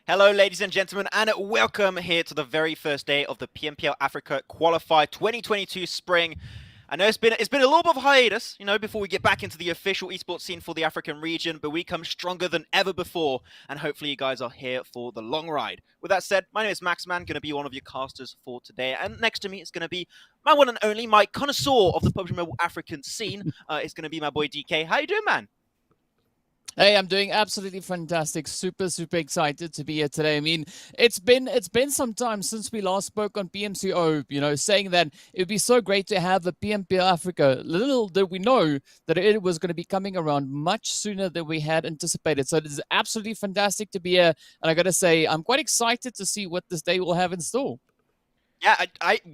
Hello, ladies and gentlemen, and welcome here to the very first day of the PMPL Africa Qualifier 2022 Spring. I know it's been a little bit of a hiatus, before we get back into the official esports scene for the African region, but we come stronger than ever before, and hopefully you guys are here for the long ride. With that said, my name is Maxman, going to be one of your casters for today, and next to me is going to be my one and only, my connoisseur of the PUBG Mobile African scene. It's going to be my boy DK. How you doing, man? Hey, I'm doing absolutely fantastic. Super excited to be here today. I mean, it's been some time since we last spoke on PMCO, saying that it would be so great to have a PMPL Africa. Little did we know that it was going to be coming around much sooner than we had anticipated. So it is absolutely fantastic to be here. And I got to say, I'm quite excited to see what this day will have in store. Yeah,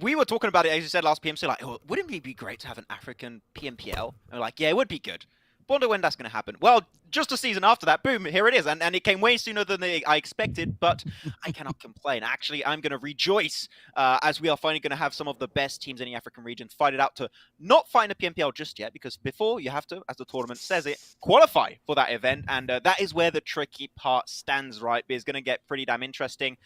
we were talking about it, as you said, last PMC, like, wouldn't it be great to have an African PMPL? And we're like, yeah, it would be good. Wonder when that's going to happen. Well, just a season after that, boom, here it is. And it came way sooner than I expected, but I cannot complain. Actually, I'm going to rejoice as we are finally going to have some of the best teams in the African region fight it out to not find a PMPL just yet, because before you have to, as the tournament says it, qualify for that event. And that is where the tricky part stands, right? But it's going to get pretty damn interesting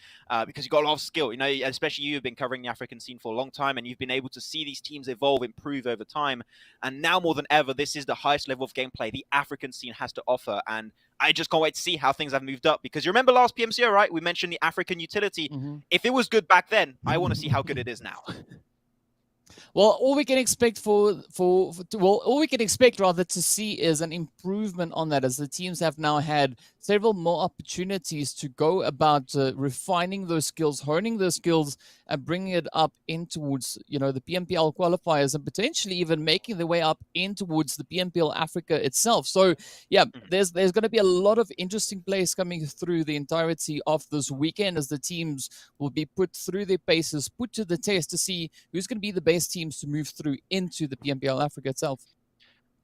because you've got a lot of skill. Especially you've been covering the African scene for a long time, and you've been able to see these teams evolve, improve over time. And now more than ever, this is the highest level of gameplay the African scene has to offer. And I just can't wait to see how things have moved up, because you remember last PMCO, right? We mentioned the African utility. If it was good back then, I want to see how good it is now. Well, all we can expect all we can expect rather to see is an improvement on that, as the teams have now had several more opportunities to go about refining those skills, honing those skills, and bringing it up in towards the PMPL qualifiers, and potentially even making their way up in towards the PMPL Africa itself. So yeah, there's going to be a lot of interesting plays coming through the entirety of this weekend, as the teams will be put through their paces, put to the test to see who's going to be the best teams to move through into the PMPL Africa itself.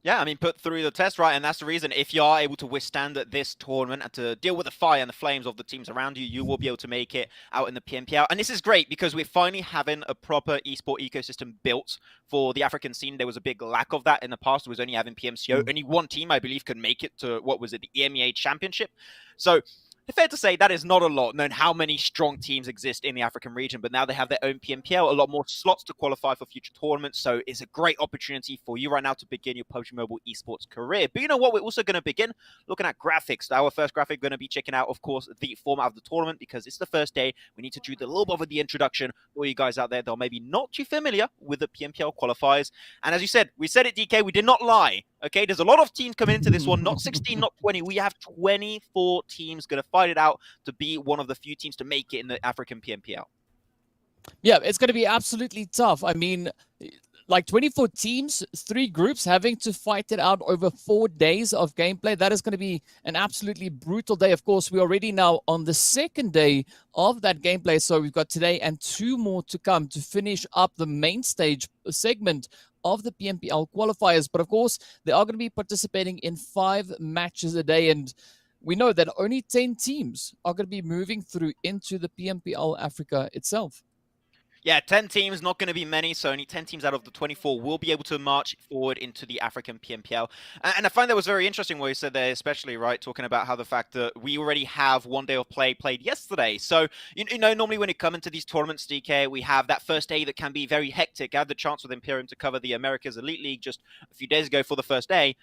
Yeah, I mean, put through the test, right? And that's the reason, if you are able to withstand this tournament and to deal with the fire and the flames of the teams around you, you will be able to make it out in the PMPL. And this is great because we're finally having a proper esport ecosystem built for the African scene. There was a big lack of that in the past. It was only having PMCO. Only one team, I believe, could make it to, the EMEA Championship. So fair to say that is not a lot, knowing how many strong teams exist in the African region, but now they have their own PMPL, a lot more slots to qualify for future tournaments, so it's a great opportunity for you right now to begin your PUBG Mobile esports career. But you know what, we're also going to begin looking at graphics. Our first graphic, going to be checking out, of course, the format of the tournament, because it's the first day. We need to do a little bit of the introduction for you guys out there that are maybe not too familiar with the PMPL qualifiers. And as you said, we said it, DK, we did not lie. Okay, there's a lot of teams coming into this one, not 16, not 20. We have 24 teams going to fight it out to be one of the few teams to make it in the African PMPL. Yeah, it's going to be absolutely tough. I mean, like 24 teams, 3 groups having to fight it out over 4 days of gameplay. That is going to be an absolutely brutal day. Of course, we're already now on the second day of that gameplay. So we've got today and 2 more to come to finish up the main stage segment of the PMPL qualifiers. But of course, they are going to be participating in 5 matches a day. And we know that only 10 teams are going to be moving through into the PMPL Africa itself. Yeah, 10 teams, not going to be many, so only 10 teams out of the 24 will be able to march forward into the African PMPL. And I find that was very interesting what you said there, especially, right, talking about how the fact that we already have 1 day of play played yesterday. So, normally when it comes into these tournaments, DK, we have that first day that can be very hectic. I had the chance with Imperium to cover the Americas Elite League just a few days ago for the first day.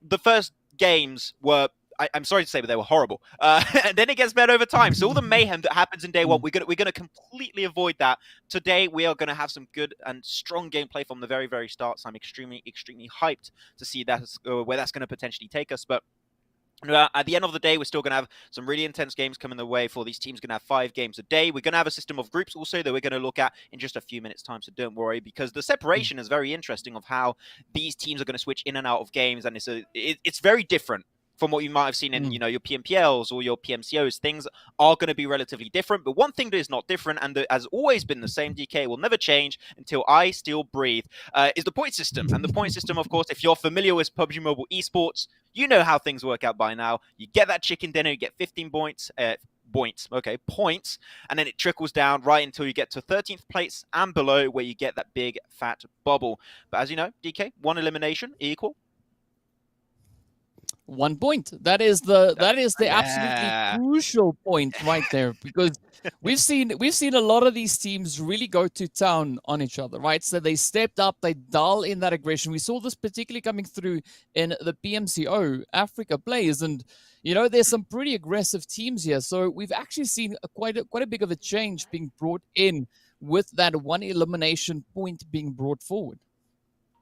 The first games were, I'm sorry to say, but they were horrible. And then it gets better over time. So all the mayhem that happens in day one, we're gonna completely avoid that. Today we are gonna have some good and strong gameplay from the very, very start. So I'm extremely hyped to see that where that's gonna potentially take us. But at the end of the day, we're still going to have some really intense games coming the way for these teams. Going to have 5 games a day. We're going to have a system of groups also that we're going to look at in just a few minutes' time, so don't worry, because the separation is very interesting of how these teams are going to switch in and out of games, and it's very different from what you might have seen in, your PMPLs or your PMCOs. Things are going to be relatively different, but one thing that is not different and that has always been the same, DK, will never change until I still breathe, is the point system. And the point system, of course, if you're familiar with PUBG Mobile Esports, you know how things work out by now. You get that chicken dinner, you get 15 points, points, and then it trickles down right until you get to 13th place and below, where you get that big fat bubble. But as you know, DK, 1 elimination equal 1 point. That is the absolutely Yeah. crucial point right there, because we've seen a lot of these teams really go to town on each other, right? So they stepped up, they dial in that aggression. We saw this particularly coming through in the PMCO Africa plays, and there's some pretty aggressive teams here. So we've actually seen quite a big of a change being brought in with that one elimination point being brought forward.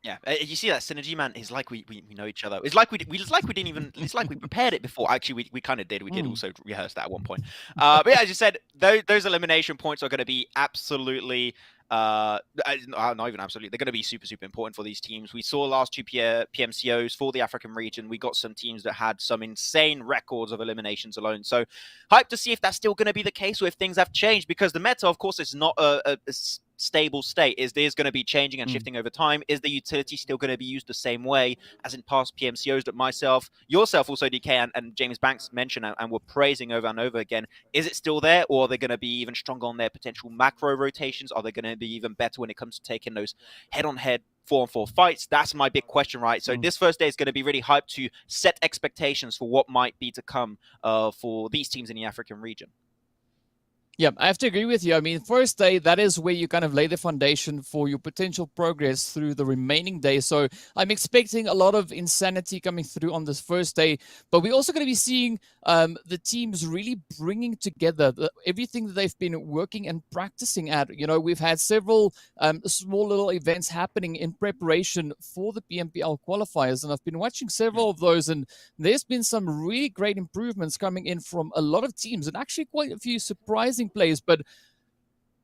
Yeah, you see that synergy, man. It's like we know each other. It's like we didn't even. It's like we prepared it before. Actually, we kind of did. We did also rehearse that at one point. But yeah, as you said, those elimination points are going to be absolutely. Not even absolutely. They're going to be super important for these teams. We saw last two PMCOs for the African region. We got some teams that had some insane records of eliminations alone. So, hyped to see if that's still going to be the case or if things have changed, because the meta, of course, is not a stable state. Is going to be changing and shifting over time. Is the utility still going to be used the same way as in past PMCOs that yourself also DK and James Banks mentioned and were praising over and over again? Is it still there, or are they going to be even stronger on their potential macro rotations? Are they going to be even better when it comes to taking those head-on-head 4-on-4 fights? That's my big question, right? So this first day is going to be really hyped to set expectations for what might be to come for these teams in the African region. Yeah, I have to agree with you. I mean, first day, that is where you kind of lay the foundation for your potential progress through the remaining days. So I'm expecting a lot of insanity coming through on this first day. But we're also going to be seeing the teams really bringing together everything that they've been working and practicing at. We've had several small little events happening in preparation for the PMPL qualifiers. And I've been watching several of those. And there's been some really great improvements coming in from a lot of teams, and actually quite a few surprising plays. But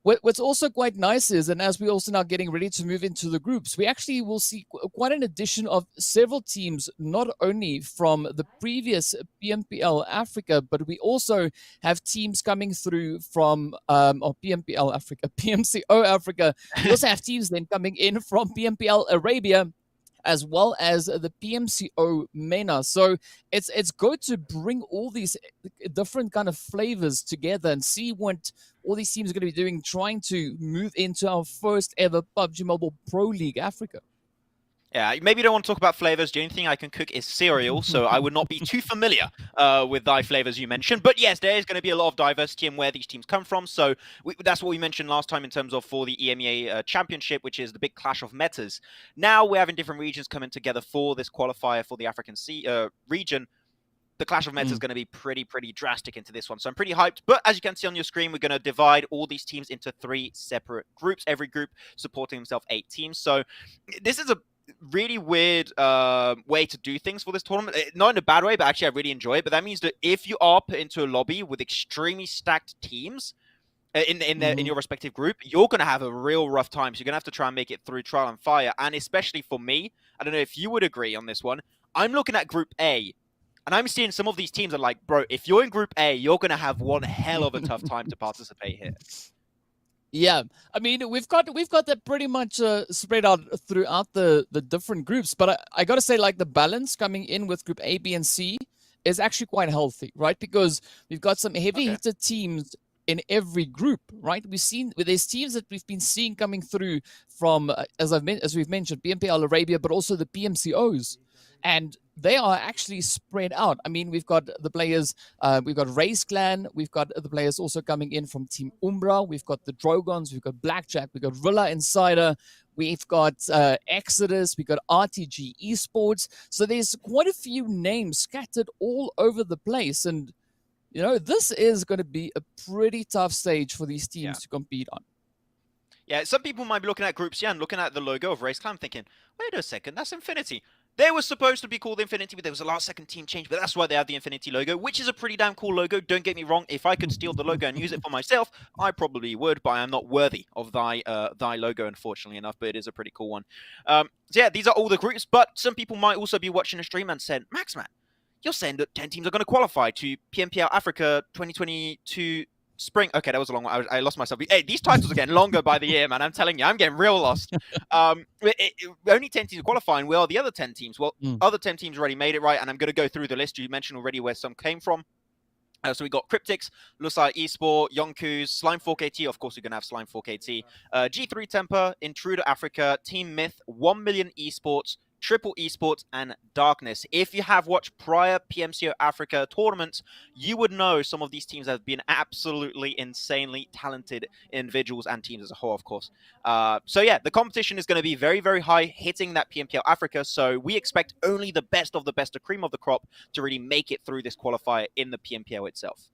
what's also quite nice is, and as we're also now getting ready to move into the groups, we actually will see quite an addition of several teams, not only from the previous PMPL Africa, but we also have teams coming through from PMPL Africa, PMCO Africa. We also have teams then coming in from PMPL Arabia, as well as the PMCO MENA. So it's good to bring all these different kind of flavors together and see what all these teams are going to be doing, trying to move into our first ever PUBG Mobile Pro League Africa. Yeah, maybe you don't want to talk about flavors. The only thing I can cook is cereal, so I would not be too familiar with thy flavors you mentioned. But yes, there is going to be a lot of diversity in where these teams come from. So that's what we mentioned last time in terms of for the EMEA Championship, which is the big clash of metas. Now we're having different regions coming together for this qualifier for the African region. The clash of metas is going to be pretty drastic into this one. So I'm pretty hyped. But as you can see on your screen, we're going to divide all these teams into 3 separate groups. Every group supporting themselves 8 teams. So this is a really weird way to do things for this tournament. Not in a bad way, but actually I really enjoy it. But that means that if you are put into a lobby with extremely stacked teams in your respective group, you're going to have a real rough time. So you're going to have to try and make it through trial and fire. And especially for me, I don't know if you would agree on this one, I'm looking at Group A, and I'm seeing some of these teams are like, bro, if you're in Group A, you're going to have one hell of a tough time to participate here. Yeah, I mean, we've got that pretty much spread out throughout the different groups. But I got to say, like, the balance coming in with Group A, B, and C is actually quite healthy, right? Because we've got some heavy hitter teams in every group, right? There's teams that we've been seeing coming through from, as we've mentioned, PMPL Arabia, but also the PMCOs. And they are actually spread out. I mean, we've got the players, we've got RAZE Clan, we've got the players also coming in from Team Umbra, we've got the DROGONS, we've got Blackjack, we've got Rila Insider, we've got Exodus, we've got RTG Esports. So there's quite a few names scattered all over the place. And, this is going to be a pretty tough stage for these teams to compete on. Yeah, some people might be looking at Group C and looking at the logo of RAZE Clan thinking, wait a second, that's Infinity. They were supposed to be called Infinity, but there was a last-second team change, but that's why they have the Infinity logo, which is a pretty damn cool logo. Don't get me wrong. If I could steal the logo and use it for myself, I probably would, but I am not worthy of thy logo, unfortunately enough, but it is a pretty cool one. So yeah, these are all the groups, but some people might also be watching a stream and saying, Max, man, you're saying that 10 teams are going to qualify to PMPL Africa 2022 Spring. Okay, that was a long one. I lost myself. Hey, these titles are getting longer by the year, man. I'm telling you, I'm getting real lost. Only 10 teams are qualifying. Where are the other 10 teams? Well, other 10 teams already made it, right? And I'm going to go through the list. You mentioned already where some came from. So we got Cryptics, Lusai Esports, Yonkuz, Slime 4KT. Of course, you're going to have Slime 4KT. G3 Temper, Intruder Africa, Team Myth, 1 Million Esports, Triple Esports, and Darkness. If you have watched prior PMCO Africa tournaments, you would know some of these teams have been absolutely insanely talented individuals and teams as a whole, of course. So yeah, the competition is going to be very, very high, hitting that PMPL Africa. So we expect only the best of the best, the cream of the crop, to really make it through this qualifier in the PMPL itself.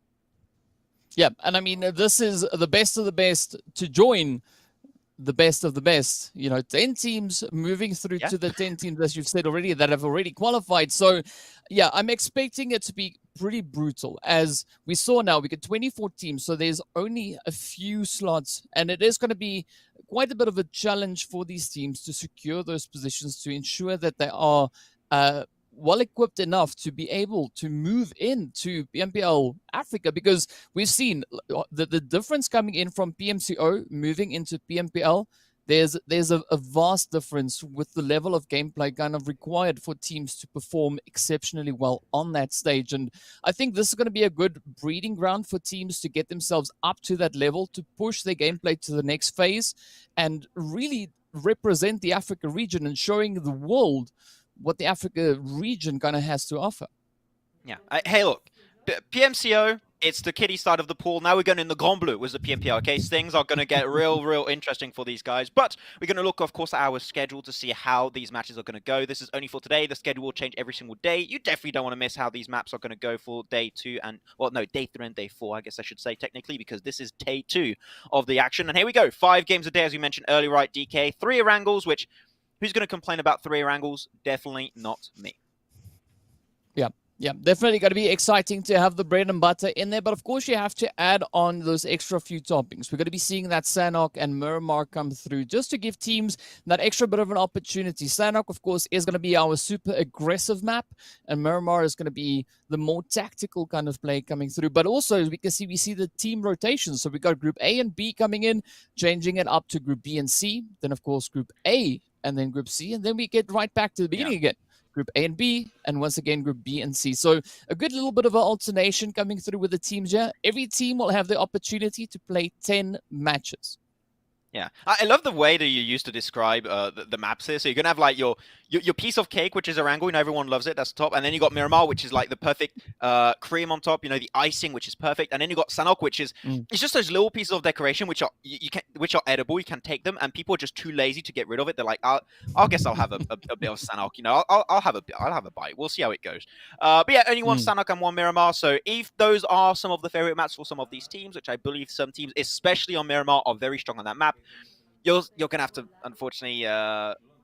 Yeah, and I mean, this is the best of the best to join the best of the best. 10 teams moving through to the 10 teams, as you've said already, that have already qualified. So, yeah, I'm expecting it to be pretty brutal. As we saw now, we get 24 teams, so there's only a few slots, and it is going to be quite a bit of a challenge for these teams to secure those positions to ensure that they are well equipped enough to be able to move into PMPL Africa, because we've seen the difference coming in from PMCO moving into PMPL. There's a vast difference with the level of gameplay kind of required for teams to perform exceptionally well on that stage. And I think this is going to be a good breeding ground for teams to get themselves up to that level, to push their gameplay to the next phase and really represent the Africa region and showing the world what the Africa region kind of has to offer. Yeah. Hey, look, PMCO, it's the kiddie side of the pool. Now we're going in the Grand Bleu with the PMPL. Okay, so things are going to get real interesting for these guys. But we're going to look, of course, at our schedule to see how these matches are going to go. This is only for today. The schedule will change every single day. You definitely don't want to miss how these maps are going to go for day 2 and, well, no, day 3 and day 4, I guess I should say technically, because this is day 2 of the action. And here we go. 5 games a day, as we mentioned earlier, right, DK. 3 Erangels, which, who's going to complain about 3 Erangels? Definitely not me. Yeah, definitely going to be exciting to have the bread and butter in there. But of course, you have to add on those extra few toppings. We're going to be seeing that Sanhok and Miramar come through just to give teams that extra bit of an opportunity. Sanhok, of course, is going to be our super aggressive map, and Miramar is going to be the more tactical kind of play coming through. But also, we see the team rotations. So we got Group A and B coming in, changing it up to Group B and C. Then, of course, Group A and then Group C. And then we get right back to the beginning again. Group A and B, and once again, Group B and C. So a good little bit of an alternation coming through with the teams here. Every team will have the opportunity to play 10 matches. Yeah, I love the way that you used to describe the maps here. So you're going to have like your piece of cake, which is Erangel, you know, everyone loves it, that's the top. And then you got Miramar, which is like the perfect cream on top, you know, the icing, which is perfect. And then you got Sanhok, which is it's just those little pieces of decoration which are which are edible. You can take them, and people are just too lazy to get rid of it. They're like, I guess I'll have a bit of Sanhok, you know, I'll have a bite. We'll see how it goes. But yeah, only one Sanhok and one Miramar. So if those are some of the favorite maps for some of these teams, which I believe some teams, especially on Miramar, are very strong on that map, you're going to have to, unfortunately,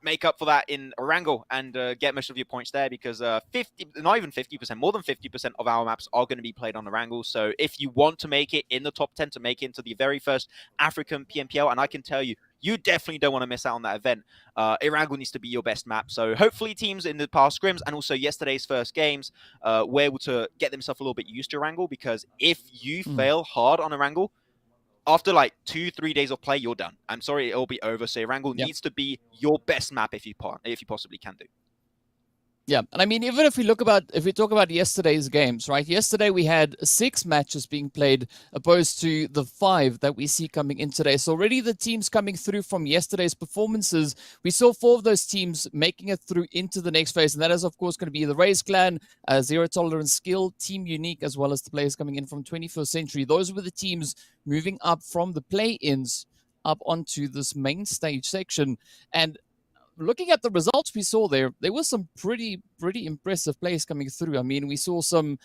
make up for that in Erangel and get most of your points there, because not even 50%, more than 50% of our maps are going to be played on Erangel. So if you want to make it in the top 10, to make it into the very first African PMPL, and I can tell you, you definitely don't want to miss out on that event. Erangel needs to be your best map. So hopefully teams in the past scrims and also yesterday's first games were able to get themselves a little bit used to Erangel, because if you fail hard on Erangel, after like 2-3 days of play, you're done. I'm sorry, it'll be over. So Erangel needs to be your best map if you possibly can do. Yeah, and I mean, even if we talk about yesterday's games, right? Yesterday we had 6 matches being played, opposed to the 5 that we see coming in today. So already the teams coming through from yesterday's performances, we saw 4 of those teams making it through into the next phase, and that is of course going to be the RAZE clan, Zero Tolerance Skill, Team Unique, as well as the players coming in from 21st Century. Those were the teams moving up from the play-ins up onto this main stage section. And looking at the results we saw there was some pretty impressive plays coming through. I mean, we saw some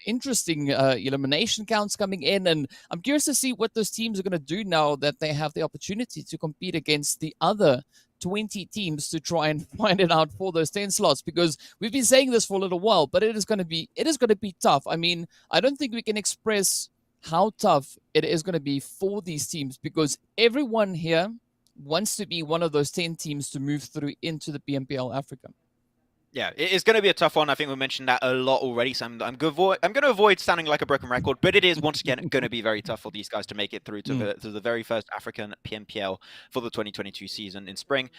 interesting elimination counts coming in, and I'm curious to see what those teams are going to do now that they have the opportunity to compete against the other 20 teams to try and find it out for those 10 slots, because we've been saying this for a little while, but it is going to be tough. I mean, I don't think we can express how tough it is going to be for these teams, because everyone here wants to be one of those 10 teams to move through into the PMPL Africa. Yeah, it's going to be a tough one. I think we mentioned that a lot already, so I'm going to avoid sounding like a broken record, but it is, once again, going to be very tough for these guys to make it through to the very first African PMPL for the 2022 season in spring.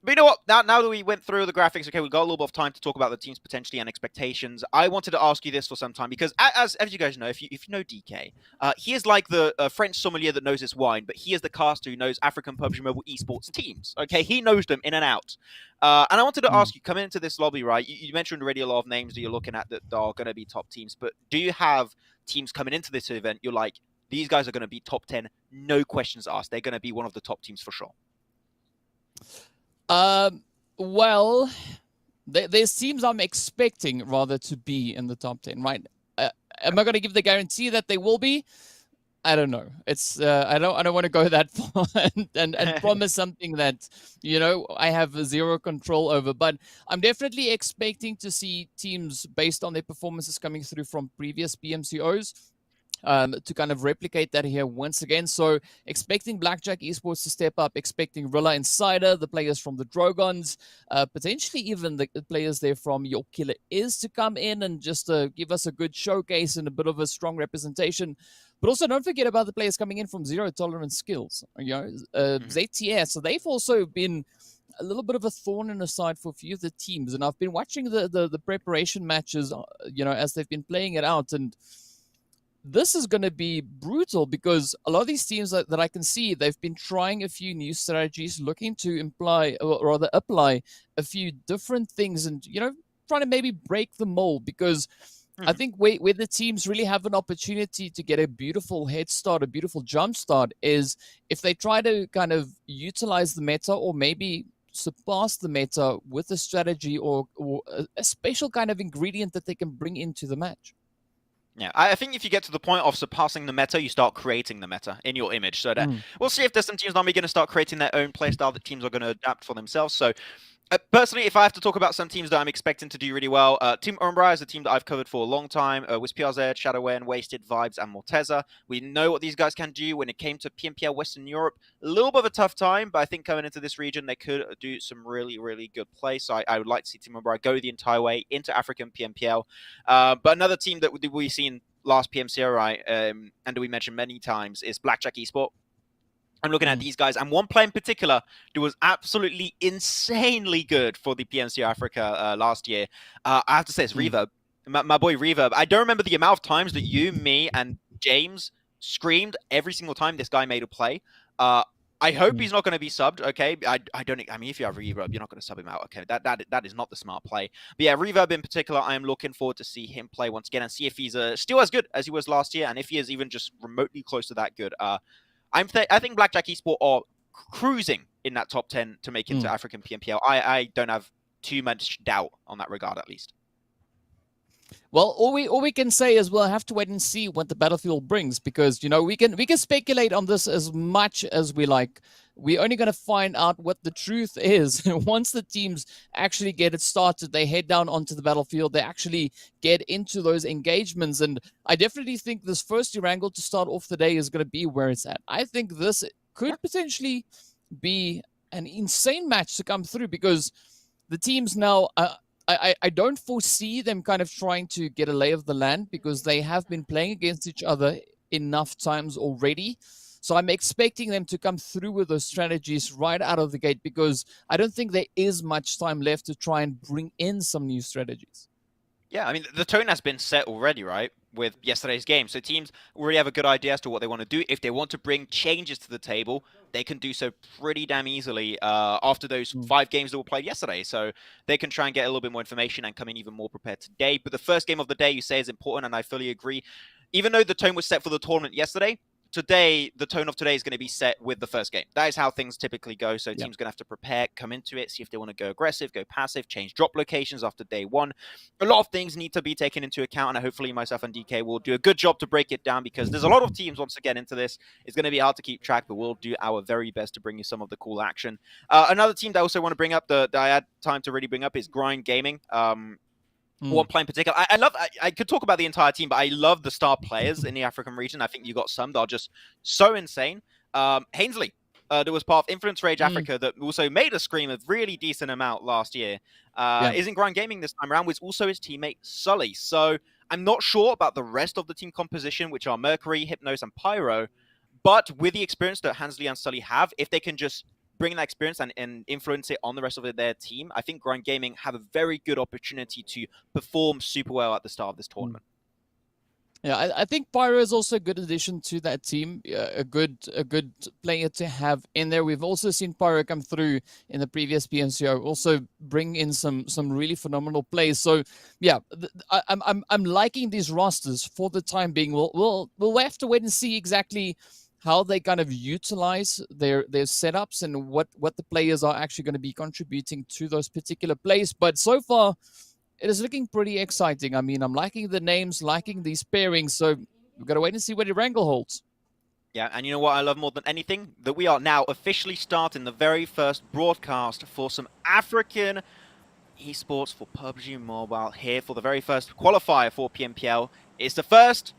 But you know what? Now that we went through the graphics, okay, we've got a little bit of time to talk about the teams potentially and expectations. I wanted to ask you this for some time because, as you guys know, if you know DK, he is like the French sommelier that knows his wine, but he is the caster who knows African PUBG Mobile esports teams. Okay, he knows them in and out. And I wanted to ask you, coming into this lobby, right? You mentioned already a lot of names that you're looking at that are going to be top teams, but do you have teams coming into this event? You're like, these guys are going to be top 10, no questions asked. They're going to be one of the top teams for sure. Well, there's teams I'm expecting rather to be in the top 10, right? Am I going to give the guarantee that they will be? I don't know. It's I don't want to go that far and promise something that I have zero control over. But I'm definitely expecting to see teams based on their performances coming through from previous BMCOs. To kind of replicate that here once again. So expecting Blackjack Esports to step up, expecting Rila Insider, the players from the DROGONS, potentially even the players there from Your Killer Is to come in and just give us a good showcase and a bit of a strong representation. But also don't forget about the players coming in from Zero Tolerance Skills, ZTS. So they've also been a little bit of a thorn in the side for a few of the teams. And I've been watching the preparation matches, as they've been playing it out, and this is going to be brutal because a lot of these teams that I can see, they've been trying a few new strategies, looking to apply a few different things and, trying to maybe break the mold because I think where the teams really have an opportunity to get a beautiful head start, a beautiful jump start is if they try to kind of utilize the meta or maybe surpass the meta with a strategy or a special kind of ingredient that they can bring into the match. Yeah, I think if you get to the point of surpassing the meta, you start creating the meta in your image. So that we'll see if there's some teams that are going to start creating their own playstyle that teams are going to adapt for themselves. So personally, if I have to talk about some teams that I'm expecting to do really well, Team Umbra is a team that I've covered for a long time. With PRZ, Shadowwen, Wasted, Vibes, and Morteza. We know what these guys can do. When it came to PMPL Western Europe, a little bit of a tough time, but I think coming into this region, they could do some really, really good play. So I would like to see Team Umbra go the entire way into African PMPL. But another team that we've seen last PMCO, right, and we mentioned many times, is Blackjack Esports. I'm looking at these guys, and one player in particular who was absolutely insanely good for the PMCO Africa last year. I have to say it's Reverb, my boy Reverb. I don't remember the amount of times that you, me, and James screamed every single time this guy made a play. I hope he's not going to be subbed, okay? I mean, if you have Reverb, you're not going to sub him out, okay? That is not the smart play. But yeah, Reverb in particular, I am looking forward to see him play once again and see if he's still as good as he was last year, and if he is even just remotely close to that good. I think Blackjack Esports are cruising in that top 10 to make it to African PMPL. I don't have too much doubt on that regard, at least. Well, all we can say is we'll have to wait and see what the battlefield brings because we can speculate on this as much as we like. We're only going to find out what the truth is once the teams actually get it started. They head down onto the battlefield. They actually get into those engagements, and I definitely think this first Erangel to start off the day is going to be where it's at. I think this could potentially be an insane match to come through because the teams now. I don't foresee them kind of trying to get a lay of the land because they have been playing against each other enough times already. So I'm expecting them to come through with those strategies right out of the gate because I don't think there is much time left to try and bring in some new strategies. Yeah, I mean, the tone has been set already, right, with yesterday's game. So teams already have a good idea as to what they want to do. If they want to bring changes to the table, they can do so pretty damn easily after those 5 games that were played yesterday. So they can try and get a little bit more information and come in even more prepared today. But the first game of the day, you say, is important, and I fully agree. Even though the tone was set for the tournament yesterday, today, the tone of today is going to be set with the first game. That is how things typically go. So teams going to have to prepare, come into it, see if they want to go aggressive, go passive, change drop locations after day 1. A lot of things need to be taken into account, and hopefully myself and DK will do a good job to break it down because there's a lot of teams once again into this. It's going to be hard to keep track, but we'll do our very best to bring you some of the cool action. Another team that I also want to bring up that I had time to really bring up is Grind Gaming. One player in particular. I could talk about the entire team, but I love the star players in the African region. I think you got some that are just so insane. Hainsley, that was part of Influence Rage Africa that also made a scream a really decent amount last year. Isn't Grind Gaming this time around, with also his teammate Sully. So I'm not sure about the rest of the team composition, which are Mercury, Hypnos, and Pyro. But with the experience that Hainsley and Sully have, if they can just bring that experience and influence it on the rest of their team, I think Grind Gaming have a very good opportunity to perform super well at the start of this tournament. Yeah, I think Pyro is also a good addition to that team, a good player to have in there. We've also seen Pyro come through in the previous PMCO, also bring in some really phenomenal plays. So yeah, I'm liking these rosters for the time being. We'll have to wait and see exactly how they kind of utilize their setups and what the players are actually going to be contributing to those particular plays. But so far, it is looking pretty exciting. I mean, I'm liking the names, liking these pairings, so we've got to wait and see what Erangel holds. Yeah, and you know what I love more than anything? That we are now officially starting the very first broadcast for some African esports for PUBG Mobile here for the very first qualifier for PMPL. It's the first,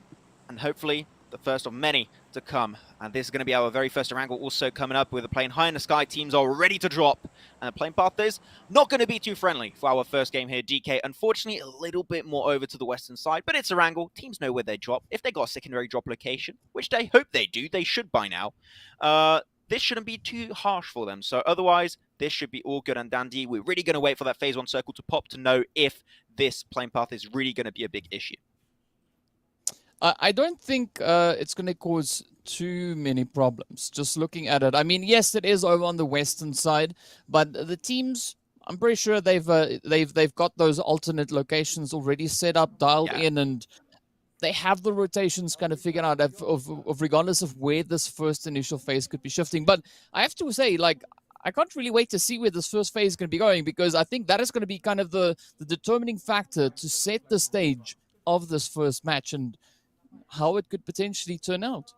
and hopefully the first of many to come. And this is going to be our very first Erangel also coming up with a plane high in the sky. Teams are ready to drop. And the plane path is not going to be too friendly for our first game here. DK, unfortunately, a little bit more over to the western side, but it's Erangel. Teams know where they drop. If they got a secondary drop location, which they hope they do, they should by now, this shouldn't be too harsh for them. So otherwise, this should be all good and dandy. We're really going to wait for that phase 1 circle to pop to know if this plane path is really going to be a big issue. I don't think it's going to cause too many problems. Just looking at it, I mean, yes, it is over on the western side, but the teams, I'm pretty sure they've got those alternate locations already set up, dialed in, and they have the rotations kind of figured out of regardless of where this first initial phase could be shifting. But I have to say, like, I can't really wait to see where this first phase is going to be going, because I think that is going to be kind of the determining factor to set the stage of this first match and how it could potentially turn out.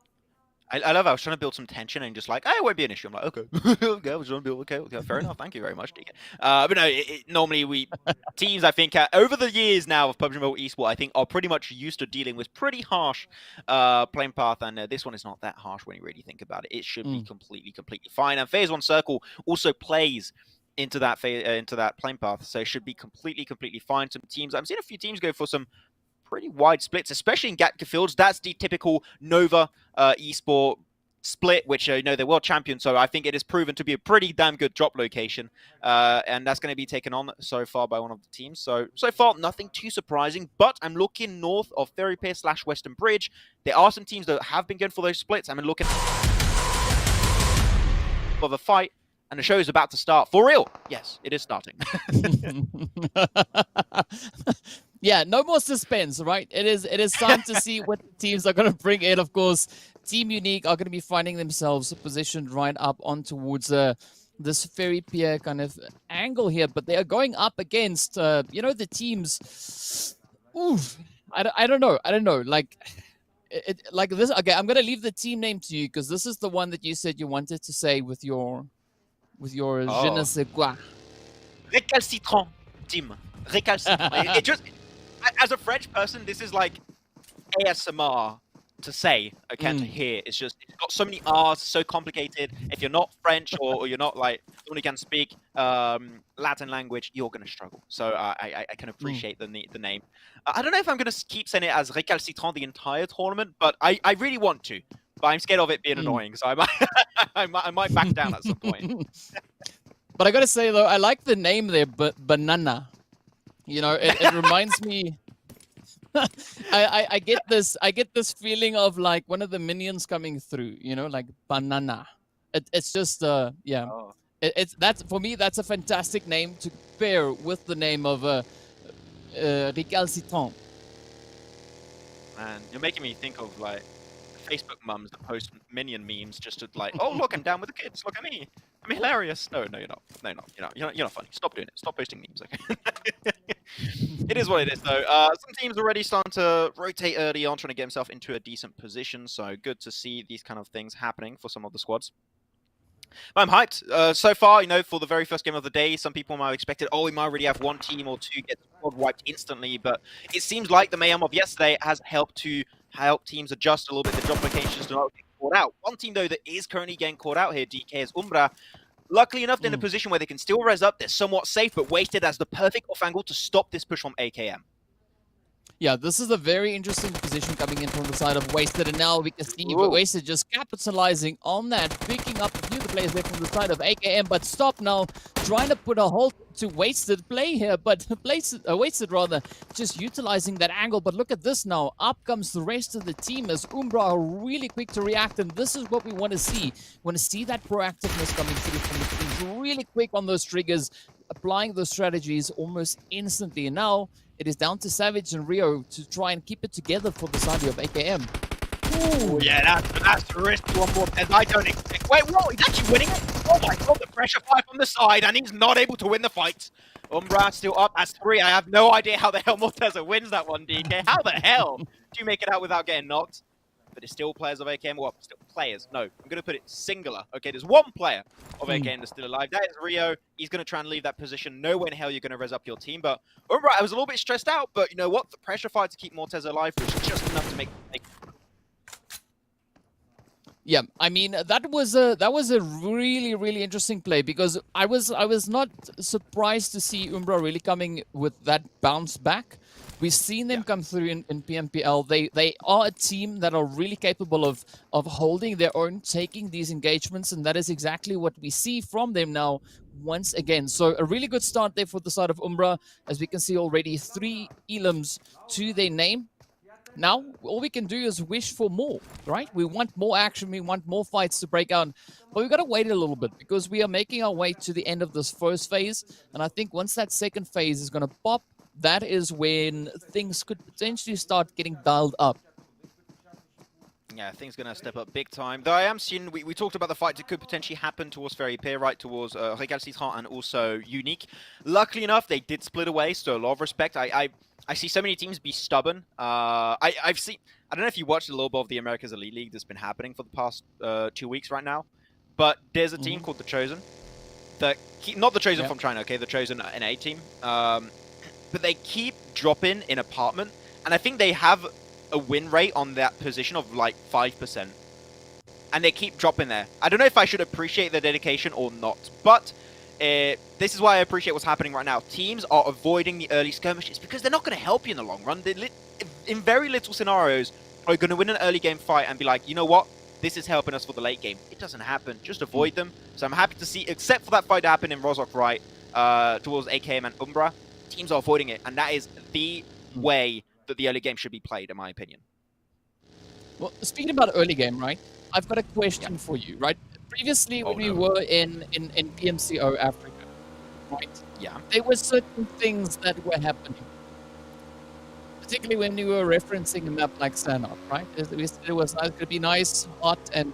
I love how I was trying to build some tension and just like, oh, it won't be an issue. I'm like, okay, okay, I was trying to build, okay, fair enough. Thank you very much, DK. But no, normally teams, I think, over the years now of PUBG Mobile Esports, I think are pretty much used to dealing with pretty harsh plane path, and this one is not that harsh when you really think about it. It should be completely fine. And phase 1 circle also plays into that plane path, so it should be completely fine. Some teams, I've seen a few teams go for some pretty wide splits, especially in Gatka fields. That's the typical Nova esport split, which they're world champions, so I think it is proven to be a pretty damn good drop location, and that's going to be taken on so far by one of the teams. So far, nothing too surprising, but I'm looking north of Ferry Pier / Western Bridge. There are some teams that have been going for those splits. I'm looking for the fight, and the show is about to start. For real. Yes, it is starting. Yeah, no more suspense, right? It is time to see what teams are going to bring in. Of course, Team Unique are going to be finding themselves positioned right up on towards this Ferry Pier kind of angle here, but they are going up against, the teams. Oof, I don't know. Like this. Okay, I'm going to leave the team name to you because this is the one that you said you wanted to say with your je ne sais quoi. Recalcitrant Team. Recalcitrant. It just, as a French person, this is like ASMR to say, okay, to hear. It's got so many R's, so complicated. If you're not French or you're not like someone who can speak Latin language, you're going to struggle. So I can appreciate the name. I don't know if I'm going to keep saying it as Recalcitrant the entire tournament, but I really want to. But I'm scared of it being annoying, so I might back down at some point. But I gotta say though, I like the name there, but banana. It reminds me. I get this feeling of like one of the minions coming through. Like banana. It's just yeah. Oh. That's for me. That's a fantastic name to pair with the name of Recalcitrant. Man, you're making me think of like Facebook mums that post minion memes just to like, oh look, I'm down with the kids. Look at me. I'm hilarious. No, you're not. No, you're not funny. Stop doing it. Stop posting memes. Okay. It is what it is, though. Some teams already starting to rotate early on, trying to get himself into a decent position. So good to see these kind of things happening for some of the squads. But I'm hyped. So far, for the very first game of the day, some people might have expected, oh, we might already have one team or two get squad wiped instantly. But it seems like the mayhem of yesterday has helped teams adjust a little bit the drop locations to not get caught out. One team, though, that is currently getting caught out here, DK, is Umbra. Luckily enough, they're in a position where they can still res up. They're somewhat safe, but waited as the perfect off angle to stop this push from AKM. Yeah, this is a very interesting position coming in from the side of Wasted, and now we can see Ooh. Wasted just capitalizing on that, picking up a few of the players there from the side of AKM, but stop now, trying to put a halt to Wasted play here, but Wasted rather, just utilizing that angle, but look at this now, up comes the rest of the team as Umbra are really quick to react, and this is what we want to see. We want to see that proactiveness coming through from the teams, really quick on those triggers, applying those strategies almost instantly, and now it is down to Savage and Rio to try and keep it together for the side of AKM. Ooh, yeah, that's a risky one more, as I don't expect. Wait, what? He's actually winning it? Oh my god, the pressure fight from the side, and he's not able to win the fight. Umbra still up as 3. I have no idea how the hell Morteza wins that one, DK. How the hell do you make it out without getting knocked? But it's still players of AKM. Well, still players. No, I'm going to put it singular. Okay, there's one player of AKM that's still alive. That is Rio. He's going to try and leave that position. No way in hell you're going to res up your team. But Umbra, I was a little bit stressed out. But you know what? The pressure fight to keep Morteza alive was just enough to make. Yeah, I mean that was a really interesting play because I was not surprised to see Umbra really coming with that bounce back. We've seen them come through in PMPL. They are a team that are really capable of holding their own, taking these engagements, and that is exactly what we see from them now once again. So a really good start there for the side of Umbra, as we can see already 3 elims to their name. Now, all we can do is wish for more, right? We want more action, we want more fights to break out, but we've got to wait a little bit because we are making our way to the end of this first phase, and I think once that second phase is going to pop, that is when things could potentially start getting dialed up. Yeah, things going to step up big time. Though I am seeing, we talked about the fight that could potentially happen towards Ferry Pier, right, towards Recalcitrant and also Unique. Luckily enough, they did split away, so a lot of respect. I see so many teams be stubborn. I've seen, I don't know if you watched a little bit of the America's Elite League that's been happening for the past 2 weeks right now, but there's a team called The Chosen. Not The Chosen from China, okay, The Chosen, an A team. But they keep dropping in apartment, and I think they have a win rate on that position of like 5%. And they keep dropping there. I don't know if I should appreciate their dedication or not, but this is why I appreciate what's happening right now. Teams are avoiding the early skirmishes because they're not going to help you in the long run. In very little scenarios, are you going to win an early game fight and be like, you know what? This is helping us for the late game. It doesn't happen. Just avoid them. So I'm happy to see, except for that fight that happened in Rozhok, right, towards AKM and Umbra, teams are avoiding it, and that is the way that the early game should be played, in my opinion. Well, speaking about early game, right, I've got a question for you, right? Previously, when we were in PMCO Africa, right, there were certain things that were happening, particularly when you were referencing a map like Sanhok, right? We said it was going to be nice, hot, and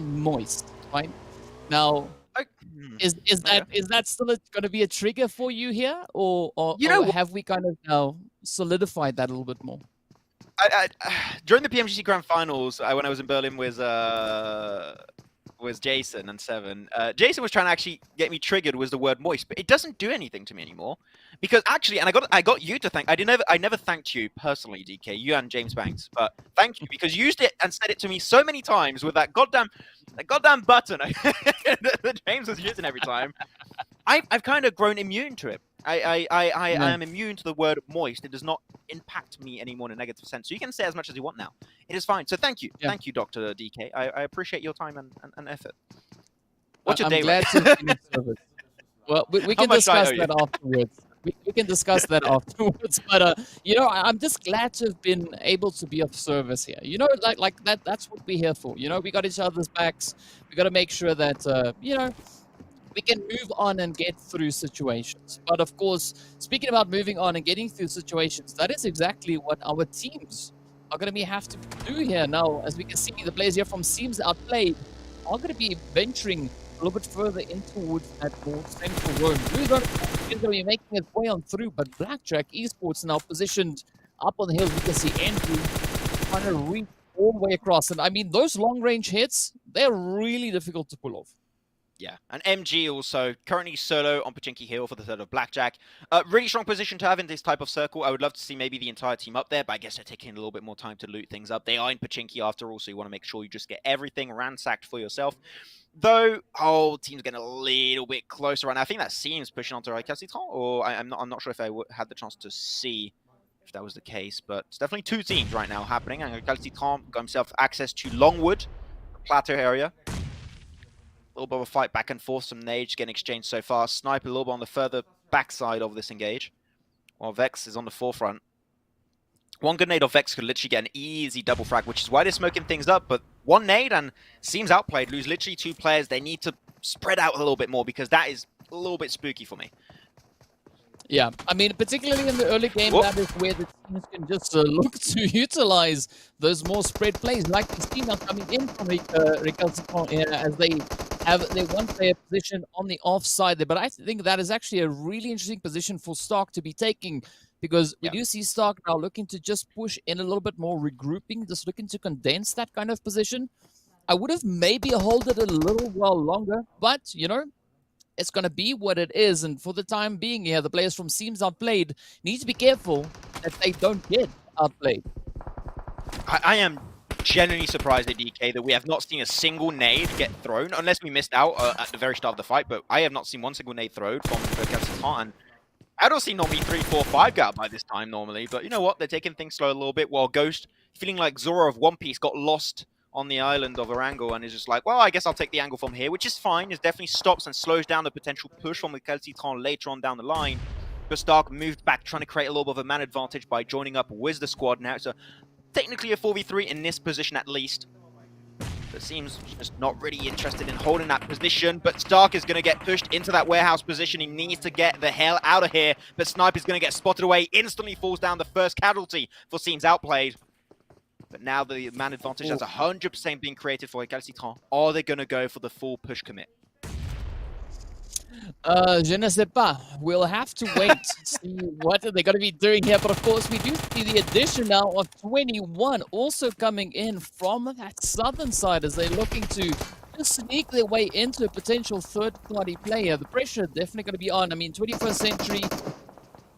moist, right? Now, is that still going to be a trigger for you here, or have we kind of now solidified that a little bit more? During the PMGC Grand Finals, when I was in Berlin with Jason and Seven, Jason was trying to actually get me triggered with the word moist, but it doesn't do anything to me anymore. Because actually, and I got you to thank. I never thanked you personally, DK, you and James Banks, but thank you because you used it and said it to me so many times with that goddamn button that James was using every time. I've kind of grown immune to it. I am immune to the word moist. It does not impact me anymore in a negative sense. So you can say as much as you want now. It is fine. So thank you. Thank you, Dr. DK. I appreciate your time and effort. What's your day rate? Well, we can discuss that afterwards. We can discuss that afterwards. But, you know, I'm just glad to have been able to be of service here. You know, like that's what we're here for. You know, we got each other's backs. We got to make sure that, you know, we can move on and get through situations. But of course, speaking about moving on and getting through situations, that is exactly what our teams are going to have to do here now. As we can see, the players here from Seems Outplayed are going to be venturing a little bit further in towards that more central zone. Blue Zone is going to be making its way on through, but Blackjack Esports now positioned up on the hills. We can see Andrew trying to reach all the way across. And I mean, those long-range hits, they're really difficult to pull off. Yeah, and MG also currently solo on Pachinki Hill for the third of Blackjack. Really strong position to have in this type of circle. I would love to see maybe the entire team up there, but I guess they're taking a little bit more time to loot things up. They are in Pachinki after all, so you want to make sure you just get everything ransacked for yourself. Though, whole team's getting a little bit closer right now. I think that Seems pushing onto Recalcitrant, or I'm not sure if I had the chance to see. if that was the case, but it's definitely two teams right now happening. And Recalcitrant got himself access to Longwood, the plateau area. A little bit of a fight back and forth, some nades getting exchanged so far. Sniper a little bit on the further backside of this engage, while Vex is on the forefront. One good nade of Vex could literally get an easy double frag, which is why they're smoking things up. But one nade and seems outplayed, lose literally two players. They need to spread out a little bit more because that is a little bit spooky for me. Yeah, I mean, particularly in the early game, that is where the teams can just look to utilize those more spread plays, like we see now coming in from Recalcitrant as they have their one-player position on the offside there. But I think that is actually a really interesting position for Stark to be taking, because we do see Stark now looking to just push in a little bit more, regrouping, just looking to condense that kind of position. I would have maybe held it a little while longer, but, you know, it's going to be what it is. And for the time being here, the players from Seems Outplayed need to be careful that they don't get outplayed. I am genuinely surprised at DK that we have not seen a single nade get thrown, unless we missed out at the very start of the fight, but I have not seen one single nade thrown from Recalcitrant, and I don't see normally 3, 4, 5 get out by this time normally, but you know what? They're taking things slow a little bit, while Ghost, feeling like Zora of One Piece, got lost on the island of Erangel and is just like, well, I guess I'll take the angle from here, which is fine. It definitely stops and slows down the potential push from the Recalcitrant later on down the line. But Stark moved back, trying to create a little bit of a man advantage by joining up with the squad. Now it's technically a 4v3 in this position at least. But seems just not really interested in holding that position. But Stark is going to get pushed into that warehouse position. He needs to get the hell out of here. But Snipe is going to get spotted away. Instantly falls down the first casualty for Seems Outplayed. But now the man advantage has 100% been created for Recalcitrant. Are they going to go for the full push commit? Je ne sais pas. We'll have to wait to see what they're going to be doing here. But of course, we do see the addition now of 21 also coming in from that southern side as they're looking to just sneak their way into a potential third-party player. The pressure definitely going to be on. I mean, 21st century,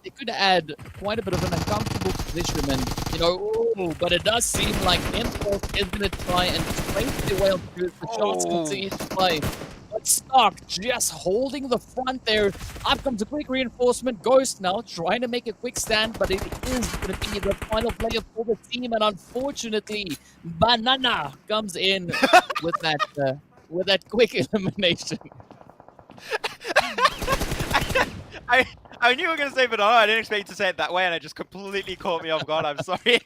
they could add quite a bit of an uncomfortable position, and you know, but it does seem like Impulse is going to try and trace their way onto the shots continue to play. But Stark just holding the front there. Up comes a quick reinforcement. Ghost now trying to make a quick stand, but it is going to be the final player for the team, and unfortunately, Banana comes in with that quick elimination. I knew you were going to say banana. I didn't expect you to say it that way, and it just completely caught me off guard. I'm sorry.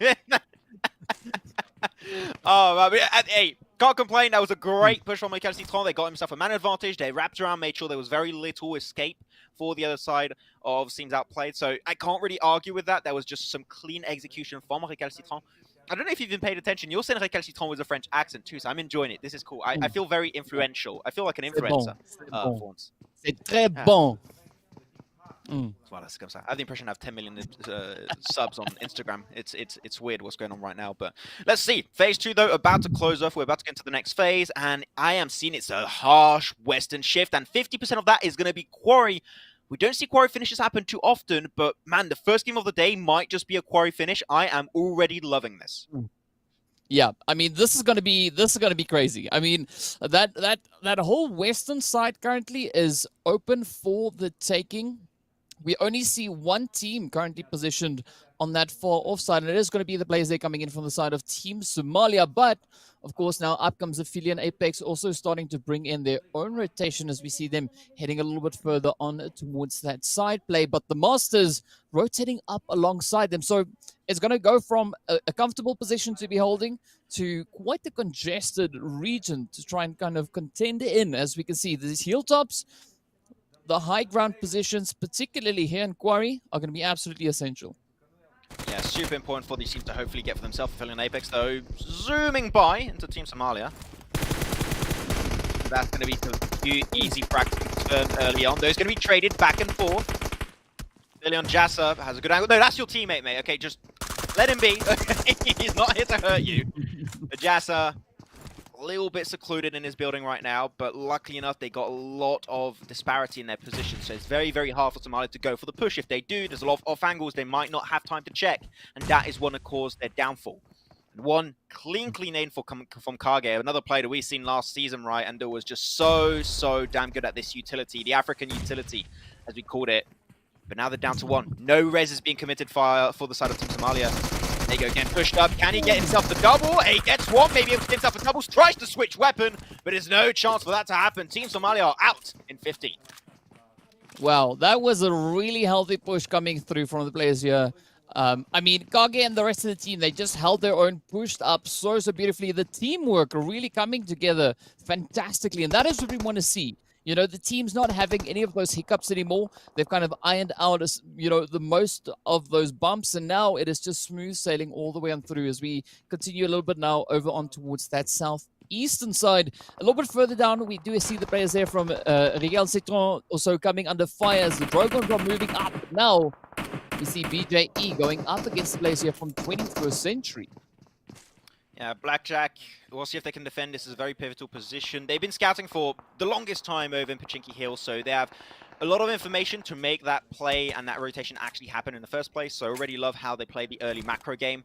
Oh, hey, can't complain. That was a great push from Recalcitrant. They got himself a man advantage. They wrapped around, made sure there was very little escape for the other side of Seems Outplayed. So I can't really argue with that. There was just some clean execution from Recalcitrant. I don't know if you've even paid attention. You're saying Recalcitrant with a French accent too, so I'm enjoying it. This is cool. I feel very influential. I feel like an influencer. C'est très bon. Well, that's I have the impression I have 10 million subs on Instagram. It's weird what's going on right now, but let's see. Phase 2, though, about to close off. We're about to get into the next phase, and I am seeing it's a harsh Western shift, and 50% of that is going to be Quarry. We don't see Quarry finishes happen too often, but man, the first game of the day might just be a Quarry finish. I am already loving this. Yeah, I mean, this is gonna be crazy. I mean, that whole Western side currently is open for the taking. We only see one team currently positioned on that far offside, and it is going to be the players they're coming in from the side of Team Somalia. But, of course, now up comes Aphelion Apex, also starting to bring in their own rotation as we see them heading a little bit further on towards that side play. But the Masters rotating up alongside them. So it's going to go from a comfortable position to be holding to quite a congested region to try and kind of contend in, as we can see. These hilltops, the high ground positions, particularly here in Quarry, are going to be absolutely essential. Yeah, super important for these teams to hopefully get for themselves. Aphelion Apex, though, zooming by into Team Somalia. That's going to be some easy practice early on. Those going to be traded back and forth. Aphelion Jassa has a good angle. No, that's your teammate, mate. Okay, just let him be. He's not here to hurt you. Jassa, a little bit secluded in his building right now, but luckily enough, they got a lot of disparity in their position, so it's very, very hard for Somalia to go for the push. If they do, there's a lot of off angles they might not have time to check, and that is going to cause their downfall. And one clean aim from Kage, another player that we've seen last season, right, and was just so damn good at this utility, the African utility, as we called it. But now they're down to 1. No res is being committed for the side of Team Somalia. There you go, again, pushed up. Can he get himself the double? He gets one, maybe able to get himself a double. Tries to switch weapon, but there's no chance for that to happen. Team Somalia are out in 50. Wow, that was a really healthy push coming through from the players here. I mean, Kage and the rest of the team, they just held their own, pushed up so beautifully. The teamwork really coming together fantastically, and that is what we want to see. You know, the team's not having any of those hiccups anymore. They've kind of ironed out, you know, the most of those bumps, and now it is just smooth sailing all the way on through as we continue a little bit now over on towards that southeastern side. A little bit further down, we do see the players there from Recalcitrant also coming under fire as the Drogons are moving up. Now, we see BJE going up against the players here from 21st Century. Yeah, Blackjack, we'll see if they can defend. This is a very pivotal position. They've been scouting for the longest time over in Pachinki Hill, so they have a lot of information to make that play and that rotation actually happen in the first place. So I already love how they play the early macro game.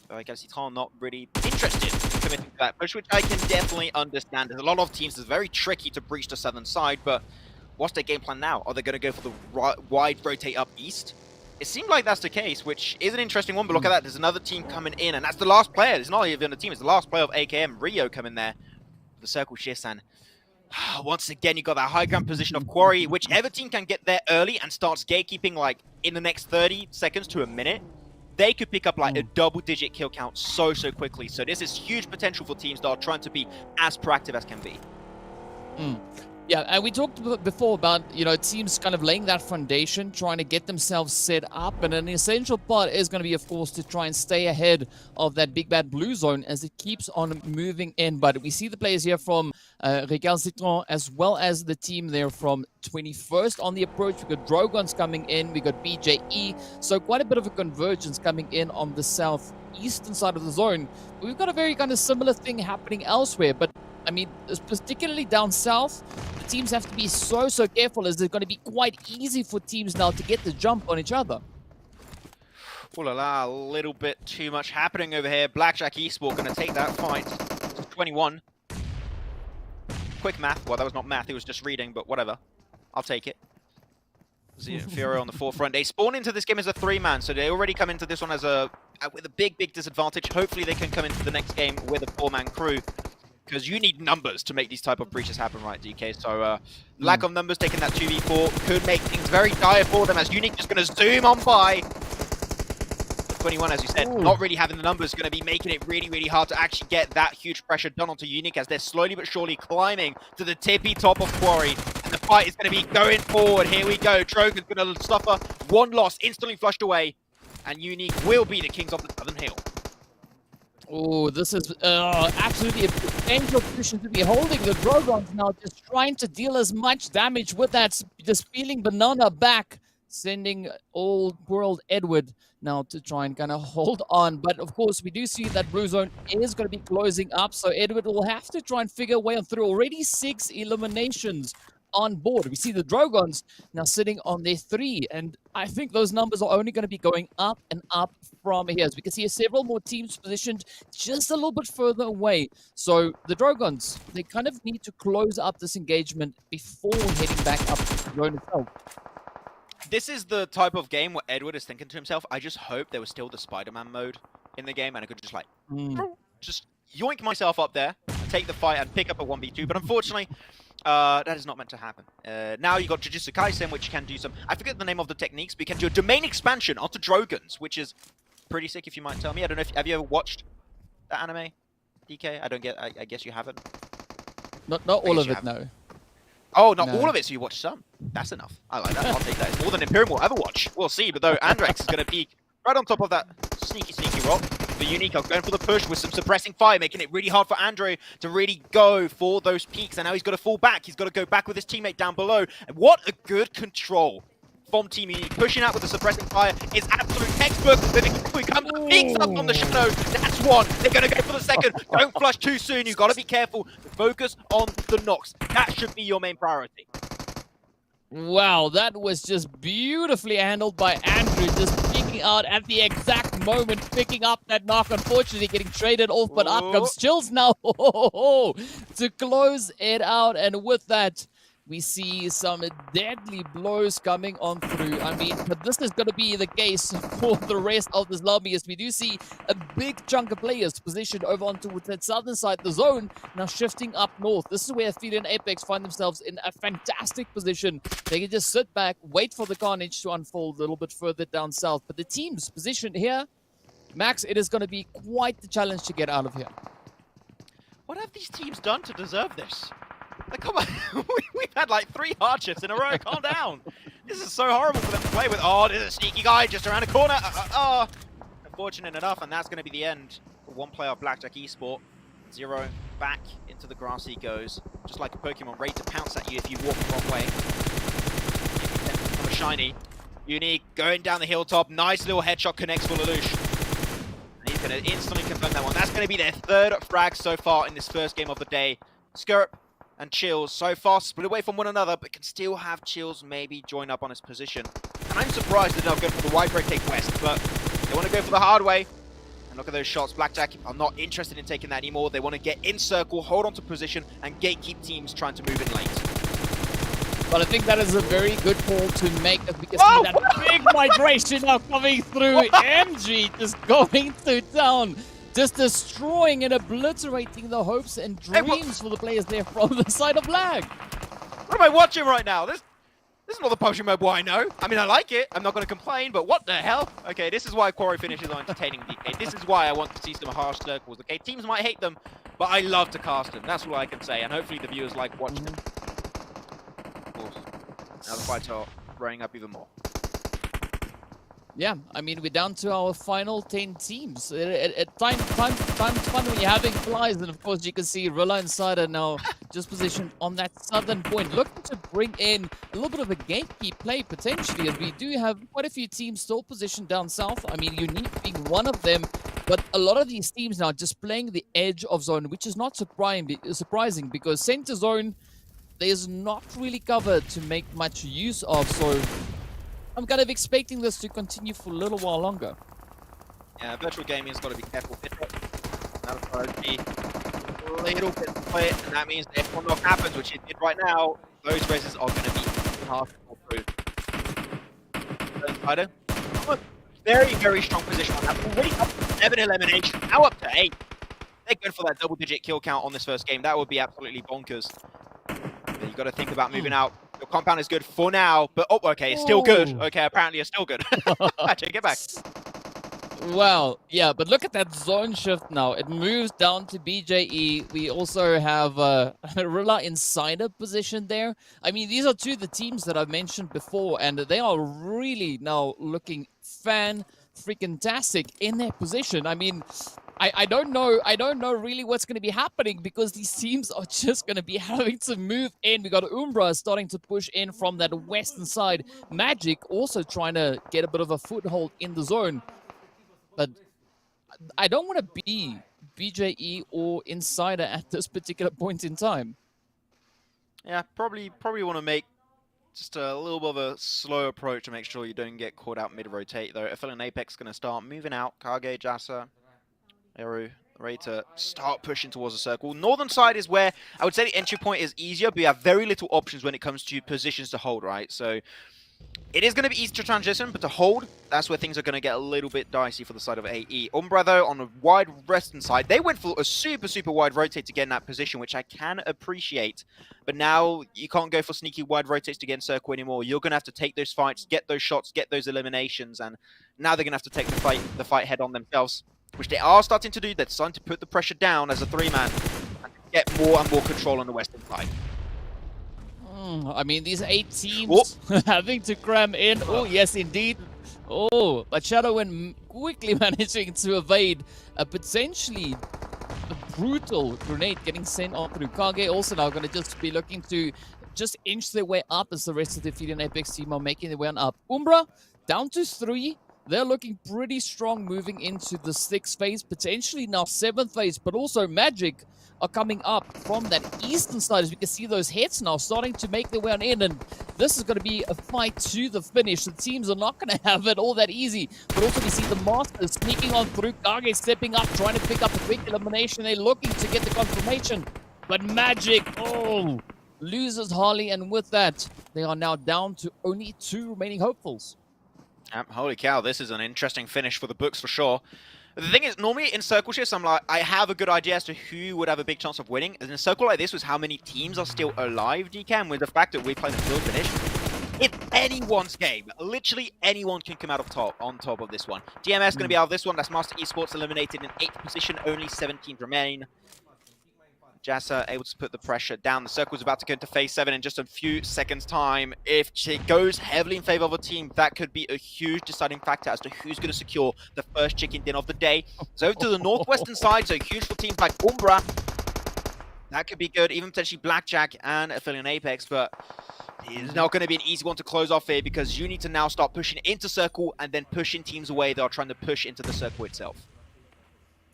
I guess he's not really interested in committing to that push, which I can definitely understand. There's a lot of teams, it's very tricky to breach the southern side, but what's their game plan now? Are they going to go for the wide rotate up east? It seemed like that's the case, which is an interesting one, but look at that. There's another team coming in, and that's the last player. It's not even a team, it's the last player of AKM, Rio, coming there. The circle shifts, and once again, you got that high ground position of Quarry. Whichever team can get there early and starts gatekeeping, like, in the next 30 seconds to a minute, they could pick up, like, a double-digit kill count so quickly. So this is huge potential for teams that are trying to be as proactive as can be. Yeah, and we talked before about, you know, teams kind of laying that foundation, trying to get themselves set up. And an essential part is going to be, of course, to try and stay ahead of that big bad blue zone as it keeps on moving in. But we see the players here from Recalcitrant as well as the team there from 21st on the approach. We got DROGONS coming in, we got BJE. So quite a bit of a convergence coming in on the southeastern side of the zone. We've got a very kind of similar thing happening elsewhere, but I mean, particularly down south, the teams have to be so careful as it's going to be quite easy for teams now to get the jump on each other. Oh la la, a little bit too much happening over here. Blackjack Esports going to take that fight to 21. Quick math. Well, that was not math, it was just reading, but whatever. I'll take it. Furo on the forefront. They spawn into this game as a 3-man, so they already come into this one as with a big disadvantage. Hopefully they can come into the next game with a 4-man crew, because you need numbers to make these type of breaches happen, right, DK? So lack of numbers taking that 2v4 could make things very dire for them, as Unique just going to zoom on by. 21, as you said, not really having the numbers, going to be making it really hard to actually get that huge pressure done onto Unique, as they're slowly but surely climbing to the tippy top of Quarry. And the fight is going to be going forward. Here we go. Drogon's going to suffer one loss, instantly flushed away, and Unique will be the kings of the Southern Hill. Oh, this is absolutely a dangerous position to be holding. The DROGONS now just trying to deal as much damage with that, just peeling Banana back, sending old world Edward now to try and kind of hold on. But of course, we do see that blue zone is going to be closing up, so Edward will have to try and figure a way on through. Already 6 eliminations on board. We see the DROGONS now sitting on their 3, and I think those numbers are only going to be going up and up from here, as we can see several more teams positioned just a little bit further away. So the DROGONS, they kind of need to close up this engagement before heading back up to the zone itself. This is the type of game where Edward is thinking to himself, I just hope there was still the Spider-Man mode in the game and I could just like just yoink myself up there, take the fight and pick up a 1v2, but unfortunately that is not meant to happen. Now you got Jujutsu Kaisen, which can do some, I forget the name of the techniques, but you can do a domain expansion onto DROGONS, which is pretty sick, if you might tell me. I don't know if, have you ever watched that anime, DK? I guess you haven't. Not all of it, no. Oh, not all of it, so you watch some. That's enough. I like that. I'll take that. It's more than Imperium will ever watch. We'll see, but though Andrex is going to be right on top of that sneaky rock. The Unique are going for the push with some suppressing fire, making it really hard for Andre to really go for those peaks. And now he's got to fall back. He's got to go back with his teammate down below. And what a good control from Team Unique. Pushing out with the suppressing fire is absolute textbook. But he comes peaks up on the shadow. That's one. They're going to go for the second. Don't flush too soon. You've got to be careful. Focus on the knocks. That should be your main priority. Wow, that was just beautifully handled by Andrew, just peeking out at the exact moment, picking up that knock, unfortunately getting traded off, but up comes Chills now to close it out, and with that, We see some deadly blows coming on through. I mean, but this is going to be the case for the rest of this lobby, as we do see a big chunk of players positioned over onto that southern side of the zone, now shifting up north. This is where Aphelion Apex find themselves in a fantastic position. They can just sit back, wait for the carnage to unfold a little bit further down south. But the team's position here, Max, it is going to be quite the challenge to get out of here. What have these teams done to deserve this? Like, come on, we've had like 3 hardships in a row. Calm down. This is so horrible for them to play with. Oh, there's a sneaky guy just around the corner. Unfortunate enough, and that's going to be the end for one player of Blackjack Esport. 0 back into the grass he goes. Just like a Pokemon, ready to pounce at you if you walk the wrong way. From a shiny. Unique going down the hilltop. Nice little headshot connects for Lelouch. And he's going to instantly confirm that one. That's going to be their 3rd frag so far in this first game of the day. Skirp and Chills so far split away from one another, but can still have Chills maybe join up on his position. And I'm surprised they're not going for the wide rotate west, but they want to go for the hard way. And look at those shots. Blackjack are not interested in taking that anymore. They want to get in circle, hold on to position, and gatekeep teams trying to move in late. Well, I think that is a very good call to make, as we can see that big migration now coming through. MG just going to town. Just destroying and obliterating the hopes and dreams for the players there from the side of Lag. What am I watching right now? This is not the PUBG Mobile I know. I mean, I like it. I'm not going to complain, but what the hell? Okay, this is why Quarry finishes are entertaining, DK. This is why I want to see some harsh circles. Okay, teams might hate them, but I love to cast them. That's what I can say, and hopefully the viewers like watching them. Of course. Now the fights are growing up even more. Yeah, I mean, we're down to our final 10 teams. Time's fun when you're having flies, and of course you can see Rila Insider now just positioned on that southern point, looking to bring in a little bit of a gatekeep play potentially, as we do have quite a few teams still positioned down south. I mean, Unique being one of them, but a lot of these teams now just playing the edge of zone, which is not surprising because center zone, there's not really cover to make much use of, so I'm kind of expecting this to continue for a little while longer. Yeah, virtual gaming has got to be careful. That'll probably be a little bit split, and that means if one knock happens, which it did right now, those races are going to be hard to pull through. Insider, very, very strong position on that. Already up to 7 elimination, now up to 8. They're good for that double-digit kill count on this first game. That would be absolutely bonkers. But you've got to think about moving out. Your compound is good for now, but oh, okay, it's still good. Okay, apparently it's still good. Take it back. Well, yeah, but look at that zone shift now. It moves down to BJE. We also have Rila Insider position there. I mean, these are 2 of the teams that I've mentioned before, and they are really now looking freaking-tastic in their position. I mean, I don't know really what's going to be happening because these teams are just going to be having to move in. We got Umbra starting to push in from that western side. Magic also trying to get a bit of a foothold in the zone. But I don't want to be BJE or Insider at this particular point in time. Yeah, probably want to make just a little bit of a slow approach to make sure you don't get caught out mid-rotate, though. Aphelion Apex going to start moving out. Kage, Jasa, Eru, ready to start pushing towards the circle. Northern side is where I would say the entry point is easier, but you have very little options when it comes to positions to hold, right? So it is going to be easy to transition, but to hold, that's where things are going to get a little bit dicey for the side of AE. Umbra, though, on the wide western side, they went for a super wide rotate to get in that position, which I can appreciate. But now you can't go for sneaky wide rotates to get in circle anymore. You're going to have to take those fights, get those shots, get those eliminations, and now they're going to have to take the fight head on themselves, which they are starting to do. They're starting to put the pressure down as a 3-man and get more and more control on the western side. I mean, these 8 teams having to cram in. Oh, yes, indeed. Oh, but Shadowin quickly managing to evade a potentially brutal grenade getting sent on through. Kage also now going to just be looking to just inch their way up as the rest of the Aphelion Apex team are making their way on up. Umbra down to 3. They're looking pretty strong moving into the 6th phase, potentially now 7th phase, but also Magic are coming up from that eastern side, as we can see those hits now starting to make their way on in, and this is going to be a fight to the finish. The teams are not going to have it all that easy, but also we see the Masters sneaking on through, Kage stepping up, trying to pick up a quick elimination. They're looking to get the confirmation, but Magic, loses Harley, and with that, they are now down to only 2 remaining hopefuls. Holy cow, this is an interesting finish for the books for sure. The thing is, normally in circle shifts, I'm like, I have a good idea as to who would have a big chance of winning. And in a circle like this was how many teams are still alive, DCAM, with the fact that we play the field finish. It's anyone's game. Literally anyone can come out on top of this one. DMS going to be out of this one. That's Master Esports eliminated in 8th position. Only 17 remain. Jassa able to put the pressure down. The circle's about to go into phase 7 in just a few seconds' time. If it goes heavily in favor of a team, that could be a huge deciding factor as to who's going to secure the first chicken dinner of the day. So over to the northwestern side, so huge for teams like Umbra. That could be good, even potentially Blackjack and Aphelion Apex, but it's not going to be an easy one to close off here because you need to now start pushing into circle and then pushing teams away that are trying to push into the circle itself.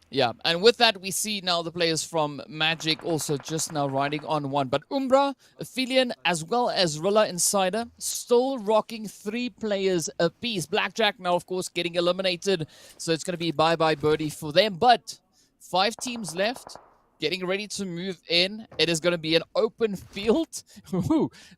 Yeah, and with that, we see now the players from Magic also just now riding on one. But Umbra, Aphelion, as well as Rila Insider, still rocking 3 players apiece. Blackjack now, of course, getting eliminated, so it's going to be bye-bye birdie for them. But 5 teams left, getting ready to move in. It is going to be an open field.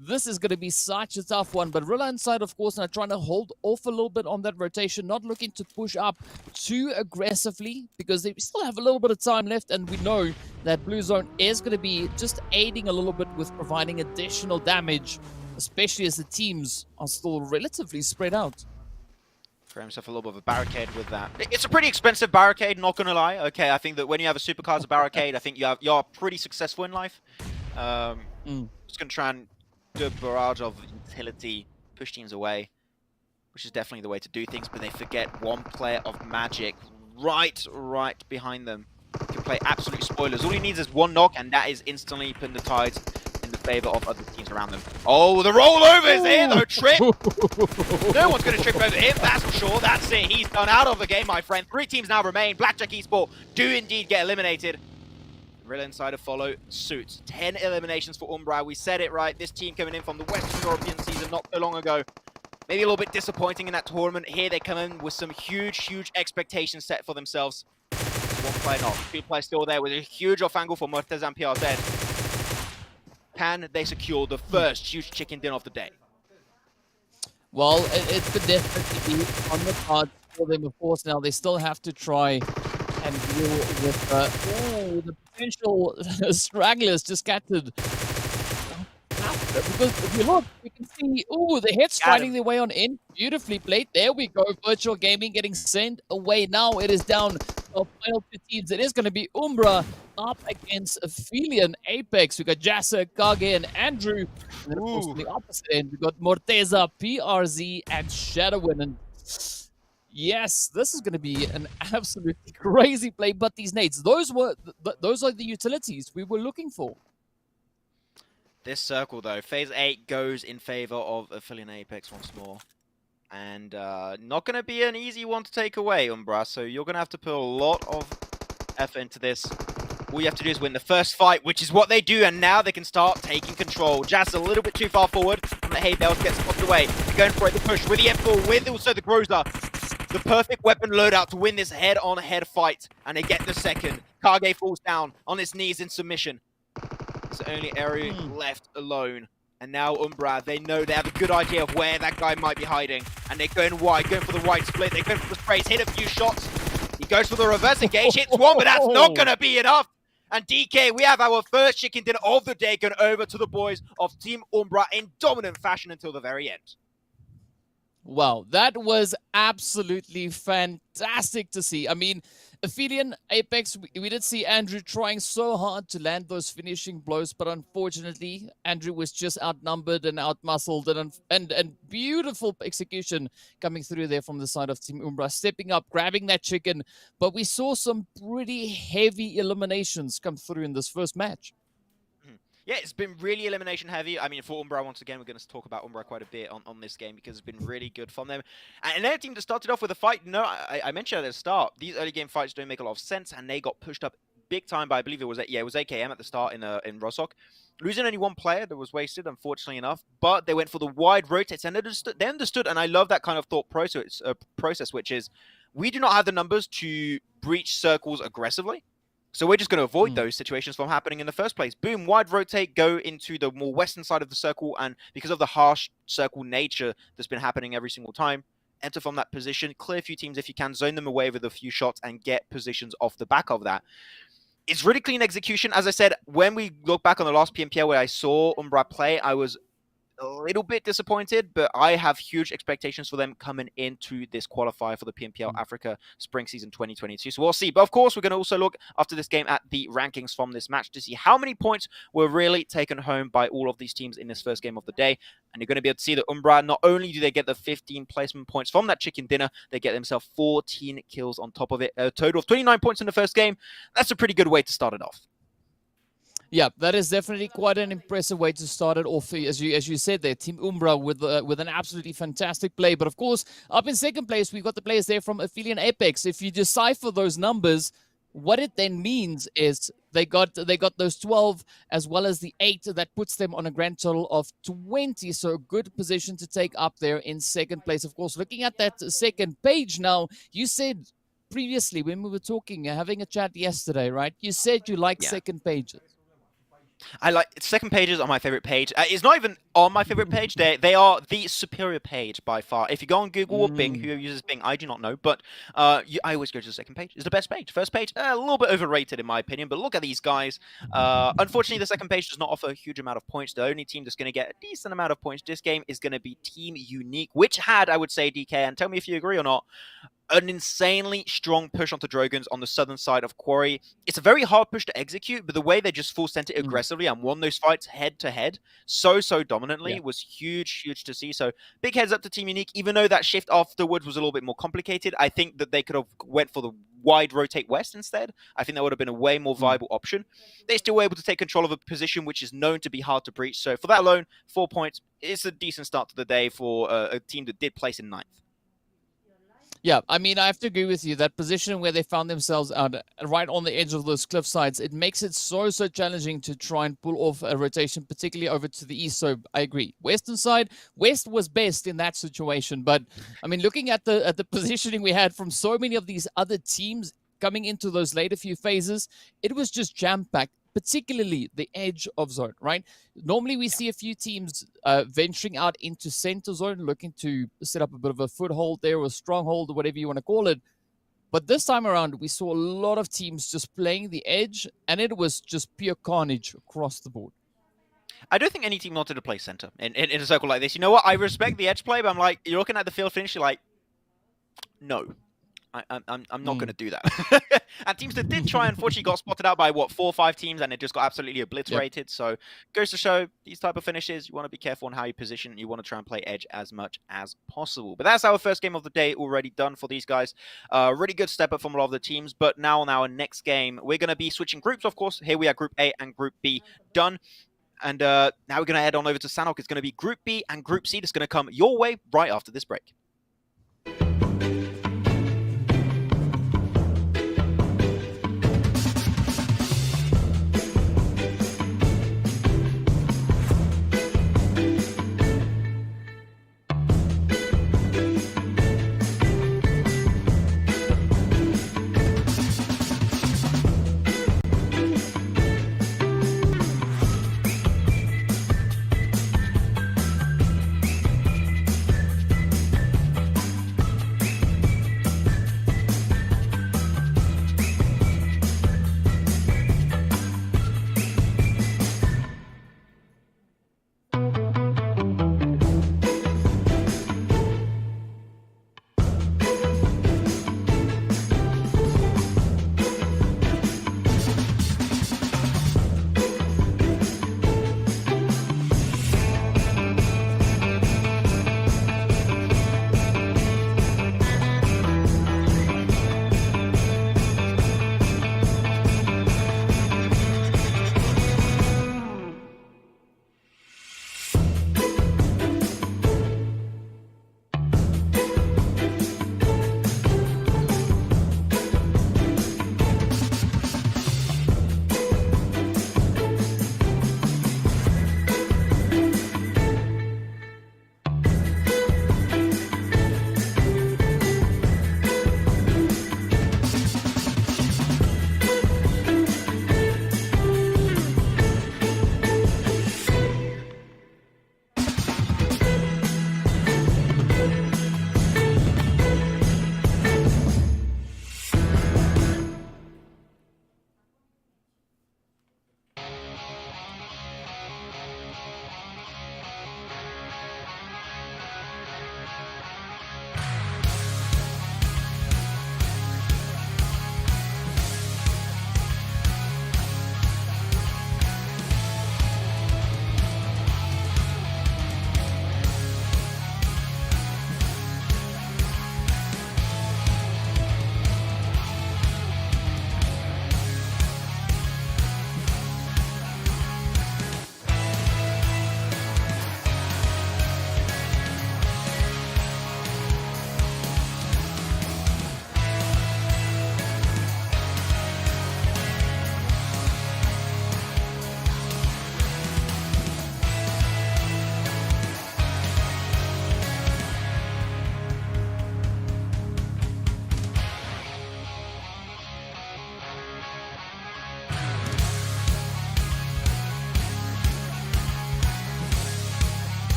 This is going to be such a tough one. But Rila Inside, of course, now trying to hold off a little bit on that rotation, not looking to push up too aggressively because they still have a little bit of time left. And we know that Blue Zone is going to be just aiding a little bit with providing additional damage, especially as the teams are still relatively spread out. For himself a little bit of a barricade with that. It's a pretty expensive barricade, not gonna lie. Okay, I think that when you have a supercar as a barricade, I think you're pretty successful in life. Just gonna try and do a barrage of utility, push teams away, which is definitely the way to do things. But they forget one player of Magic right behind them. Can play absolute spoilers. All he needs is one knock, and that is instantly putting the tides in the favor of other teams around them. Oh, the rollover is here, though. Trip. No one's going to trip over him, that's for sure. That's it. He's done out of the game, my friend. 3 teams now remain. Blackjack Esports do indeed get eliminated. Rila Insider follow suit. 10 eliminations for Umbra. We said it right. This team coming in from the Western European season not so long ago. Maybe a little bit disappointing in that tournament. Here they come in with some huge expectations set for themselves. 1 player not. 2 players still there with a huge off angle for Mortez and PRZ. Can they secure the first huge chicken dinner of the day? Well, it could definitely be on the cards for them, of course. Now, they still have to try and deal with the potential stragglers just scattered. Because if you look, you can see, the hits finding their way on in. Beautifully played. There we go. Virtual Gaming getting sent away. Now it is down to the final 2 teams. It is going to be Umbra up against Aphelion Apex. We got Jassa, Kage, and Andrew. And then, of course, on the opposite end, we got Morteza, PRZ, and Shadowin. And yes, this is going to be an absolutely crazy play. But these nades, those are the utilities we were looking for. This circle, though, phase 8 goes in favor of Aphelion Apex once more. And not going to be an easy one to take away, Umbra. So you're going to have to put a lot of effort into this. All you have to do is win the first fight, which is what they do. And now they can start taking control. Jazz a little bit too far forward. And the hay bales gets popped away. They're going for it, the push with the F4, with also the Groza. The perfect weapon loadout to win this head-on-head fight. And they get the second. Kage falls down on his knees in submission. It's the only area left alone. And now Umbra, they know they have a good idea of where that guy might be hiding. And they're going wide, going for the wide split. They're going for the sprays, hit a few shots. He goes for the reverse engage, hits one, but that's not going to be enough. And DK, we have our first chicken dinner of the day going over to the boys of Team Umbra in dominant fashion until the very end. Wow, that was absolutely fantastic to see. I mean, Aphelion Apex, we did see Andrew trying so hard to land those finishing blows, but unfortunately, Andrew was just outnumbered and outmuscled, and beautiful execution coming through there from the side of Team Umbra, stepping up, grabbing that chicken. But we saw some pretty heavy eliminations come through in this first match. Yeah, it's been really elimination heavy. I mean, for Umbra, once again, we're going to talk about Umbra quite a bit on this game because it's been really good from them. And another team that started off with a fight, I mentioned at the start, these early game fights don't make a lot of sense, and they got pushed up big time by, I believe it was AKM at the start in Rostock. Losing only 1 player that was wasted, unfortunately enough, but they went for the wide rotates, and they understood, and I love that kind of thought process, which is, we do not have the numbers to breach circles aggressively. So we're just going to avoid those situations from happening in the first place. Boom, wide rotate, go into the more western side of the circle, and because of the harsh circle nature that's been happening every single time, enter from that position, clear a few teams if you can, zone them away with a few shots, and get positions off the back of that. It's really clean execution. As I said, when we look back on the last PMPL where I saw Umbra play, I was a little bit disappointed, but I have huge expectations for them coming into this qualifier for the PMPL Africa Spring Season 2022. So we'll see. But of course, we're going to also look after this game at the rankings from this match to see how many points were really taken home by all of these teams in this first game of the day. And you're going to be able to see that Umbra, not only do they get the 15 placement points from that chicken dinner, they get themselves 14 kills on top of it. A total of 29 points in the first game. That's a pretty good way to start it off. Yeah, that is definitely quite an impressive way to start it off. As you said there, Team Umbra with an absolutely fantastic play. But of course, up in second place, we've got the players there from Aphelion Apex. If you decipher those numbers, what it then means is they got those 12 as well as the 8 that puts them on a grand total of 20. So a good position to take up there in second place. Of course, looking at that second page now, you said previously when we were talking, having a chat yesterday, right? You said you like second pages. I like second pages are my favorite page. It's not even on my favorite page. They are the superior page by far. If you go on Google or Bing, whoever uses Bing, I do not know, but I always go to the second page. It's the best page. First page, a little bit overrated in my opinion, but look at these guys. Unfortunately, the second page does not offer a huge amount of points. The only team that's going to get a decent amount of points this game is going to be Team Unique, which had, I would say, DK, and tell me if you agree or not, an insanely strong push onto DROGONS on the southern side of Quarry. It's a very hard push to execute, but the way they just full sent it aggressively and won those fights head to head so dominantly was huge to see. So big heads up to Team Unique. Even though that shift afterwards was a little bit more complicated, I think that they could have went for the wide rotate west instead. I think that would have been a way more viable option. They still were able to take control of a position which is known to be hard to breach. So for that alone, 4 points. It's a decent start to the day for a team that did place in 9th. Yeah, I mean, I have to agree with you. That position where they found themselves out right on the edge of those cliff sides, it makes it so challenging to try and pull off a rotation, particularly over to the east. So I agree. Western side, West was best in that situation. But I mean, looking at the positioning we had from so many of these other teams coming into those later few phases, it was just jam-packed, particularly the edge of zone, right? Normally we see a few teams venturing out into center zone, looking to set up a bit of a foothold there or a stronghold or whatever you want to call it. But this time around, we saw a lot of teams just playing the edge, and it was just pure carnage across the board. I don't think any team wanted to play center in a circle like this. You know what? I respect the edge play, but I'm like, you're looking at the field finish, you're like, no. I'm not going to do that. And teams that did try, unfortunately, got spotted out by, 4 or 5 teams, and it just got absolutely obliterated. Yep. So goes to show, these type of finishes, you want to be careful on how you position. You want to try and play edge as much as possible. But that's our first game of the day already done for these guys. Really good step up from a lot of the teams. But now on our next game, we're going to be switching groups, of course. Here we are, Group A and Group B done. And now we're going to head on over to Sanhok. It's going to be Group B and Group C that's going to come your way right after this break.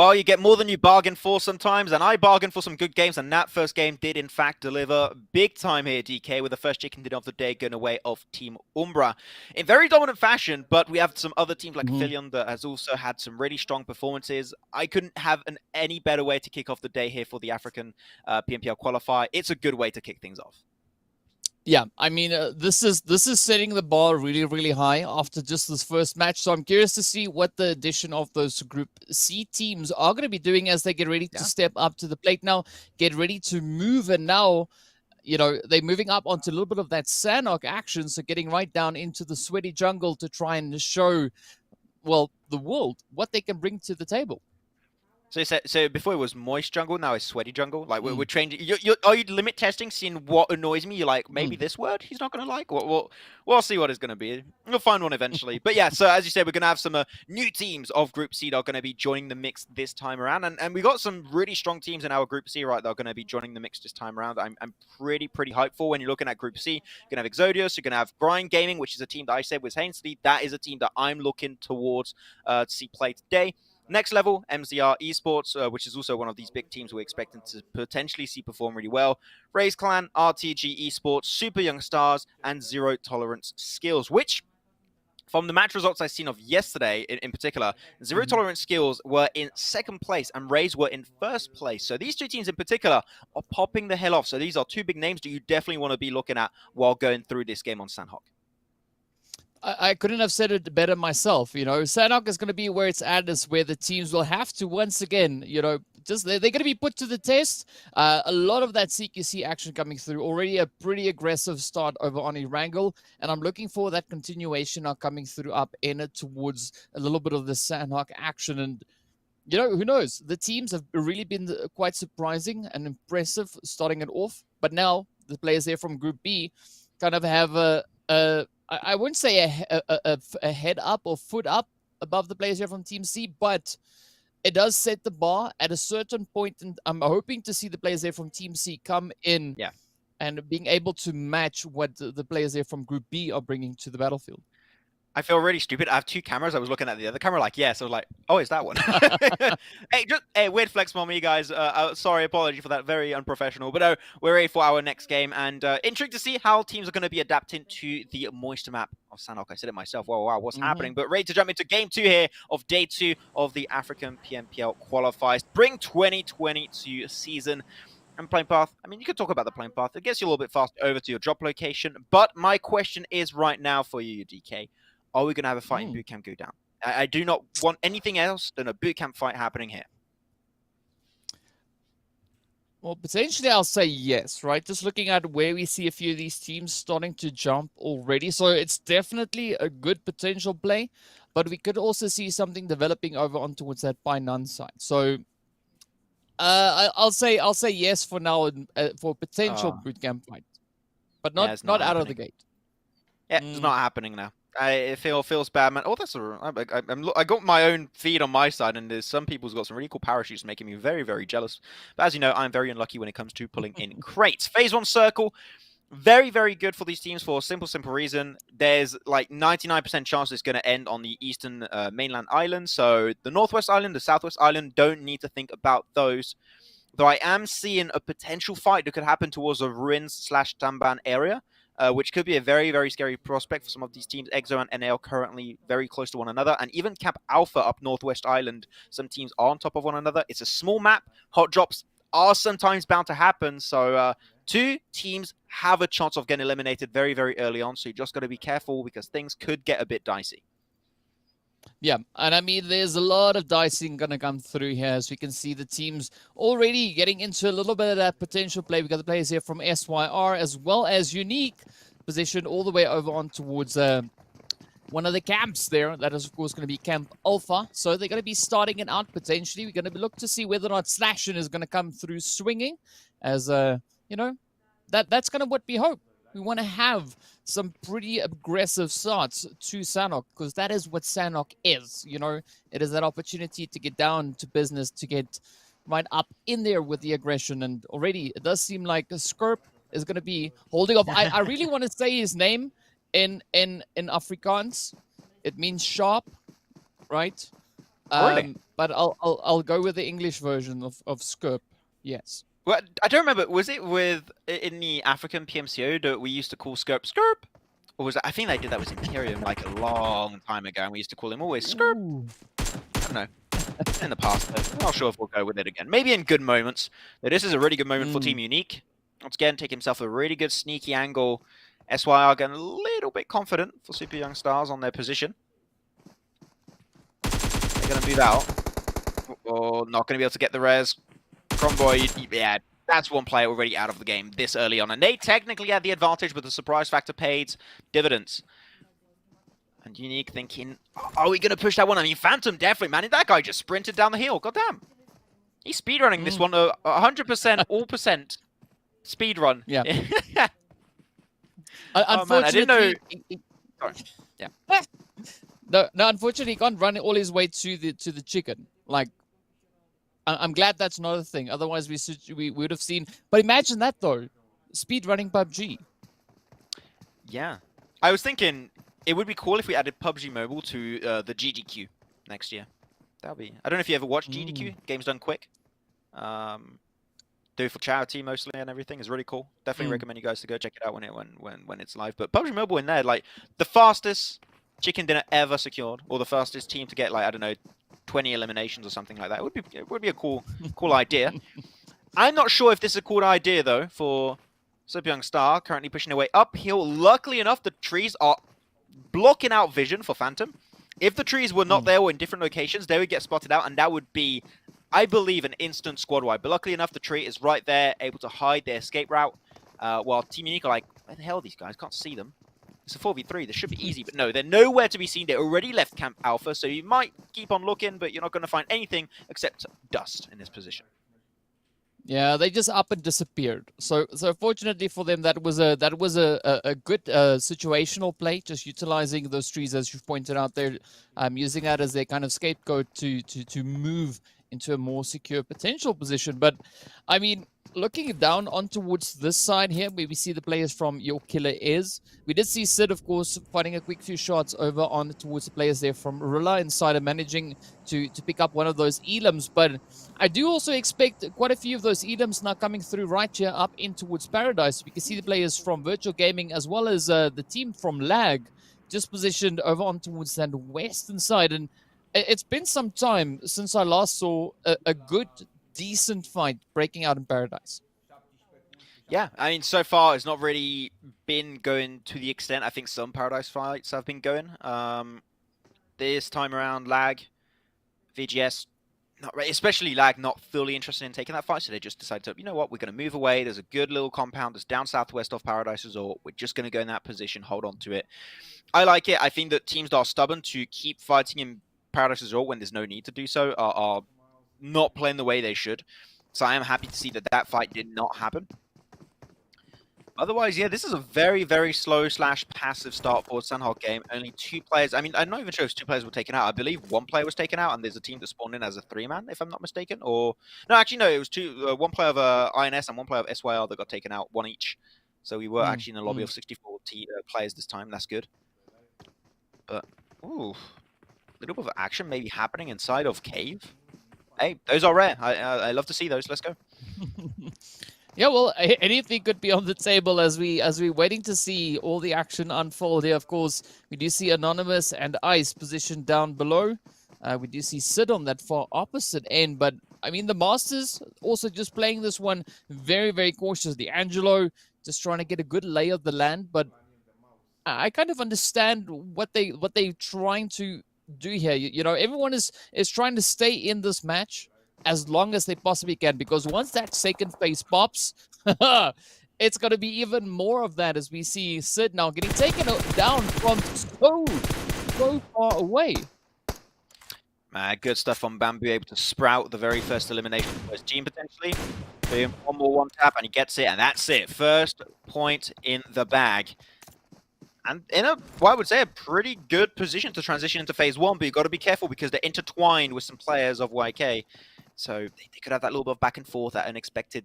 Well, you get more than you bargain for sometimes, and I bargained for some good games, and that first game did in fact deliver big time here, DK, with the first chicken dinner of the day going away of Team Umbra in very dominant fashion. But we have some other teams like Aphelion that has also had some really strong performances. I couldn't have any better way to kick off the day here for the African PMPL qualifier. It's a good way to kick things off. Yeah, I mean, this is setting the bar really, really high after just this first match. So I'm curious to see what the addition of those Group C teams are going to be doing as they get ready to step up to the plate now, get ready to move. And now, you know, they're moving up onto a little bit of that Sanhok action. So getting right down into the sweaty jungle to try and show, well, the world what they can bring to the table. So before it was moist jungle, now it's sweaty jungle. Like we're changing. Are you limit testing, seeing what annoys me? You're like, maybe this word he's not gonna like. We'll see what it's gonna be. We'll find one eventually. But yeah, so as you said, we're gonna have some new teams of Group C that are gonna be joining the mix this time around, and we got some really strong teams in our Group C, right? That are gonna be joining the mix this time around. I'm pretty hyped for. When you're looking at Group C, you're gonna have Exodius, you're gonna have Grind Gaming, which is a team that I said was Hainsley. That is a team that I'm looking towards to see play today. Next level, MZR Esports, which is also one of these big teams we're expecting to potentially see perform really well. RAZE Clan, RTG Esports, Super Young Stars, and Zero Tolerance Skills, which, from the match results I've seen of yesterday in particular, Zero Tolerance Skills were in second place and RAZE were in first place. So these two teams in particular are popping the hell off. So these are two big names that you definitely want to be looking at while going through this game on Sanhok. I couldn't have said it better myself. You know, Sanhok is going to be where it's at, is where the teams will have to once again, you know, just they're going to be put to the test. A lot of that CQC action coming through. Already a pretty aggressive start over on Erangel, and I'm looking for that continuation now coming through up in it towards a little bit of the Sanhok action. And you know, who knows? The teams have really been quite surprising and impressive starting it off, but now the players there from Group B kind of have I wouldn't say a head up or foot up above the players here from Team C, but it does set the bar at a certain point, and I'm hoping to see the players there from Team C come in and being able to match what the players there from Group B are bringing to the battlefield. I feel really stupid. I have two cameras. I was looking at the other camera like, yes. I was like, oh, it's that one. Hey, weird flex for me, guys. Sorry, apology for that. Very unprofessional. But we're ready for our next game. And intrigued to see how teams are going to be adapting to the moisture map of Sanhok. I said it myself. Wow, what's happening? But ready to jump into game 2 here of day 2 of the African PMPL qualifiers. Bring 2020 to season. And playing path, I mean, you could talk about the playing path. It gets you a little bit faster over to your drop location. But my question is right now for you, DK. Are we going to have a fight in bootcamp go down? I do not want anything else than a bootcamp fight happening here. Well, potentially I'll say yes, right? Just looking at where we see a few of these teams starting to jump already. So it's definitely a good potential play, but we could also see something developing over on towards that by none side. So I'll say yes for now for potential bootcamp fight, but not out of the gate. Yeah, it's not happening now. It feels bad, man. Oh, that's I got my own feed on my side, and there's some people's got some really cool parachutes making me very, very jealous. But as you know, I'm very unlucky when it comes to pulling in crates. Phase 1 circle, very, very good for these teams for a simple reason. There's like 99% chance it's going to end on the eastern mainland island. So the northwest island, the southwest island, don't need to think about those. Though I am seeing a potential fight that could happen towards the ruins/Tamban area. Which could be a very, very scary prospect for some of these teams. Exo and NL currently very close to one another. And even Cap Alpha up Northwest Island, some teams are on top of one another. It's a small map. Hot drops are sometimes bound to happen. So two teams have a chance of getting eliminated very, very early on. So you just got to be careful because things could get a bit dicey. Yeah, and I mean, there's a lot of dicing going to come through here, as we can see the teams already getting into a little bit of that potential play. We've got the players here from SYR as well as Unique, positioned all the way over on towards one of the camps there. That is, of course, going to be Camp Alpha. So they're going to be starting it out potentially. We're going to look to see whether or not Slashin is going to come through swinging, as, you know, that's kind of what we hope. We want to have some pretty aggressive starts to Sanhok, because that is what Sanhok is. You know, it is that opportunity to get down to business, to get right up in there with the aggression. And already it does seem like Skirp is going to be holding off. I really want to say his name in Afrikaans. It means sharp, right? Really? But I'll go with the English version of Skirp. Yes. Well, I don't remember. Was it in the African PMCO that we used to call Skirp Skirp? Or was that, I think they did that with Imperium like a long time ago, and we used to call him always Skirp. Ooh. I don't know. In the past, though. I'm not sure if we'll go with it again. Maybe in good moments. But this is a really good moment for Team Unique. Once again, take himself a really good sneaky angle. SYR getting a little bit confident for Super Young Stars on their position. They're going to move out. Or not going to be able to get the res. Convoy, yeah, that's one player already out of the game this early on. And they technically had the advantage, but the surprise factor paid dividends. And Unique thinking, are we going to push that one? I mean, Phantom definitely, man. That guy just sprinted down the hill. Goddamn. He's speedrunning this one 100%, all percent speedrun. Yeah. Oh, man, I didn't know. Sorry. Yeah. No, unfortunately, he can't run all his way to the chicken. Like, I'm glad that's not a thing. Otherwise, we would have seen. But imagine that though, speedrunning PUBG. Yeah, I was thinking it would be cool if we added PUBG Mobile to the GDQ next year. That'd be. I don't know if you ever watched GDQ. Games Done Quick. Do it for charity mostly and everything. Is really cool. Definitely recommend you guys to go check it out when it's live. But PUBG Mobile in there, like the fastest chicken dinner ever secured, or the fastest team to get like I don't know 20 eliminations or something like that. It would be a cool idea. I'm not sure if this is a cool idea though for Super Young Star, currently pushing away uphill. Luckily enough, the trees are blocking out vision for Phantom. If the trees were not there or in different locations, they would get spotted out, and that would be, I believe, an instant squad wipe. But luckily enough, the tree is right there, able to hide their escape route, while Team Unique are like, where the hell are these guys? Can't see them. It's a 4v3. This should be easy, but no, they're nowhere to be seen. They already left Camp Alpha, so you might keep on looking, but you're not going to find anything except dust in this position. Yeah, they just up and disappeared. So fortunately for them, that was a good situational play, just utilizing those trees as you've pointed out there, using that as their kind of scapegoat to move into a more secure potential position. But I mean, looking down on towards this side here, where we see the players from Your Killer Is, we did see Sid, of course, fighting a quick few shots over on towards the players there from Rila Insider, managing to pick up one of those elims. But I do also expect quite a few of those elims now coming through right here up in towards Paradise. We can see the players from Virtual Gaming as well as the team from Lag just positioned over on towards the western side. And it's been some time since I last saw a good, decent fight breaking out in Paradise. Yeah, I mean, so far it's not really been going to the extent I think some Paradise fights have been going. This time around, Lag, VGS, not really, especially Lag, not fully interested in taking that fight, so they just decided to, you know what, we're going to move away. There's a good little compound that's down southwest of Paradise Resort. We're just going to go in that position, hold on to it. I like it. I think that teams that are stubborn to keep fighting in Paradise Resort when there's no need to do so are not playing the way they should. So I am happy to see that that fight did not happen. Otherwise, yeah, this is a very, very slow / passive start for Sanhok game. Only 2 players. I mean, I'm not even sure if 2 players were taken out. I believe 1 player was taken out, and there's a team that spawned in as a 3-man, if I'm not mistaken. Or no, actually, no, it was 2. 1 player of INS and 1 player of SYR that got taken out, 1 each. So we were actually in a lobby of 64 players this time. That's good. But ooh, a little bit of action maybe happening inside of Cave. Hey, those are rare. I love to see those. Let's go. Yeah, well, anything could be on the table as we're waiting to see all the action unfold here. Of course, we do see Anonymous and Ice positioned down below. We do see Sid on that far opposite end, but I mean the Masters also just playing this one very, very cautiously. Angelo just trying to get a good lay of the land, but I kind of understand what they're trying to do here. You know, everyone is trying to stay in this match as long as they possibly can, because once that second phase pops, it's going to be even more of that, as we see Sid now getting taken down from so far away. Good stuff from Bamboo, able to sprout the very first elimination for his team potentially. Boom, 1 more 1 tap and he gets it, and that's it. First point in the bag. And in a, well, I would say, a pretty good position to transition into phase 1, but you've got to be careful because they're intertwined with some players of YK. So they could have that little bit of back and forth, that unexpected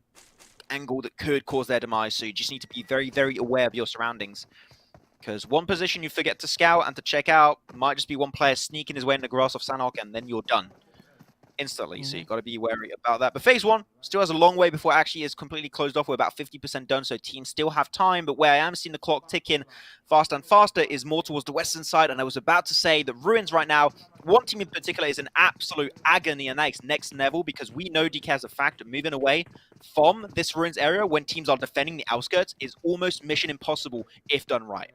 angle that could cause their demise. So you just need to be very, very aware of your surroundings. Because one position you forget to scout and to check out might just be one player sneaking his way in the grass of Sanhok, and then you're done instantly. So you've got to be wary about that. But phase one still has a long way before it actually is completely closed off. We're about 50% done, so teams still have time. But where I am seeing the clock ticking faster and faster is more towards the western side. And I was about to say that Ruins right now, one team in particular, is an absolute agony and next level, because we know DK has a fact of moving away from this Ruins area when teams are defending the outskirts is almost mission impossible if done right.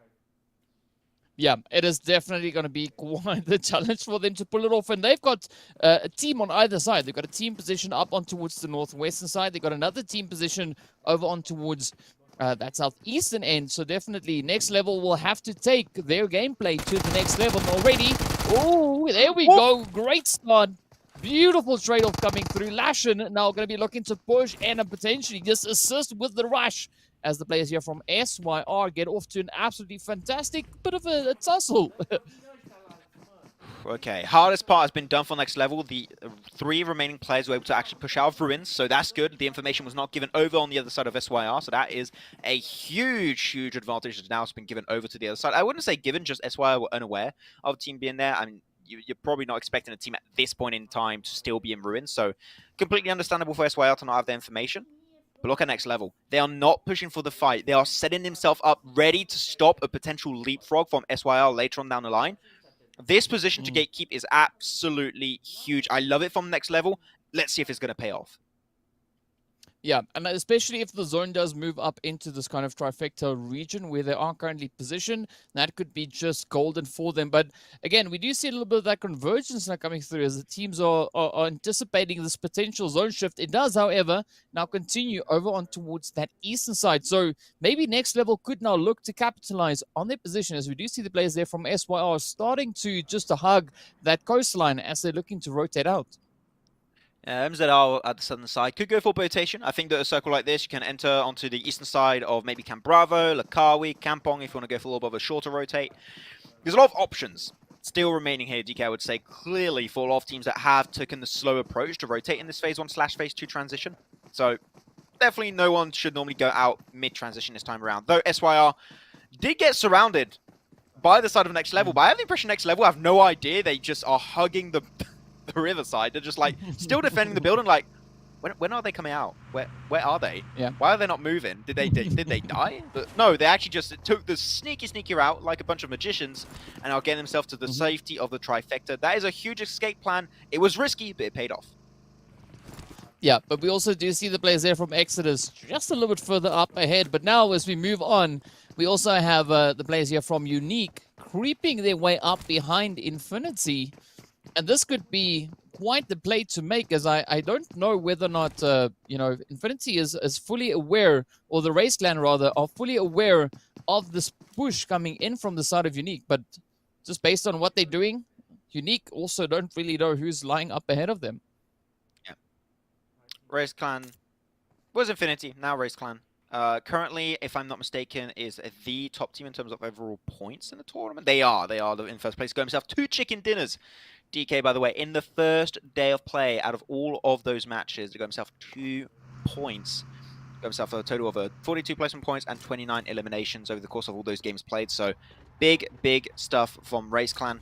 Yeah, it is definitely going to be quite the challenge for them to pull it off. And they've got a team on either side. They've got a team position up on towards the northwestern side. They've got another team position over on towards that southeastern end. So definitely next level will have to take their gameplay to the next level already. Oh, there we go. Great start. Beautiful trade-off coming through. Lashin now going to be looking to push and potentially just assist with the rush, as the players here from SYR get off to an absolutely fantastic bit of a tussle. Okay, hardest part has been done for next level. The 3 remaining players were able to actually push out of Ruins, so that's good. The information was not given over on the other side of SYR, so that is a huge advantage that now has been given over to the other side. I wouldn't say given, just SYR were unaware of the team being there. I mean, you're probably not expecting a team at this point in time to still be in Ruins, so completely understandable for SYR to not have the information. But look at next level. They are not pushing for the fight. They are setting themselves up ready to stop a potential leapfrog from SYR later on down the line. This position to gatekeep is absolutely huge. I love it from next level. Let's see if it's going to pay off. Yeah, and especially if the zone does move up into this kind of trifecta region where they are currently positioned, that could be just golden for them. But again, we do see a little bit of that convergence now coming through as the teams are anticipating this potential zone shift. It does, however, now continue over on towards that eastern side. So maybe next level could now look to capitalize on their position, as we do see the players there from SYR starting to just hug that coastline as they're looking to rotate out. MZR at the southern side could go for rotation. I think that a circle like this, you can enter onto the eastern side of maybe Camp Bravo, Lakawi, Kampong, if you want to go for a little bit of a shorter rotate. There's a lot of options still remaining here, DK, I would say, clearly for a lot of teams that have taken the slow approach to rotate in this phase 1/phase 2 transition. So definitely no one should normally go out mid-transition this time around. Though SYR did get surrounded by the side of next level, but I have the impression next level have no idea. They just are hugging the riverside. They're just like still defending the building. Like, when are they coming out? Where are they? Yeah. Why are they not moving? Did they die? But no, they actually just took the sneaky route like a bunch of magicians and are getting themselves to the safety of the trifecta. That is a huge escape plan. It was risky, but it paid off. Yeah, but we also do see the players there from Exodus just a little bit further up ahead. But now as we move on, we also have the players here from Unique creeping their way up behind Infinity. And this could be quite the play to make, as I don't know whether or not, you know, Infinity is fully aware, or the RAZE clan rather, are fully aware of this push coming in from the side of Unique. But just based on what they're doing, Unique also don't really know who's lying up ahead of them. Yeah. RAZE clan was Infinity, now RAZE clan. Currently, if I'm not mistaken, is the top team in terms of overall points in the tournament. They are in first place. Got himself 2 chicken dinners. DK, by the way, in the first day of play, out of all of those matches, he got himself 2 points. Got himself a total of 42 placement points and 29 eliminations over the course of all those games played. So, big stuff from RAZE clan.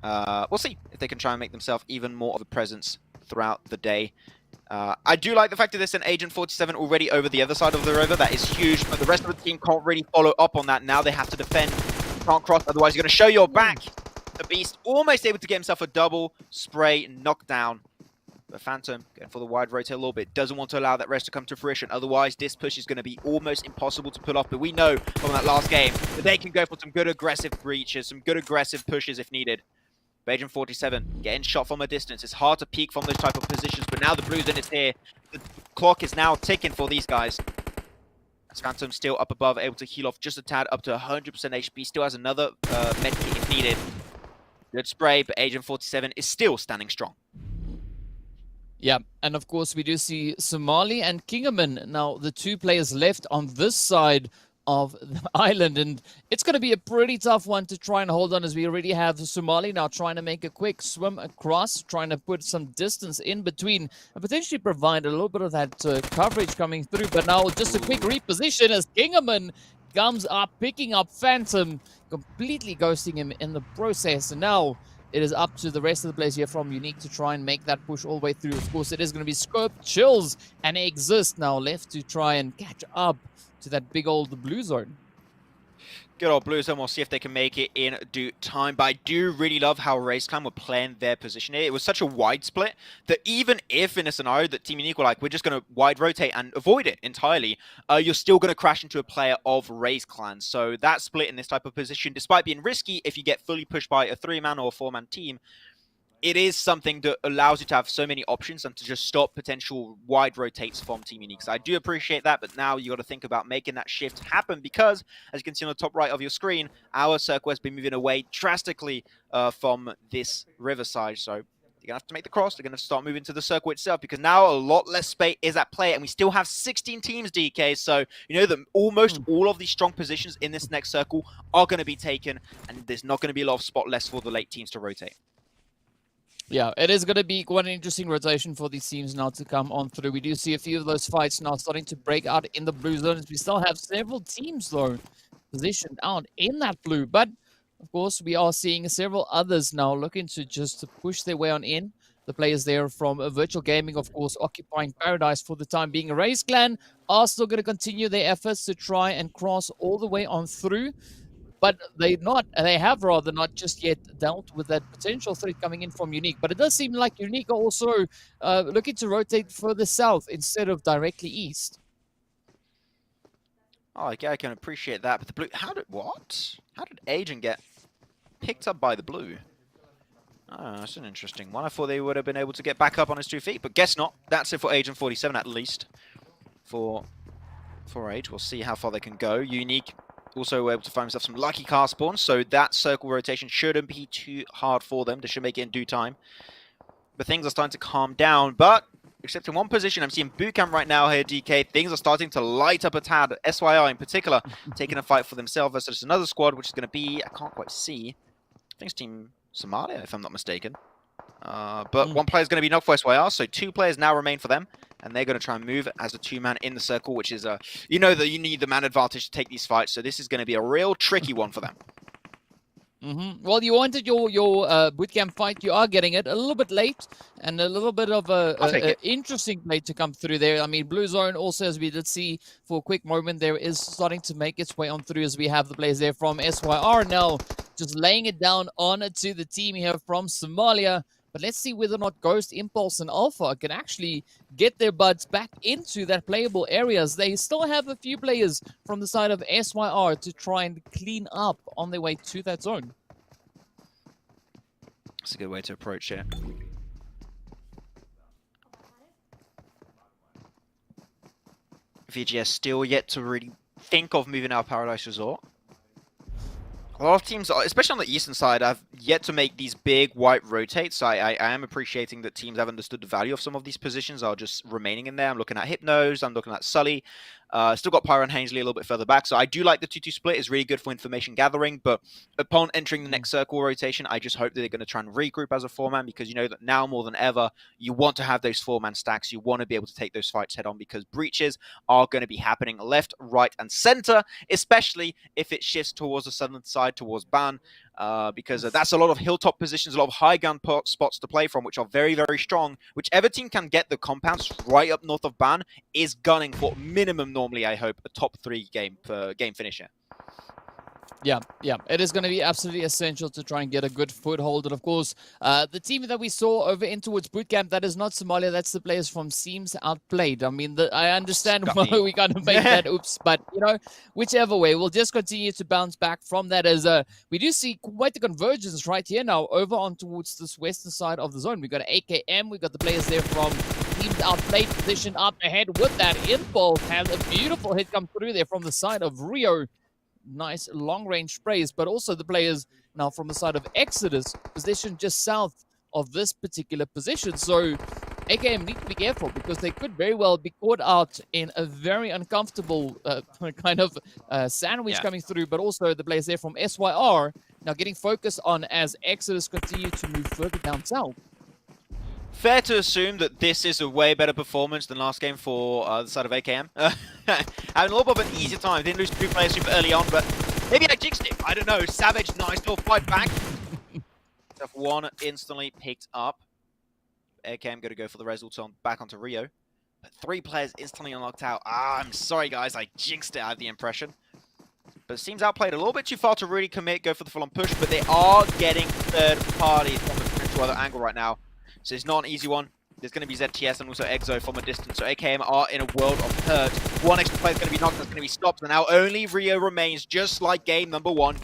We'll see if they can try and make themselves even more of a presence throughout the day. I do like the fact that there's an Agent 47 already over the other side of the river. That is huge, but the rest of the team can't really follow up on that. Now they have to defend. You can't cross, otherwise you're going to show your back. The Beast almost able to get himself a double spray knockdown. The Phantom going for the wide rotate a little bit. Doesn't want to allow that rest to come to fruition. Otherwise, this push is going to be almost impossible to pull off. But we know from that last game that they can go for some good aggressive breaches, some good aggressive pushes if needed. Agent 47 getting shot from a distance. It's hard to peek from those type of positions, but now the blue zone is here. The clock is now ticking for these guys. As Phantom still up above, able to heal off just a tad, up to 100% HP. Still has another medkit if needed. Good spray, but Agent 47 is still standing strong. Yeah, and of course we do see Somali and Kingerman now, the 2 players left on this side of the island, and it's going to be a pretty tough one to try and hold on, as we already have Somali now trying to make a quick swim across, trying to put some distance in between and potentially provide a little bit of that coverage coming through. But now just a quick reposition as Kingerman comes up, picking up Phantom, completely ghosting him in the process. And now it is up to the rest of the players here from Unique to try and make that push all the way through. Of course, it is going to be Scope, Chills, and Exist now left to try and catch up to that big old blue zone. Good old Blue Zone. We'll see if they can make it in due time. But I do really love how RAZE Clan were playing their position here. It was such a wide split that even if in a scenario that Team Unique were like, we're just going to wide rotate and avoid it entirely, you're still going to crash into a player of RAZE Clan. So that split in this type of position, despite being risky, if you get fully pushed by a 3-man or a 4-man team, it is something that allows you to have so many options and to just stop potential wide rotates from Team Unique. So I do appreciate that, but now you got to think about making that shift happen because, as you can see on the top right of your screen, our circle has been moving away drastically from this riverside. So you're going to have to make the cross. They're going to start moving to the circle itself because now a lot less space is at play, and we still have 16 teams, DK. So you know that almost all of these strong positions in this next circle are going to be taken, and there's not going to be a lot of spot left for the late teams to rotate. Yeah, it is going to be quite an interesting rotation for these teams now to come on through. We do see a few of those fights now starting to break out in the blue zones. We still have several teams, though, positioned out in that blue. But, of course, we are seeing several others now looking to just push their way on in. The players there from Virtual Gaming, of course, occupying Paradise for the time being. RAZE Clan are still going to continue their efforts to try and cross all the way on through. But they have rather not just yet dealt with that potential threat coming in from Unique. But it does seem like Unique are also looking to rotate further south instead of directly east. Oh, okay, I can appreciate that. But the blue, how did Agent get picked up by the blue? Oh, that's an interesting one. I thought they would have been able to get back up on his 2 feet, but guess not. That's it for Agent 47 at least. For Age, we'll see how far they can go. Unique also able to find himself some lucky car spawns, so that circle rotation shouldn't be too hard for them. They should make it in due time. But things are starting to calm down, but except in one position, I'm seeing Bootcamp right now here, DK. Things are starting to light up a tad. SYR in particular, taking a fight for themselves versus another squad, which is going to be, I can't quite see, I think it's Team Somalia, if I'm not mistaken. But one player is going to be knocked for SYR, so 2 players now remain for them. And they're going to try and move as a 2-man in the circle, which is, you know that you need the man advantage to take these fights. So this is going to be a real tricky one for them. Well, you wanted your bootcamp fight. You are getting it a little bit late and a little bit of a interesting play to come through there. I mean, Blue Zone also, as we did see for a quick moment there, is starting to make its way on through as we have the players there from SYR now just laying it down on to the team here from Somalia. But let's see whether or not Ghost, Impulse, and Alpha can actually get their butts back into that playable areas. They still have a few players from the side of SYR to try and clean up on their way to that zone. That's a good way to approach it. VGS still yet to really think of moving out of Paradise Resort. A lot of teams, especially on the eastern side, have yet to make these big white rotates. So I am appreciating that teams have understood the value of some of these positions, are just remaining in there. I'm looking at Hypnos, I'm looking at Sully. Still got Pyro and Hainsley a little bit further back. So I do like the 2-2 split. It's really good for information gathering. But upon entering the next circle rotation, I just hope that they're going to try and regroup as a 4-man, because you know that now more than ever, you want to have those 4-man stacks. You want to be able to take those fights head on, because breaches are going to be happening left, right, and center, especially if it shifts towards the southern side, towards Ban. Because that's a lot of hilltop positions, a lot of high ground spots to play from, which are very, very strong. Whichever team can get the compounds right up north of Ban is gunning for minimum, normally, I hope, a top 3 game finisher. Yeah, it is going to be absolutely essential to try and get a good foothold. And of course, the team that we saw over in towards bootcamp, that is not Somalia, that's the players from Seems Outplayed. I mean, I understand why we kind of make that oops, but you know, whichever way, we'll just continue to bounce back from that, as we do see quite the convergence right here now over on towards this western side of the zone. We've got AKM, we've got the players there from Teams Outplayed, position up ahead with that impulse, has a beautiful hit come through there from the side of Rio. Nice long-range sprays, but also the players now from the side of Exodus, positioned just south of this particular position. So AKM need to be careful, because they could very well be caught out in a very uncomfortable kind of sandwich coming through, but also the players there from SYR now getting focused on as Exodus continue to move further down south. Fair to assume that this is a way better performance than last game for the side of AKM. Having a little bit of an easier time. Didn't lose 2 players super early on, but maybe I jinxed it. I don't know. Savage, nice little fight back. F1 instantly picked up. AKM going to go for the result on back onto Rio. But 3 players instantly unlocked out. I'm sorry, guys. I jinxed it, I have the impression. But it seems Outplayed a little bit too far to really commit, go for the full-on push. But they are getting third parties from the potential other angle right now. So it's not an easy one. There's going to be ZTS and also Exo from a distance. So AKM are in a world of hurt. 1 extra player is going to be knocked, that's going to be stopped. And now only Rio remains, just like game number 1.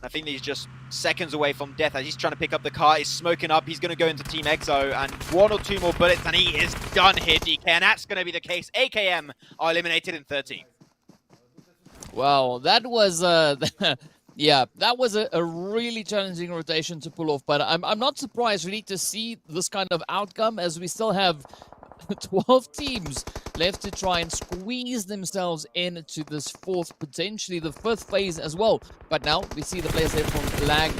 I think he's just seconds away from death as he's trying to pick up the car. He's smoking up. He's going to go into Team Exo. And 1 or 2 more bullets and he is done here, DK. And that's going to be the case. AKM are eliminated in 13. Wow, that was yeah, that was a really challenging rotation to pull off. But I'm not surprised really to see this kind of outcome, as we still have 12 teams left to try and squeeze themselves into this 4th, potentially the 5th phase as well. But now we see the players there from Lag,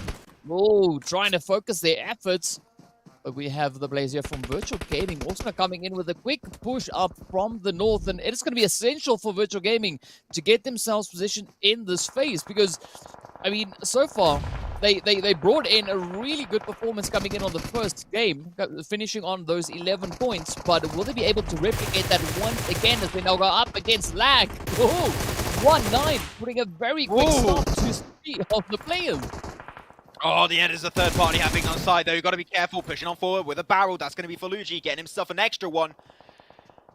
trying to focus their efforts. But we have the players here from Virtual Gaming also coming in with a quick push up from the north. And it's going to be essential for Virtual Gaming to get themselves positioned in this phase. Because, I mean, so far, they brought in a really good performance coming in on the first game, finishing on those 11 points. But will they be able to replicate that once again as they now go up against Lag? 1-9, putting a very quick stop to 3 of the players. Oh, the end is a third party happening on side, though. You've got to be careful. Pushing on forward with a barrel. That's going to be for Luigi, getting himself an extra one.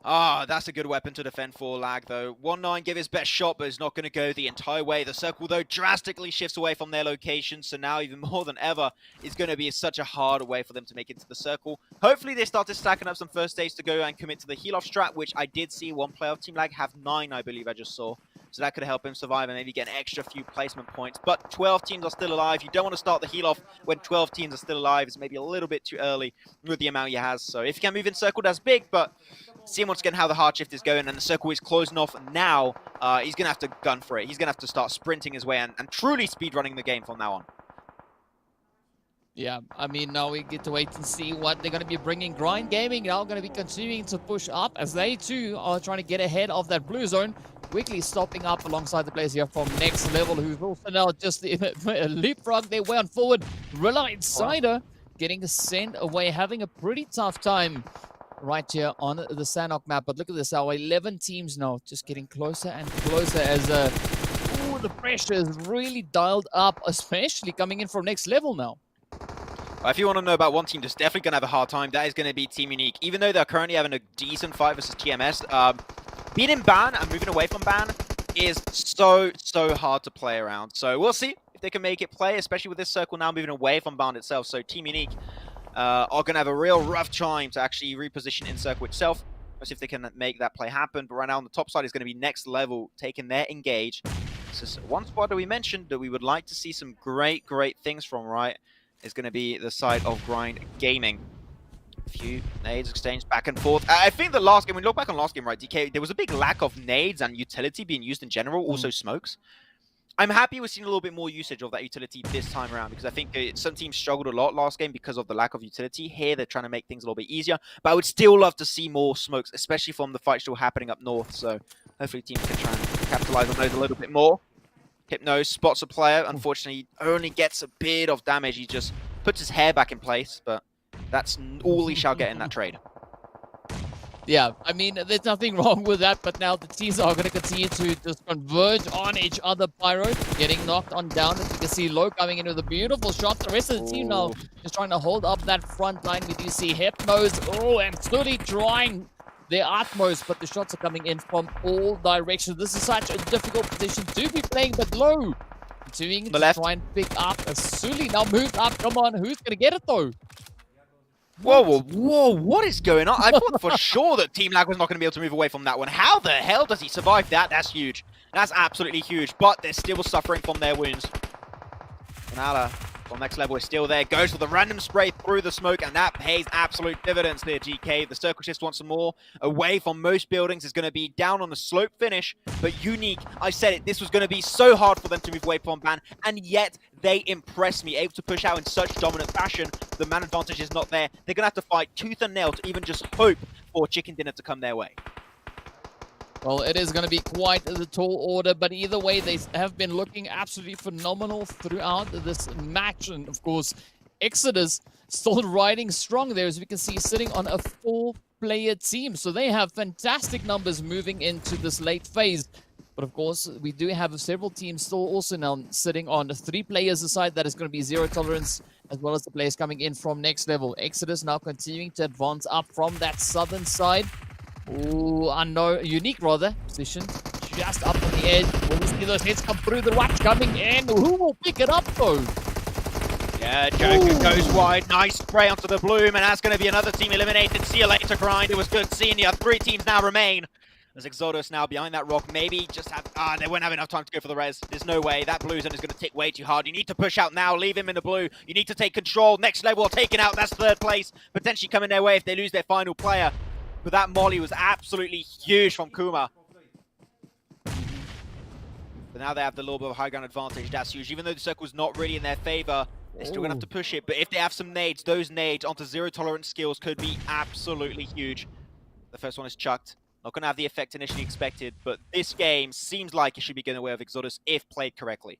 Ah, that's a good weapon to defend for Lag, though. 1-9 give his best shot, but it's not going to go the entire way. The circle, though, drastically shifts away from their location. So now, even more than ever, it's going to be such a hard way for them to make it to the circle. Hopefully, they started stacking up some first aids to go and commit to the heal-off strat, which I did see one player of Team Lag have 9, I believe I just saw. So that could help him survive and maybe get an extra few placement points. But 12 teams are still alive. You don't want to start the heal off when 12 teams are still alive. It's maybe a little bit too early with the amount he has. So if you can move in circle, that's big. But seeing once again how the hard shift is going and the circle is closing off now, he's going to have to gun for it. He's going to have to start sprinting his way and truly speedrunning the game from now on. Yeah, I mean, now we get to wait and see what they're going to be bringing. Grind Gaming now going to be continuing to push up as they too are trying to get ahead of that blue zone. Quickly stopping up alongside the players here from Next Level, who've also now just leapfrog their way on forward. Rila Insider getting sent away, having a pretty tough time right here on the Sanhok map. But look at this, our 11 teams now just getting closer and closer as the pressure is really dialed up, especially coming in from Next Level now. If you want to know about one team that's definitely going to have a hard time, that is going to be Team Unique. Even though they're currently having a decent fight versus TMS, being in ban and moving away from ban is so hard to play around. So we'll see if they can make it play, especially with this circle now moving away from ban itself. So Team Unique are going to have a real rough time to actually reposition in circle itself. Let's see if they can make that play happen. But right now on the top side is going to be Next Level taking their engage. This is one squad that we mentioned that we would like to see some great things from, right? Is going to be the side of Grind Gaming. A few nades exchanged back and forth. I think the last game, when we look back on last game, right, DK, there was a big lack of nades and utility being used in general, also smokes. I'm happy we're seeing a little bit more usage of that utility this time around because I think some teams struggled a lot last game because of the lack of utility. Here, they're trying to make things a little bit easier, but I would still love to see more smokes, especially from the fight still happening up north. So hopefully teams can try and capitalize on those a little bit more. Hypno spots a player. Unfortunately, only gets a bit of damage. He just puts his hair back in place, but that's all he shall get in that trade. Yeah, I mean, there's nothing wrong with that, but now the teams are going to continue to just converge on each other. Pyro getting knocked on down. As you can see, Low coming in with a beautiful shot. The rest of the team now just trying to hold up that front line. We do see Hypnos, and Slowly trying their utmost, but the shots are coming in from all directions. This is such a difficult position to be playing, but Low continuing to try and pick up. Sully now moved up. Come on, who's going to get it though? Whoa, what is going on? I thought for sure that Team Lag was not going to be able to move away from that one. How the hell does he survive that? That's huge. That's absolutely huge, but they're still suffering from their wounds. Nala Well, next level is still there. Goes for the random spray through the smoke, and that pays absolute dividends there, GK. The circle shift wants some more. Away from most buildings is going to be down on the slope finish, but Unique, I said it, this was going to be so hard for them to move away from ban, and yet they impressed me, able to push out in such dominant fashion. The man advantage is not there. They're going to have to fight tooth and nail to even just hope for chicken dinner to come their way. Well, it is going to be quite the tall order, but either way, they have been looking absolutely phenomenal throughout this match. And of course, Exodus still riding strong there, as we can see, sitting on a 4-player team. So they have fantastic numbers moving into this late phase. But of course, we do have several teams still also now sitting on 3 players aside. That is going to be Zero Tolerance, as well as the players coming in from next level. Exodus now continuing to advance up from that southern side. Oh, I know. Unique, rather. Position just up on the edge. Will we see those hits come through? The watch coming in. Who will pick it up, though? Yeah, Joker goes wide. Nice spray onto the Bloom, and that's going to be another team eliminated. See you later, Grind. It was good seeing you. 3 teams now remain. As Exodus now behind that rock, maybe just have... they won't have enough time to go for the res. There's no way. That blue zone is going to tick way too hard. You need to push out now. Leave him in the blue. You need to take control. Next level, taken out. That's 3rd place. Potentially coming their way if they lose their final player. But that molly was absolutely huge from Kuma. But now they have the little bit of high ground advantage. That's huge. Even though the circle's not really in their favor, they're still going to have to push it. But if they have some nades, those nades onto zero tolerance skills could be absolutely huge. The first one is chucked. Not going to have the effect initially expected, but this game seems like it should be getting away with Exodus if played correctly.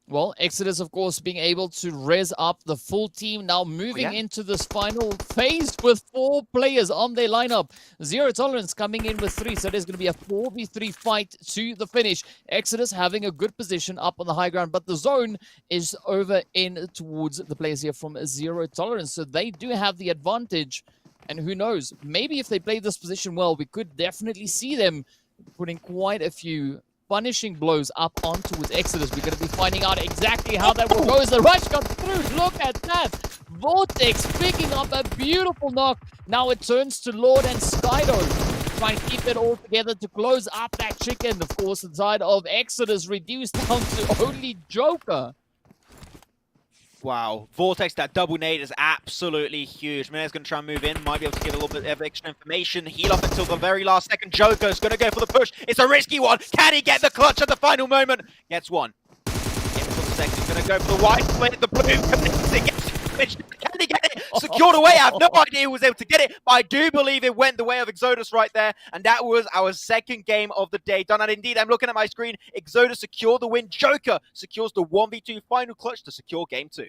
Well, Exodus, of course, being able to res up the full team, now moving into this final phase with 4 players on their lineup. Zero Tolerance coming in with 3, so there's going to be a 4v3 fight to the finish. Exodus having a good position up on the high ground, but the zone is over in towards the players here from Zero Tolerance, so they do have the advantage. And who knows, maybe if they play this position well, we could definitely see them putting quite a few punishing blows up on towards Exodus. We're going to be finding out exactly how that will go as the rush got through. Look at that. Vortex picking up a beautiful knock. Now it turns to Lord and Skydo. Trying to keep it all together to close up that chicken. Of course, the side of Exodus reduced down to only Joker. Wow, Vortex, that double nade is absolutely huge. Mine's going to try and move in, might be able to give a little bit of extra information. Heal up until the very last second. Joker's going to go for the push. It's a risky one. Can he get the clutch at the final moment? Gets one. Gets for the second. Going to go for the wide split. The blue connects it. Gets finished. Can he get it? Secured away. I have no idea who was able to get it, but I do believe it went the way of Exodus right there. And that was our 2nd game of the day done. And indeed, I'm looking at my screen. Exodus secured the win. Joker secures the 1v2 final clutch to secure game 2.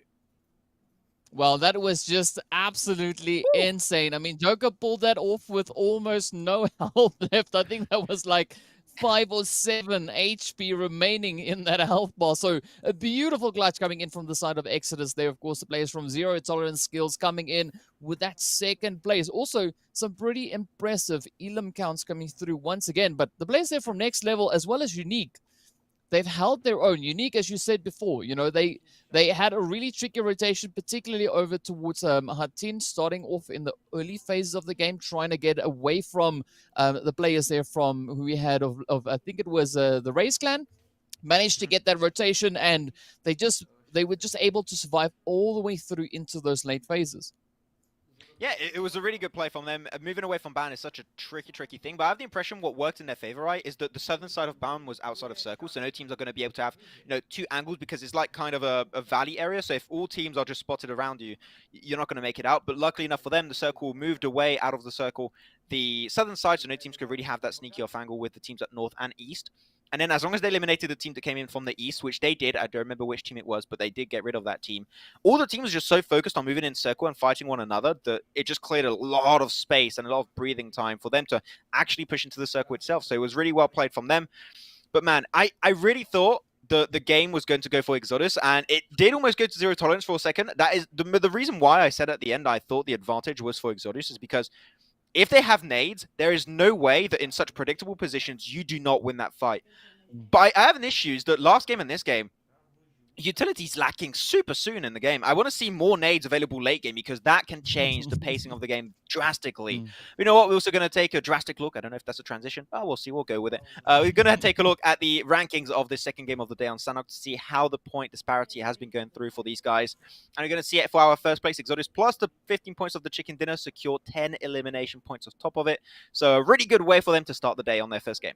Well, that was just absolutely insane. I mean, Joker pulled that off with almost no health left. I think that was like 5 or 7 HP remaining in that health bar. So a beautiful clutch coming in from the side of Exodus there. Of course, the players from Zero Tolerance skills coming in with that 2nd place. Also, some pretty impressive elim counts coming through once again. But the players there from Next Level, as well as Unique, they've held their own. Unique, as you said before, you know, they had a really tricky rotation, particularly over towards Hatin, starting off in the early phases of the game, trying to get away from the players there from who we had of I think it was the RAZE clan. Managed to get that rotation, and they were just able to survive all the way through into those late phases. Yeah, it was a really good play from them. Moving away from ban is such a tricky thing, but I have the impression what worked in their favor, right, is that the southern side of ban was outside of circle, so no teams are going to be able to have, 2 angles, because it's like kind of a valley area, so if all teams are just spotted around you, you're not going to make it out. But luckily enough for them, the circle moved away out of the circle, the southern side, so no teams could really have that sneaky off angle with the teams at north and east. And then as long as they eliminated the team that came in from the east, which they did, I don't remember which team it was, but they did get rid of that team. All the teams were just so focused on moving in circle and fighting one another that it just cleared a lot of space and a lot of breathing time for them to actually push into the circle itself. So it was really well played from them. But man, I really thought the game was going to go for Exodus, and it did almost go to Zero Tolerance for a second. That is the reason why I said at the end I thought the advantage was for Exodus is because if they have nades, there is no way that in such predictable positions you do not win that fight. But I have an issue is that last game and this game, utility's lacking super soon in the game. I want to see more nades available late game because that can change the pacing of the game drastically. You know what? We're also going to take a drastic look. I don't know if that's a transition. Oh, we'll see. We'll go with it. We're going to take a look at the rankings of the second game of the day on Sanhok to see how the point disparity has been going through for these guys. And we're going to see it for our first place Exodus plus the 15 points of the chicken dinner, secure 10 elimination points on top of it. So a really good way for them to start the day on their first game.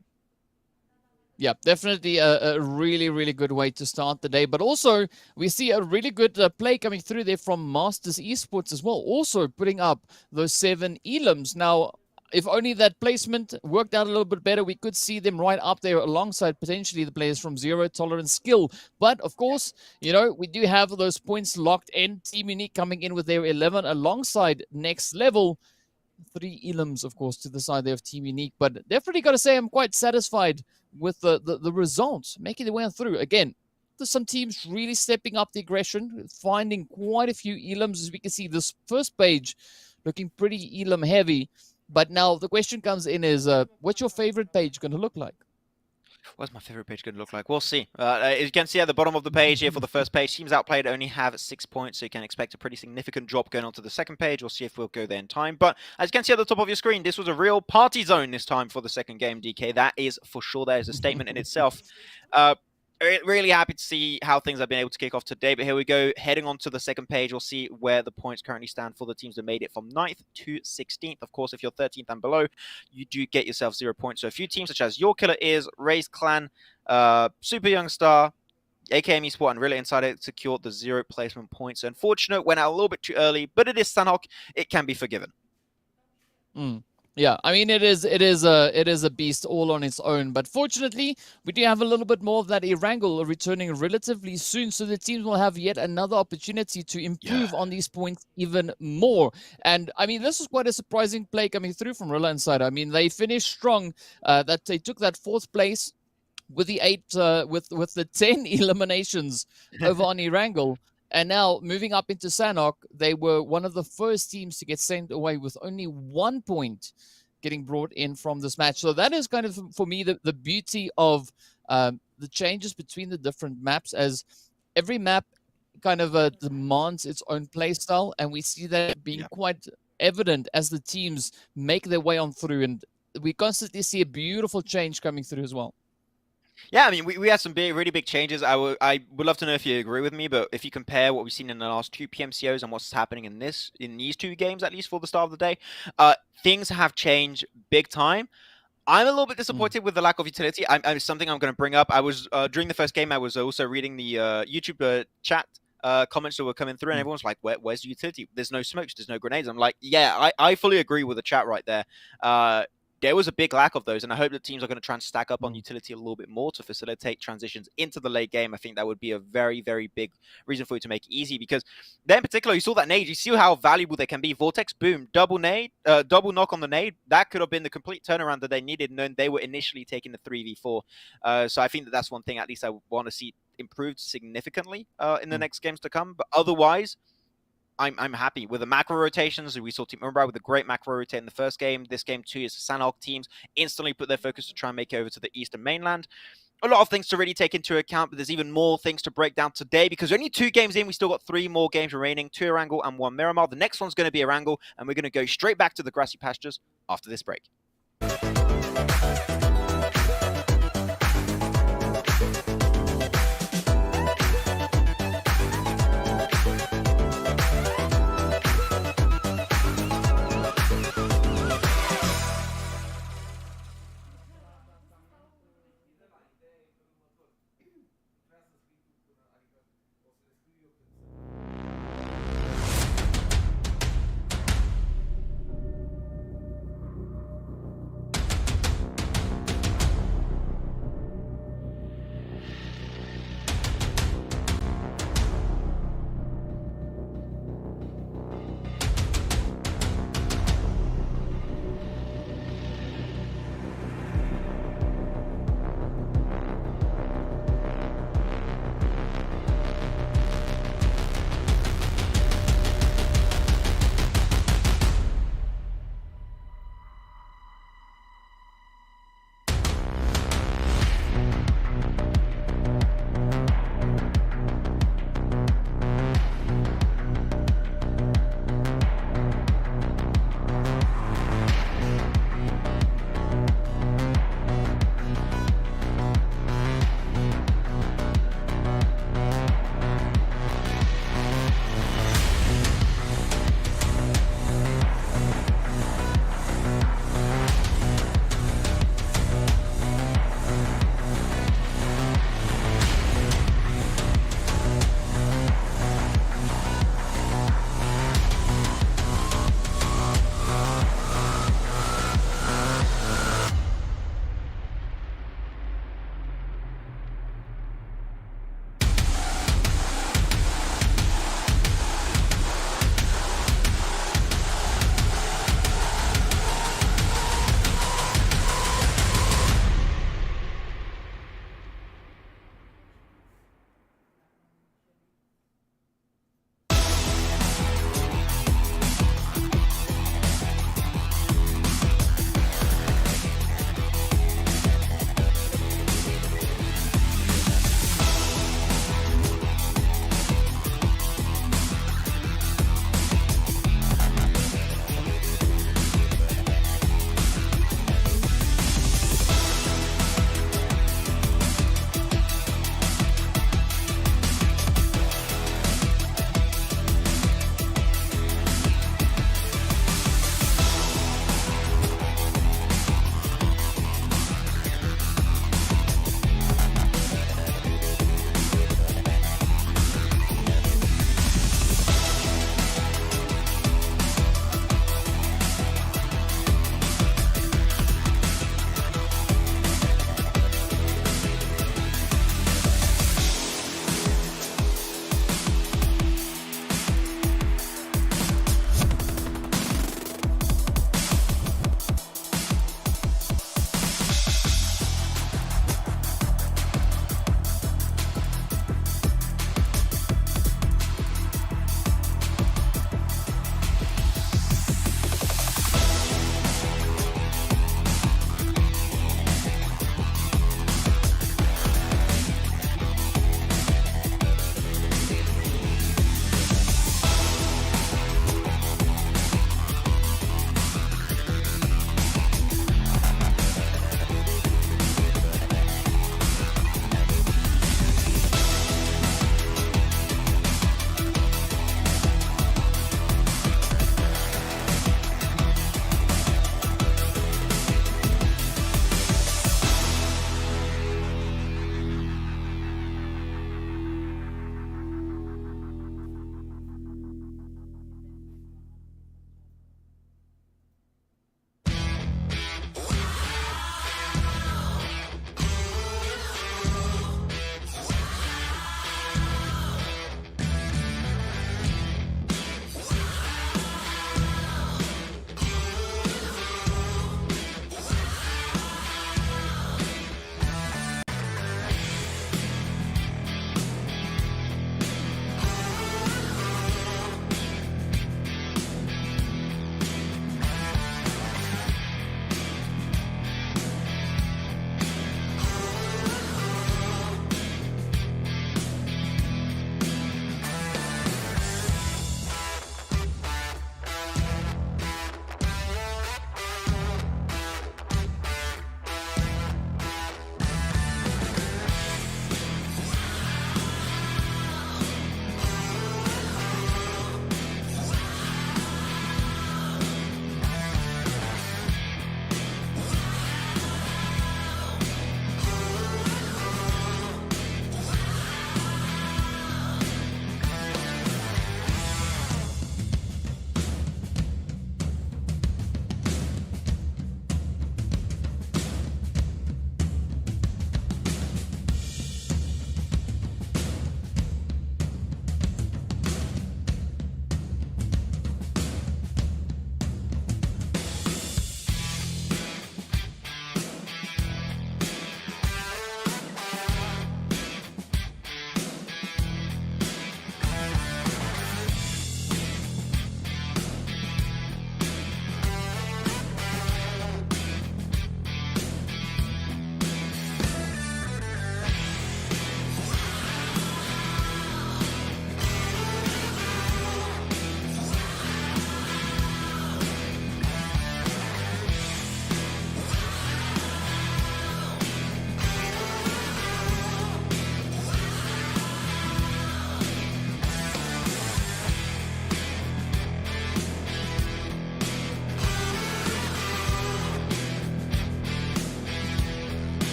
Yeah, definitely a really, really good way to start the day. But also, we see a really good play coming through there from Masters Esports as well. Also putting up those 7 elims. Now, if only that placement worked out a little bit better, we could see them right up there alongside potentially the players from Zero Tolerance Skill. But, of course, you know, we do have those points locked in. Team Unique coming in with their 11 alongside Next Level. 3 elims, of course, to the side there of Team Unique. But definitely got to say I'm quite satisfied with the results, making their way through. Again, there's some teams really stepping up the aggression, finding quite a few elims. As we can see, this first page looking pretty elim heavy. But now the question comes in is, what's your favorite page going to look like? What's my favorite page going to look like? We'll see. As you can see at the bottom of the page here for the first page, teams outplayed only have 6 points, so you can expect a pretty significant drop going on to the second page. We'll see if we'll go there in time. But as you can see at the top of your screen, this was a real party zone this time for the second game, DK. That is for sure. That is a statement in itself. Really happy to see how things have been able to kick off today. But here we go. Heading on to the second page, we'll see where the points currently stand for the teams that made it from 9th to 16th. Of course, if you're 13th and below, you do get yourself 0 points. So a few teams such as Your Killer Is, RAZE Clan, Super Young Star, AKM Esports, and Rila Insider secured the 0 placement points. So unfortunate, went out a little bit too early, but it is Sanhok. It can be forgiven. Yeah, I mean, it is a beast all on its own. But fortunately, we do have a little bit more of that Erangel returning relatively soon, so the teams will have yet another opportunity to improve on these points even more. And I mean, this is quite a surprising play coming through from Rila Insider. I mean, they finished strong. That they took that 4th place with the 10 eliminations over on Erangel. And now, moving up into Sanhok, they were one of the first teams to get sent away with only 1 point getting brought in from this match. So that is kind of, for me, the beauty of the changes between the different maps, as every map kind of demands its own play style. And we see that being quite evident as the teams make their way on through. And we constantly see a beautiful change coming through as well. Yeah, I mean, we had some really big changes. I would love to know if you agree with me, but if you compare what we've seen in the last 2 PMCOs and what's happening in these 2 games, at least for the start of the day, things have changed big time. I'm a little bit disappointed with the lack of utility. Something I'm going to bring up. I was during the first game, I was also reading the YouTube chat comments that were coming through, and everyone's like, where's the utility? There's no smokes, there's no grenades. I'm like, yeah, I fully agree with the chat right there. There was a big lack of those, and I hope that teams are going to try and stack up on utility a little bit more to facilitate transitions into the late game. I think that would be a very, very big reason for you to make it easy, because then in particular, you saw that nade. You see how valuable they can be. Vortex, boom, double nade, double knock on the nade. That could have been the complete turnaround that they needed, and then they were initially taking the 3v4. So I think that's one thing at least I want to see improved significantly in the next games to come. But otherwise, I'm happy with the macro rotations. We saw Team Umbra with a great macro rotate in the first game. This game too is Sanhok teams instantly put their focus to try and make it over to the eastern mainland. A lot of things to really take into account, but there's even more things to break down today because only 2 games in. We still got 3 more games remaining, 2 Erangel and 1 Miramar. The next one's going to be Erangel, and we're going to go straight back to the grassy pastures after this break.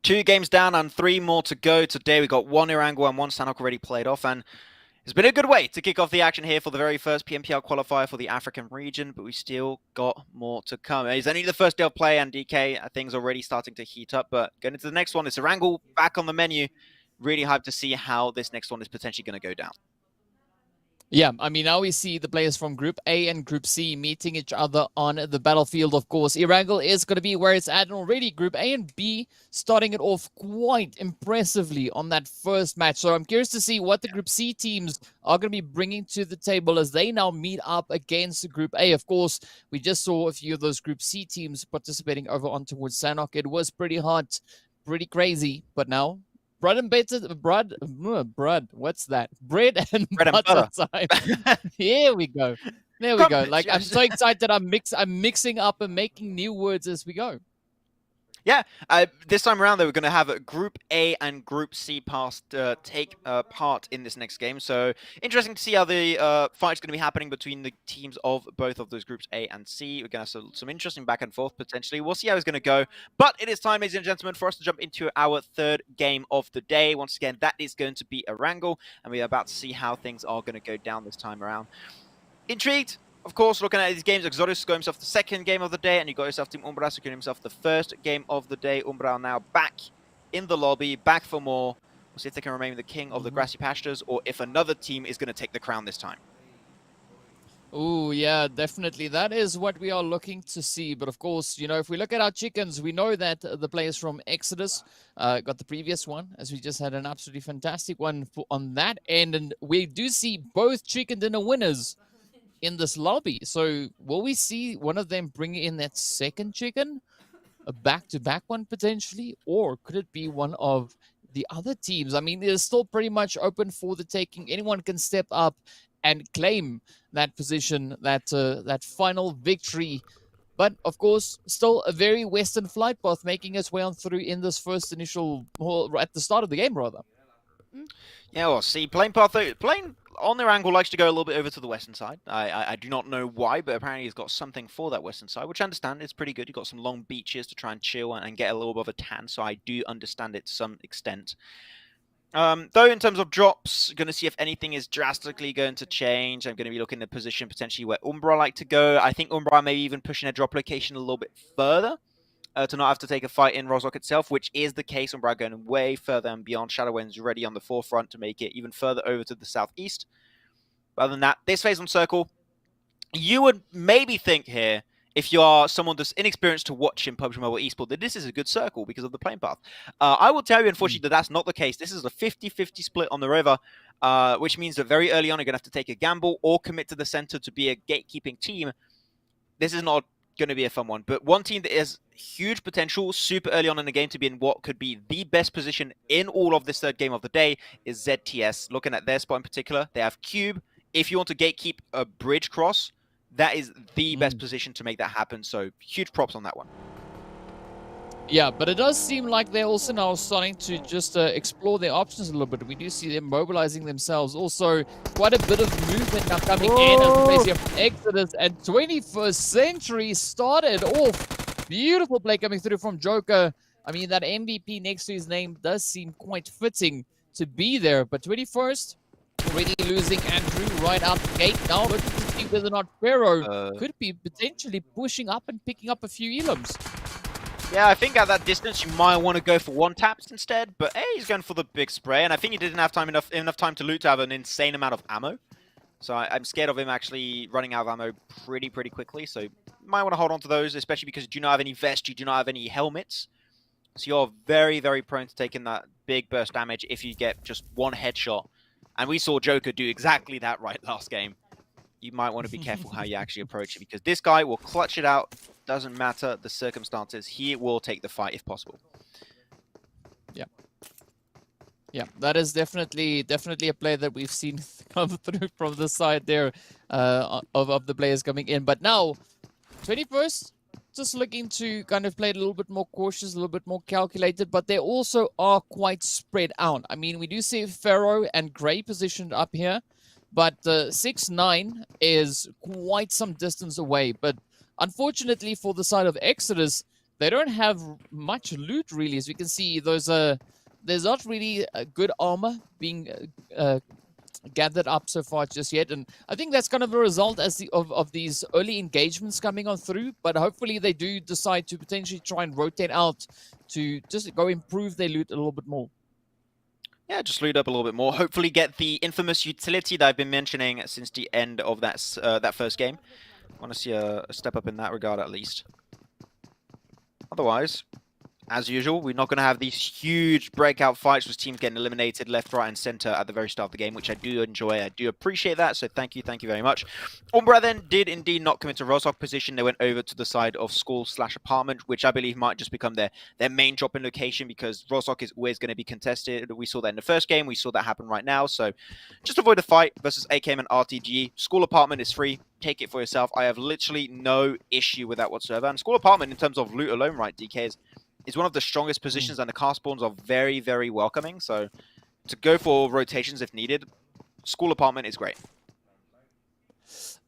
2 games down and 3 more to go today. We got 1 Erangel and 1 Sanhok already played off, and it's been a good way to kick off the action here for the very first PMPL qualifier for the African region, but we still got more to come. It's only the first day of play, and DK, things already starting to heat up, but going into the next one, it's Erangel back on the menu. Really hyped to see how this next one is potentially going to go down. Yeah, I mean, now we see the players from Group A and Group C meeting each other on the battlefield, of course. Erangel is going to be where it's at, and already Group A and B starting it off quite impressively on that first match. So I'm curious to see what the Group C teams are going to be bringing to the table as they now meet up against Group A. Of course, we just saw a few of those Group C teams participating over on towards Sanhok. It was pretty hot, pretty crazy, but now what's that? Bread and butter time. Here we go. There we go. Like, I'm so excited. I'm mixing up and making new words as we go. Yeah, this time around, we're going to have Group A and Group C take part in this next game. So interesting to see how the fight's going to be happening between the teams of both of those groups A and C. We're going to have some interesting back and forth potentially. We'll see how it's going to go. But it is time, ladies and gentlemen, for us to jump into our third game of the day. Once again, that is going to be Erangel, and we are about to see how things are going to go down this time around. Intrigued? Of course, looking at these games, Exodus got himself the second game of the day, and you got yourself Team Umbra securing himself the first game of the day. Umbra are now back in the lobby, back for more. We'll see if they can remain the king of the grassy pastures, or if another team is going to take the crown this time. Oh, yeah, definitely. That is what we are looking to see. But of course, you know, if we look at our chickens, we know that the players from Exodus got the previous one, as we just had an absolutely fantastic one on that end. And we do see both chicken dinner winners in this lobby. So will we see one of them bring in that second chicken, a back-to-back one potentially, or could it be one of the other teams? I mean, it is still pretty much open for the taking. Anyone can step up and claim that position, that final victory. But of course, still a very Western flight path making its way on through in this first initial, well, at the start of the game rather. Yeah, well, see, plane on their angle likes to go a little bit over to the western side. I do not know why, but apparently he's got something for that western side, which I understand is pretty good. You've got some long beaches to try and chill and get a little bit of a tan, so I do understand it to some extent. Though in terms of drops, going to see if anything is drastically going to change. I'm going to be looking at a position potentially where Umbra like to go. I think Umbra maybe even pushing their drop location a little bit further to not have to take a fight in Rozhok itself, which is the case. Umbra going way further and beyond. Shadowwind's ready on the forefront to make it even further over to the southeast. But other than that, this phase on circle, you would maybe think here, if you are someone that's inexperienced to watch in PUBG Mobile Esports, that this is a good circle because of the plane path. I will tell you, unfortunately, that that's not the case. This is a 50-50 split on the river, which means that very early on, you're going to have to take a gamble or commit to the center to be a gatekeeping team. This is not going to be a fun one. But one team that has huge potential super early on in the game to be in what could be the best position in all of this third game of the day is ZTS. Looking at their spot in particular, they have Cube. If you want to gatekeep a bridge cross, that is the best position to make that happen. So huge props on that one. Yeah, but it does seem like they're also now starting to just explore their options a little bit. We do see them mobilizing themselves. Also, quite a bit of movement now coming in as we see from Exodus, and 21st Century started off. Beautiful play coming through from Joker. I mean, that MVP next to his name does seem quite fitting to be there. But 21st, already losing Andrew right out the gate. Now looking to see whether or not Pharaoh could be potentially pushing up and picking up a few elims. Yeah, I think at that distance you might want to go for one taps instead, but hey, he's going for the big spray, and I think he didn't have enough time to loot to have an insane amount of ammo. So I'm scared of him actually running out of ammo pretty quickly. So you might want to hold on to those, especially because you do not have any vest, you do not have any helmets. So you're very prone to taking that big burst damage if you get just one headshot. And we saw Joker do exactly that right last game. You might want to be careful how you actually approach it, because this guy will clutch it out. Doesn't matter the circumstances. He will take the fight if possible. Yeah, that is definitely a play that we've seen come through from the side there of the players coming in. But now, 21st, just looking to kind of play it a little bit more cautious, a little bit more calculated, but they also are quite spread out. I mean, we do see Pharaoh and Grey positioned up here, but 6-9 is quite some distance away. But unfortunately for the side of Exodus, they don't have much loot really. As we can see, there's not really a good armor being gathered up so far just yet, and I think that's kind of a result of these early engagements coming on through. But hopefully they do decide to potentially try and rotate out to just go improve their loot a little bit more. Yeah, just loot up a little bit more. Hopefully get the infamous utility that I've been mentioning since the end of that first game. I want to see a step up in that regard at least. Otherwise, as usual, we're not going to have these huge breakout fights with teams getting eliminated left, right, and center at the very start of the game, which I do enjoy. I do appreciate that, so thank you very much. Umbra then did indeed not commit to ROZOK position. They went over to the side of school/apartment, which I believe might just become their main drop-in location, because ROZOK is always going to be contested. We saw that in the first game. We saw that happen right now, so just avoid the fight versus AKM and RTG. School apartment is free. Take it for yourself. I have literally no issue with that whatsoever. And school apartment, in terms of loot alone, right, DK, is one of the strongest positions, and the car spawns are very, very welcoming. So to go for rotations if needed, school apartment is great.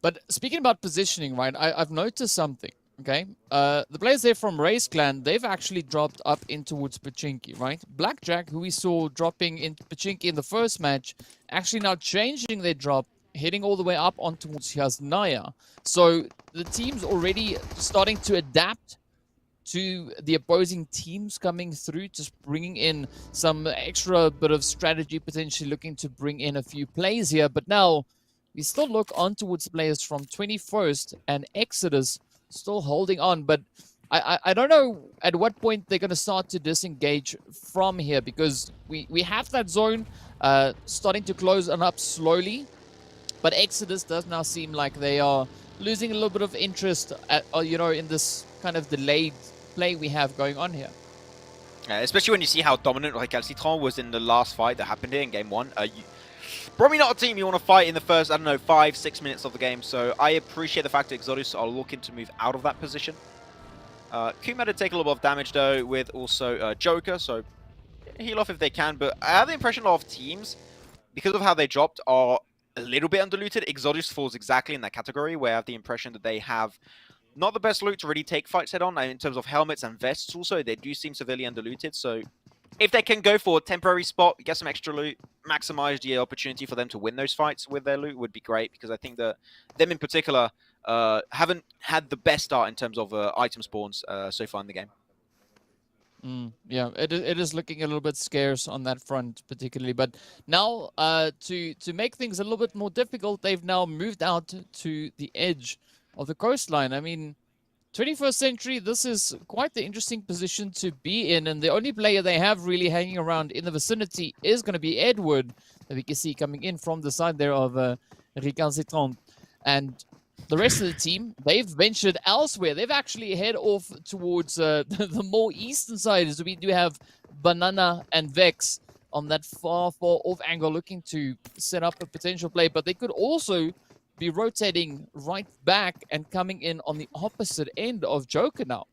But speaking about positioning, right, I've noticed something, okay? The players there from RAZE clan, they've actually dropped up in towards Pachinki, right? Blackjack, who we saw dropping in Pachinki in the first match, actually now changing their drop, heading all the way up on towards Yasnaya. So the team's already starting to adapt to the opposing teams coming through, just bringing in some extra bit of strategy, potentially looking to bring in a few plays here. But now we still look on towards players from 21st and Exodus still holding on. But I don't know at what point they're going to start to disengage from here, because we have that zone starting to close on up slowly. But Exodus does now seem like they are losing a little bit of interest at, in this kind of delayed play we have going on here. Especially when you see how dominant Recalcitrant was in the last fight that happened here in game 1. Probably not a team you want to fight in the first, 5-6 minutes of the game. So I appreciate the fact that Exodus are looking to move out of that position. Kuma to take a little bit of damage though, with also Joker, so heal off if they can. But I have the impression a lot of teams, because of how they dropped, are a little bit underlooted. Exodus falls exactly in that category, where I have the impression that they have not the best loot to really take fights head on. In terms of helmets and vests also, they do seem severely underlooted. So if they can go for a temporary spot, get some extra loot, maximize the opportunity for them to win those fights with their loot would be great, because I think that them in particular haven't had the best start in terms of item spawns so far in the game. Yeah, it is looking a little bit scarce on that front particularly. But now to make things a little bit more difficult, they've now moved out to the edge of the coastline. I mean, 21st century, this is quite the interesting position to be in, and the only player they have really hanging around in the vicinity is going to be Edward, that we can see coming in from the side there of Recalcitrant. And the rest of the team, they've ventured elsewhere. They've actually head off towards the more eastern side, so we do have Banana and Vex on that far off angle looking to set up a potential play, but they could also be rotating right back and coming in on the opposite end of Joker now.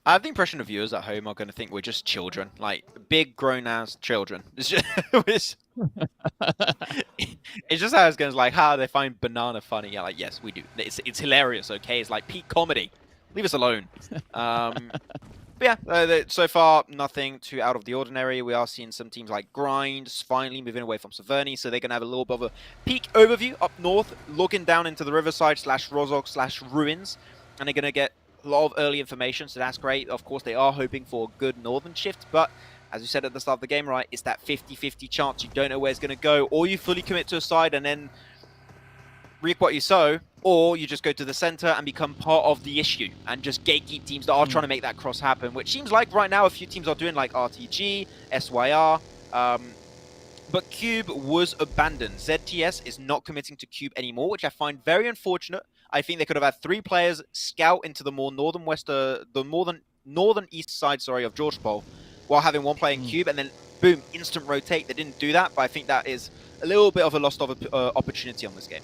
I have the impression the viewers at home are going to think we're just children, like big grown-ass children. It's just, it's just how it's going. Like, how they find Banana funny. Yeah, like, yes, we do. It's hilarious, okay? It's like peak comedy. Leave us alone. But yeah, so far, nothing too out of the ordinary. We are seeing some teams like Grinds finally moving away from Saverni, so they're going to have a little bit of a peak overview up north, looking down into the riverside /ROZOK/ruins, and they're going to get a lot of early information, so that's great. Of course, they are hoping for a good northern shift, but as you said at the start of the game, right, it's that 50-50 chance. You don't know where it's going to go, or you fully commit to a side and then reap what you sow, or you just go to the center and become part of the issue and just gatekeep teams that are trying to make that cross happen, which seems like right now a few teams are doing, like RTG, SYR, but Cube was abandoned. ZTS is not committing to Cube anymore, which I find very unfortunate. I think they could have had 3 players scout into the more northern east side, of George Bowl, while having 1 player in Cube, and then boom, instant rotate. They didn't do that, but I think that is a little bit of a lost opportunity on this game.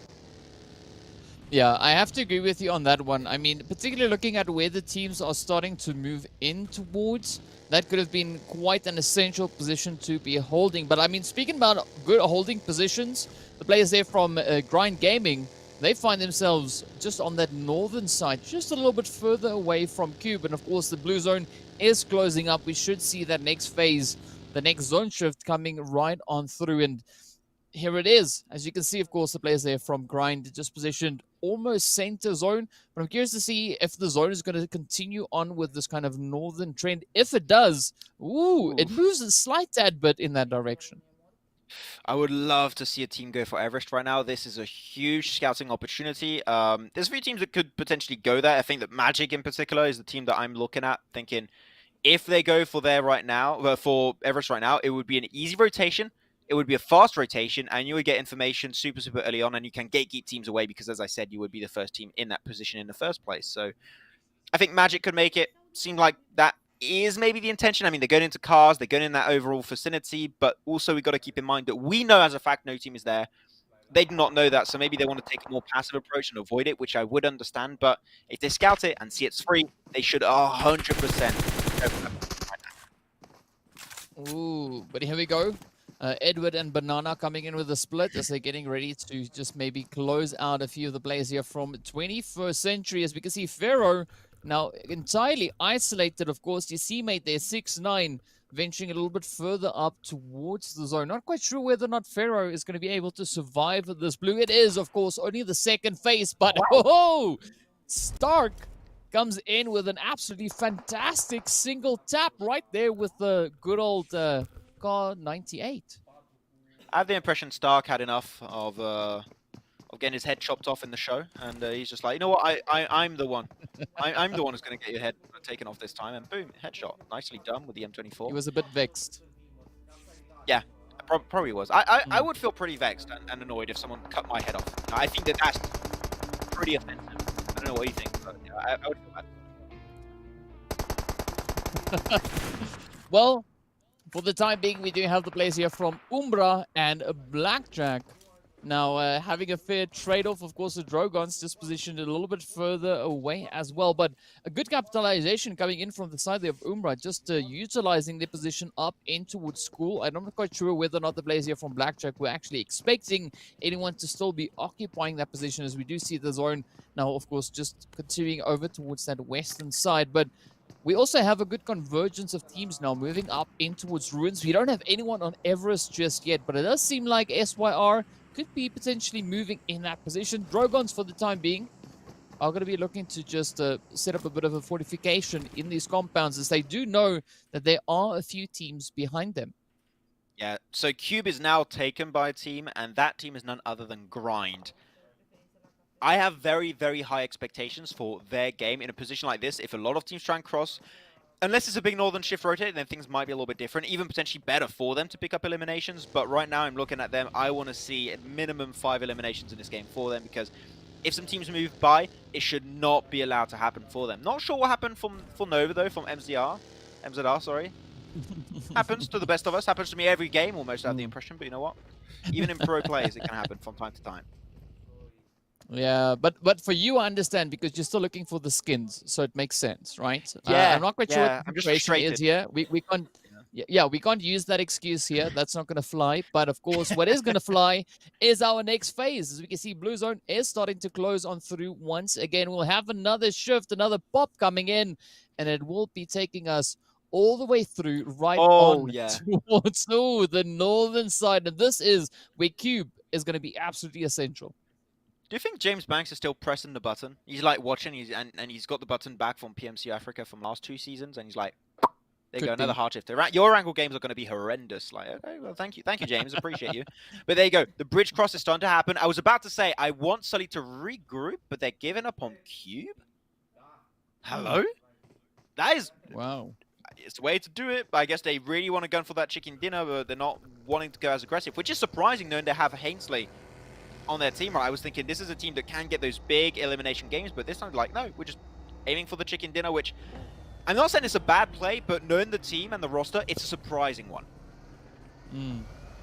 Yeah, I have to agree with you on that one. I mean, particularly looking at where the teams are starting to move in towards, that could have been quite an essential position to be holding. But I mean, speaking about good holding positions, the players there from Grind Gaming, they find themselves just on that northern side, just a little bit further away from Cube. And of course, the blue zone is closing up. We should see that next phase, the next zone shift coming right on through. And here it is. As you can see, of course, the players there from Grind just positioned almost center zone. But I'm curious to see if the zone is going to continue on with this kind of northern trend. If it does, it moves a slight tad bit in that direction. I would love to see a team go for Everest right now. This is a huge scouting opportunity. There's a few teams that could potentially go there. I think that Magic in particular is the team that I'm looking at, thinking if they go for there right now, for Everest right now, it would be an easy rotation. It would be a fast rotation, and you would get information super, super early on, and you can gatekeep teams away because, as I said, you would be the first team in that position in the first place. So I think Magic could make it seem like that is maybe the intention. I mean, they're going into cars, they're going in that overall vicinity, but also we've got to keep in mind that we know as a fact no team is there. They do not know that, so maybe they want to take a more passive approach and avoid it, which I would understand. But if they scout it and see it's free, they should 100%. Ooh, but here we go. Edward and Banana coming in with a split as they're getting ready to just maybe close out a few of the players here from 21st Century. As we can see, Pharaoh now entirely isolated, of course. You see, mate, there 6-9, venturing a little bit further up towards the zone. Not quite sure whether or not Pharaoh is going to be able to survive this blue. It is, of course, only the second phase, but Stark comes in with an absolutely fantastic single tap right there with the good old Car 98. I have the impression Stark had enough of getting his head chopped off in the show, and he's just like, you know what, I'm the one. I'm the one who's going to get your head taken off this time, and boom, headshot. Nicely done with the M24. He was a bit vexed. Yeah, probably was. I would feel pretty vexed and annoyed if someone cut my head off. I think that's pretty offensive. I don't know what you think, but yeah, I would feel bad. Well, for the time being, we do have the players here from Umbra and Blackjack. Now, having a fair trade-off, of course, the DROGONS just positioned a little bit further away as well. But a good capitalization coming in from the side there of Umbra, just utilizing their position up in towards school. I'm not quite sure whether or not the players here from Blackjack were actually expecting anyone to still be occupying that position, as we do see the zone now, of course, just continuing over towards that western side. But we also have a good convergence of teams now moving up in towards Ruins. We don't have anyone on Everest just yet, but it does seem like SYR could be potentially moving in that position. DROGONS, for the time being, are going to be looking to just set up a bit of a fortification in these compounds, as they do know that there are a few teams behind them. Yeah, so Cube is now taken by a team, and that team is none other than Grind. I have very, very high expectations for their game in a position like this. If a lot of teams try and cross, unless it's a big northern shift rotate, then things might be a little bit different, even potentially better for them to pick up eliminations. But right now, I'm looking at them. I want to see at minimum 5 eliminations in this game for them, because if some teams move by, it should not be allowed to happen for them. Not sure what happened for Nova, though, from MZR, sorry. Happens to the best of us. Happens to me every game, almost, I have the impression. But you know what? Even in pro players, it can happen from time to time. Yeah, but for you, I understand, because you're still looking for the skins, so it makes sense, right? Yeah, I'm not quite sure what the situation is here. We can't, we can't use that excuse here. That's not going to fly. But of course, what is going to fly is our next phase. As we can see, Blue Zone is starting to close on through once again. We'll have another shift, another pop coming in, and it will be taking us all the way through towards the northern side. And this is where Cube is going to be absolutely essential. Do you think James Banks is still pressing the button? He's like watching, and he's got the button back from PMPL Africa from last 2 seasons, and he's like, there you go, another hard shift. Your Erangel games are going to be horrendous. Like, okay, well, thank you, James, appreciate you. But there you go, the bridge cross is starting to happen. I was about to say, I want Sully to regroup, but they're giving up on Cube? Hello? That is... Wow. It's the way to do it, but I guess they really want to gun for that chicken dinner, but they're not wanting to go as aggressive, which is surprising knowing they have Hainsley on their team. I was thinking this is a team that can get those big elimination games, but this time, like, no, we're just aiming for the chicken dinner, which I'm not saying it's a bad play, but knowing the team and the roster, it's a surprising one.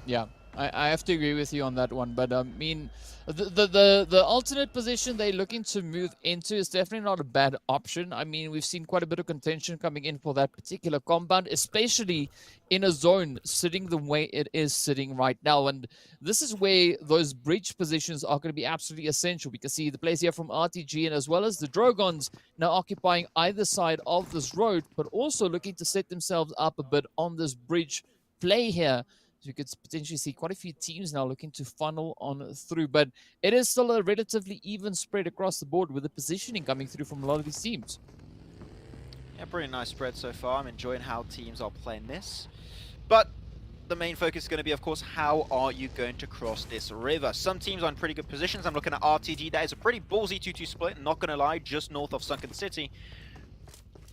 Yeah. I have to agree with you on that one, but I mean, the alternate position they're looking to move into is definitely not a bad option. I mean, we've seen quite a bit of contention coming in for that particular compound, especially in a zone sitting the way it is sitting right now. And this is where those bridge positions are going to be absolutely essential. We can see the players here from RTG and as well as the Drogons now occupying either side of this road, but also looking to set themselves up a bit on this bridge play here. So you could potentially see quite a few teams now looking to funnel on through, but it is still a relatively even spread across the board with the positioning coming through from a lot of these teams. Yeah, pretty nice spread so far. I'm enjoying how teams are playing this. But the main focus is going to be, of course, how are you going to cross this river? Some teams are in pretty good positions. I'm looking at RTG. That is a pretty ballsy 2-2 split, not going to lie, just north of Sunken City.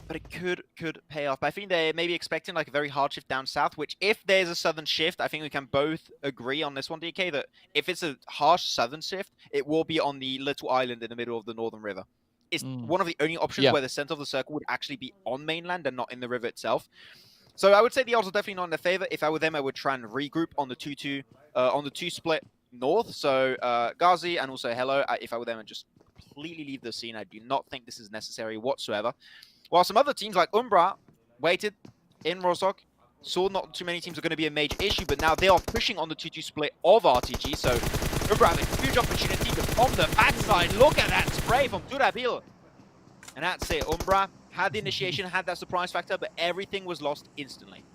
But it could pay off. But I think they're maybe expecting like a very hard shift down south, which if there's a southern shift, I think we can both agree on this one, DK, that if it's a harsh southern shift, it will be on the little island in the middle of the northern river. It's one of the only options where the center of the circle would actually be on mainland and not in the river itself. So I would say the odds are definitely not in their favor. If I were them, I would try and regroup on the 2-2, on the 2 split north. So Ghazi and also Hello, if I were them, and just completely leave the scene. I do not think this is necessary whatsoever. While some other teams like Umbra waited in Rozhok, saw not too many teams are going to be a major issue, but now they are pushing on the 2-2 split of RTG. So Umbra have a huge opportunity, but from the backside, look at that spray from Turabil. And that's it. Umbra had the initiation, had that surprise factor, but everything was lost instantly.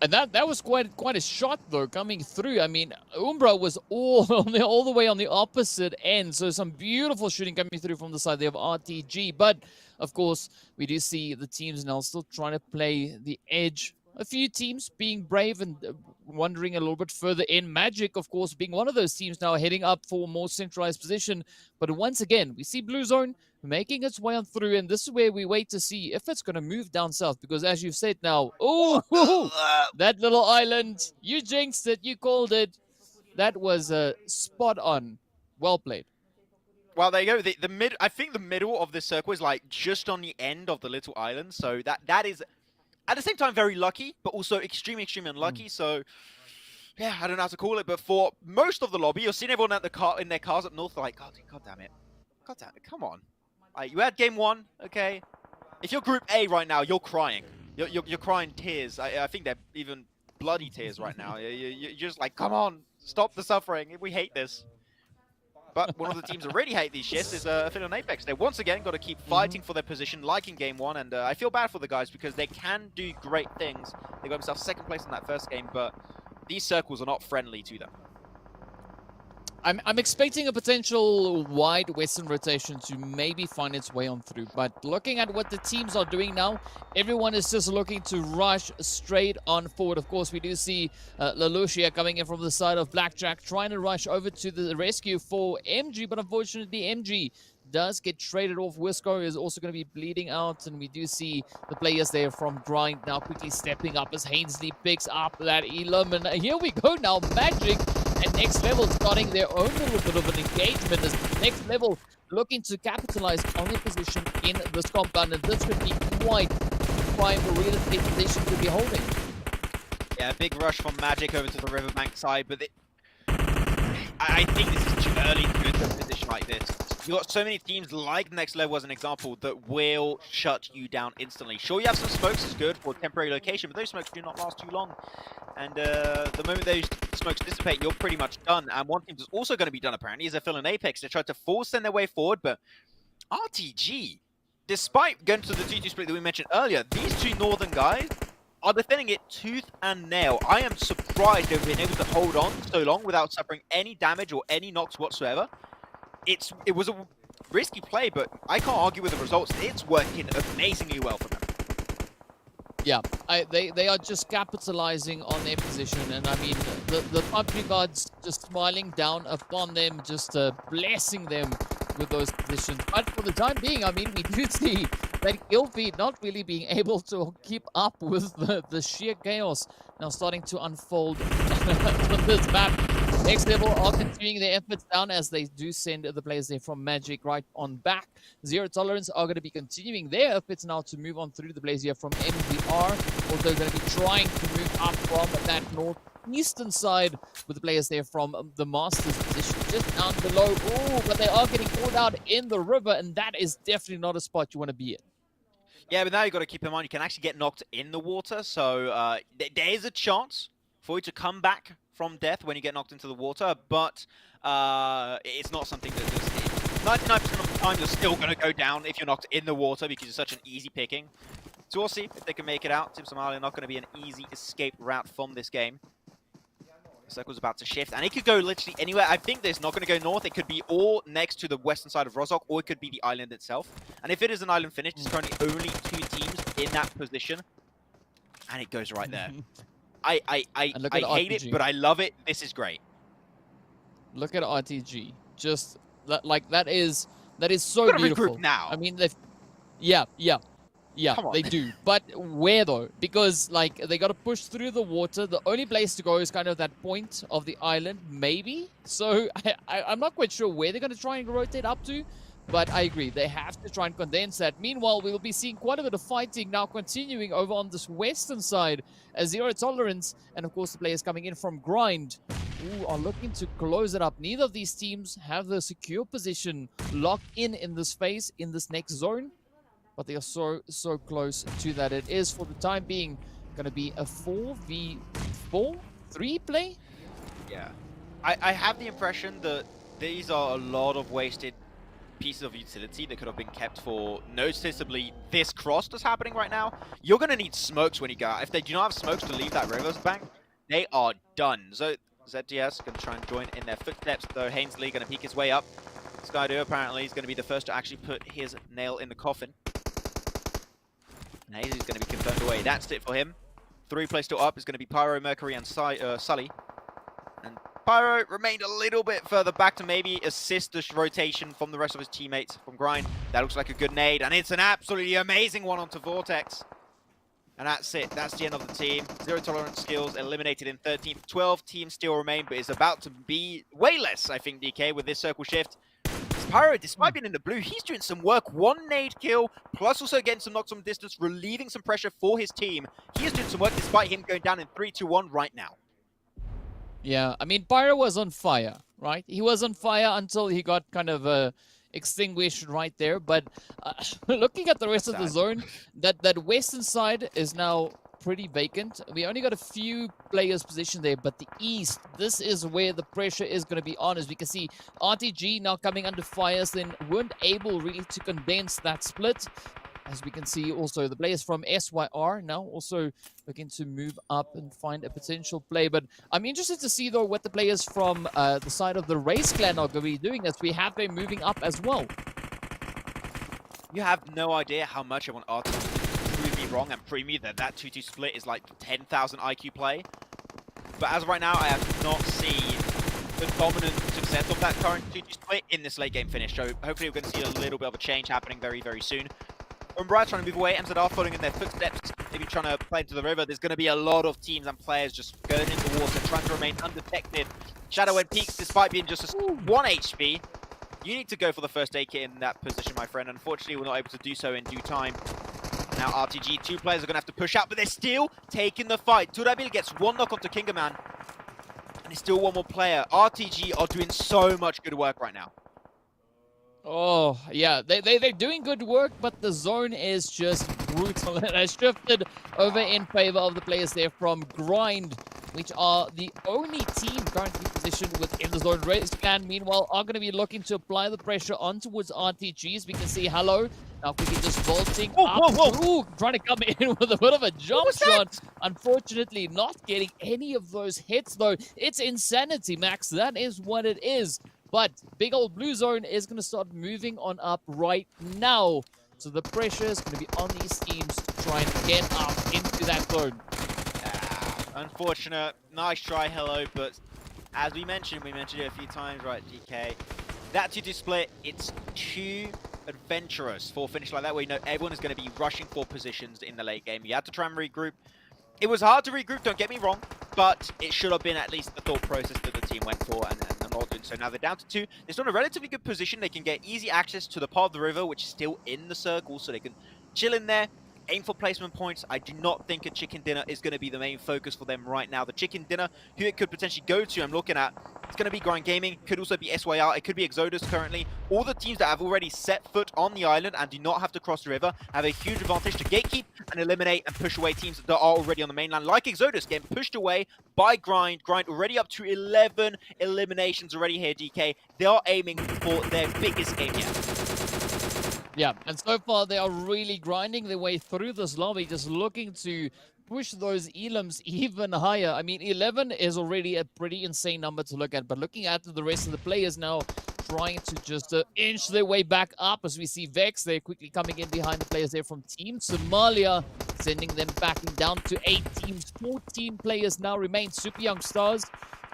And that was quite a shot though coming through. I mean, Umbra was all the way on the opposite end, so some beautiful shooting coming through from the side there of RTG. But of course, we do see the teams now still trying to play the edge. A few teams being brave and wandering a little bit further in. Magic, of course, being one of those teams now heading up for a more centralized position. But once again, we see Blue Zone making its way on through, and this is where we wait to see if it's going to move down south. Because as you've said now, that little island, you jinxed it, you called it. That was spot on. Well played. Well, there you go. I think the middle of this circle is like just on the end of the little island. So that is at the same time very lucky, but also extremely unlucky. So yeah, I don't know how to call it, but for most of the lobby, you're seeing everyone at in their cars up north, like, God damn it, come on. You had game 1, okay. If you're Group A right now, you're crying. You're crying tears. I think they're even bloody tears right now. You're just like, come on, stop the suffering. We hate this. But one of the teams that really hate these shifts is Aphelion Apex. They once again got to keep fighting for their position, like in game 1, and I feel bad for the guys because they can do great things. They got themselves second place in that first game, but these circles are not friendly to them. I'm expecting a potential wide western rotation to maybe find its way on through. But looking at what the teams are doing now, everyone is just looking to rush straight on forward. Of course, we do see Lelouch coming in from the side of Blackjack, trying to rush over to the rescue for MG. But unfortunately, MG does get traded off. Wisco is also going to be bleeding out, and we do see the players there from Grind now quickly stepping up as Hainsley picks up that Elam. And here we go now, Magic and Next Level starting their own little bit of an engagement as Next Level looking to capitalize on their position in this compound, and this would be quite prime real estate position to be holding. Yeah, big rush from Magic over to the riverbank side, but I think this is too early to go into a position like this. You've got so many teams like Next Level as an example that will shut you down instantly. Sure, you have some smokes is good for temporary location, but those smokes do not last too long. And the moment those smokes dissipate, you're pretty much done. And one team that's also going to be done, apparently, is Aphelion Apex. They tried to force their way forward, but RTG, despite going to the 2-2 split that we mentioned earlier, these two northern guys are defending it tooth and nail. I am surprised they've been able to hold on so long without suffering any damage or any knocks whatsoever. It was a risky play, but I can't argue with the results. It's working amazingly well for them. Yeah, they are just capitalizing on their position, and I mean, the PUBG gods just smiling down upon them, just blessing them with those positions. But for the time being, I mean, we do see that Gilfeed not really being able to keep up with the sheer chaos now starting to unfold on this map. Next level are continuing their efforts down as they do send the players there from Magic right on back. Zero Tolerance are going to be continuing their efforts now to move on through the players here from MVR. Also going to be trying to move up from that northeastern side with the players there from the Masters position just down below. Oh, but they are getting caught out in the river, and that is definitely not a spot you want to be in. Yeah, but now you've got to keep in mind you can actually get knocked in the water, so there is a chance for you to come back from death when you get knocked into the water, but it's not something that just... 99% of the time you're still going to go down if you're knocked in the water because you're such an easy picking. So we'll see if they can make it out. Team Somalia not going to be an easy escape route from this game. The circle's about to shift, and it could go literally anywhere. I think there's not going to go north. It could be all next to the western side of Rozhok, or it could be the island itself. And if it is an island finish, there's currently only 2 teams in that position, and it goes right there. I hate it, but I love it. This is great. Look at RTG. Just like that is so beautiful. Now. I mean, yeah, they do. But where though? Because like they got to push through the water. The only place to go is kind of that point of the island, maybe. So I'm not quite sure where they're going to try and rotate up to. But I agree, they have to try and condense that. Meanwhile, we will be seeing quite a bit of fighting now continuing over on this western side as Zero Tolerance and, of course, the players coming in from Grind are looking to close it up. Neither of these teams have the secure position locked in this phase, in this next zone, but they are so close to that. It is, for the time being, going to be a 4v4, 3 play? Yeah. I have the impression that these are a lot of wasted pieces of utility that could have been kept for noticeably this cross that's happening right now. You're going to need smokes when you go out. If they do not have smokes to leave that river's bank, they are done. So ZDS going to try and join in their footsteps, though Hainsley going to peek his way up. Skydo apparently is going to be the first to actually put his nail in the coffin. And Hainsley's going to be confirmed away. That's it for him. 3 plays still up is going to be Pyro, Mercury, and Sully. And Pyro remained a little bit further back to maybe assist the rotation from the rest of his teammates from Grind. That looks like a good nade, and it's an absolutely amazing one onto Vortex. And that's it. That's the end of the team. Zero Tolerance skills eliminated in 13th. 12 teams still remain, but it's about to be way less, I think, DK, with this circle shift. Pyro, despite being in the blue, he's doing some work. 1 nade kill, plus also getting some knocks from distance, relieving some pressure for his team. He is doing some work despite him going down in 3-2-1 right now. Yeah, I mean, Pyro was on fire, right? He was on fire until he got kind of extinguished right there. But looking at the rest of the zone, that western side is now pretty vacant. We only got a few players positioned there, but the east, this is where the pressure is going to be on. As we can see, RTG now coming under fire, so then weren't able really to condense that split. As we can see, also the players from SYR now also looking to move up and find a potential play. But I'm interested to see, though, what the players from the side of the RAZE clan are going to be doing, as we have them moving up as well. You have no idea how much I want RTG to prove me wrong and prove me that 2-2 split is like 10,000 IQ play. But as of right now, I have not seen the dominant success of that current 2-2 split in this late game finish. So hopefully we're going to see a little bit of a change happening very, very soon. Umbra trying to move away, MZR following in their footsteps, maybe trying to play into the river. There's going to be a lot of teams and players just going into the water, trying to remain undetected. Shadow and Peaks, despite being just 1 HP, you need to go for the first aid kit in that position, my friend. Unfortunately, we're not able to do so in due time. Now RTG, 2 players are going to have to push out, but they're still taking the fight. Turabil gets 1 knock onto Kingerman, and it's still 1 more player. RTG are doing so much good work right now. Oh, yeah, they're doing good work, but the zone is just brutal. It has shifted over in favor of the players there from Grind, which are the only team currently positioned within the zone. RAZE clan, meanwhile, are going to be looking to apply the pressure on towards RTGs. We can see Hello now quickly just vaulting up. Ooh, trying to come in with a bit of a jump shot. Unfortunately, not getting any of those hits, though. It's insanity, Max. That is what it is. But big old blue zone is going to start moving on up right now. So the pressure is going to be on these teams to try and get up into that zone. Unfortunate. Nice try, Hello. But as we mentioned it a few times, right, GK? That 2-2 split, it's too adventurous for a finish like that, where you know everyone is going to be rushing for positions in the late game. You have to try and regroup. It was hard to regroup, don't get me wrong. but it should have been at least the thought process that the team went for, and they're not doing so. Now they're down to 2. They're still in a relatively good position. They can get easy access to the part of the river, which is still in the circle, so they can chill in there, aim for placement points. I do not think a chicken dinner is going to be the main focus for them right now. The chicken dinner, who it could potentially go to, I'm looking at, it's going to be Grind Gaming, could also be SYR, it could be Exodus currently. All the teams that have already set foot on the island and do not have to cross the river have a huge advantage to gatekeep and eliminate and push away teams that are already on the mainland, like Exodus, getting pushed away by Grind. Grind already up to 11 eliminations already here, DK. They are aiming for their biggest game yet. Yeah, and so far they are really grinding their way through this lobby, just looking to push those elims even higher. I mean, 11 is already a pretty insane number to look at, but looking at the rest of the players now, trying to just inch their way back up as we see Vex. They're quickly coming in behind the players there from Team Somalia, sending them backing down to 8 teams. 14 players now remain. Super Young Stars,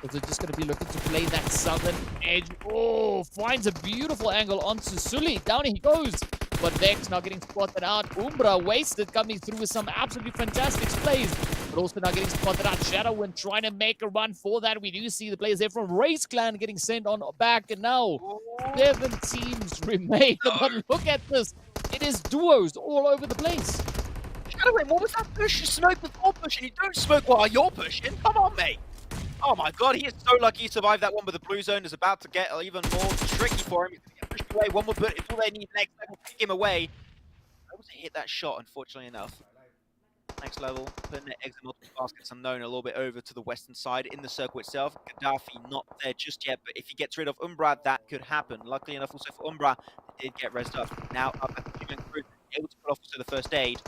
but they're just going to be looking to play that southern edge. Oh, finds a beautiful angle onto Sully. Down he goes. But Vex now getting spotted out. Umbra wasted, coming through with some absolutely fantastic plays. But also now getting spotted out. Shadowwind trying to make a run for that. We do see the players there from RAZE clan getting sent on back. And now 7 teams remain. But look at this. It is duos all over the place. Shadowwind, what was that push? You smoked before pushing. You don't smoke while you're pushing. Come on, mate. Oh my god, he is so lucky he survived that one, but the blue zone is about to get even more tricky for him. He's going to get pushed away. One more bullet. It's all they need next level. Take him away. Able to hit that shot, unfortunately enough. Next level, putting the eggs in multiple baskets unknown a little bit over to the western side in the circle itself. Gaddafi not there just yet, but if he gets rid of Umbra, that could happen. Luckily enough also for Umbra, they did get rezzed up. Now up at the human group, able to pull off also the first aid.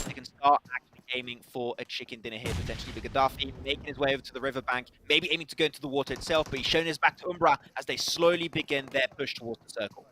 They can start actually aiming for a chicken dinner here potentially. But Gaddafi making his way over to the riverbank, maybe aiming to go into the water itself, but he's shown his back to Umbra as they slowly begin their push towards the circle.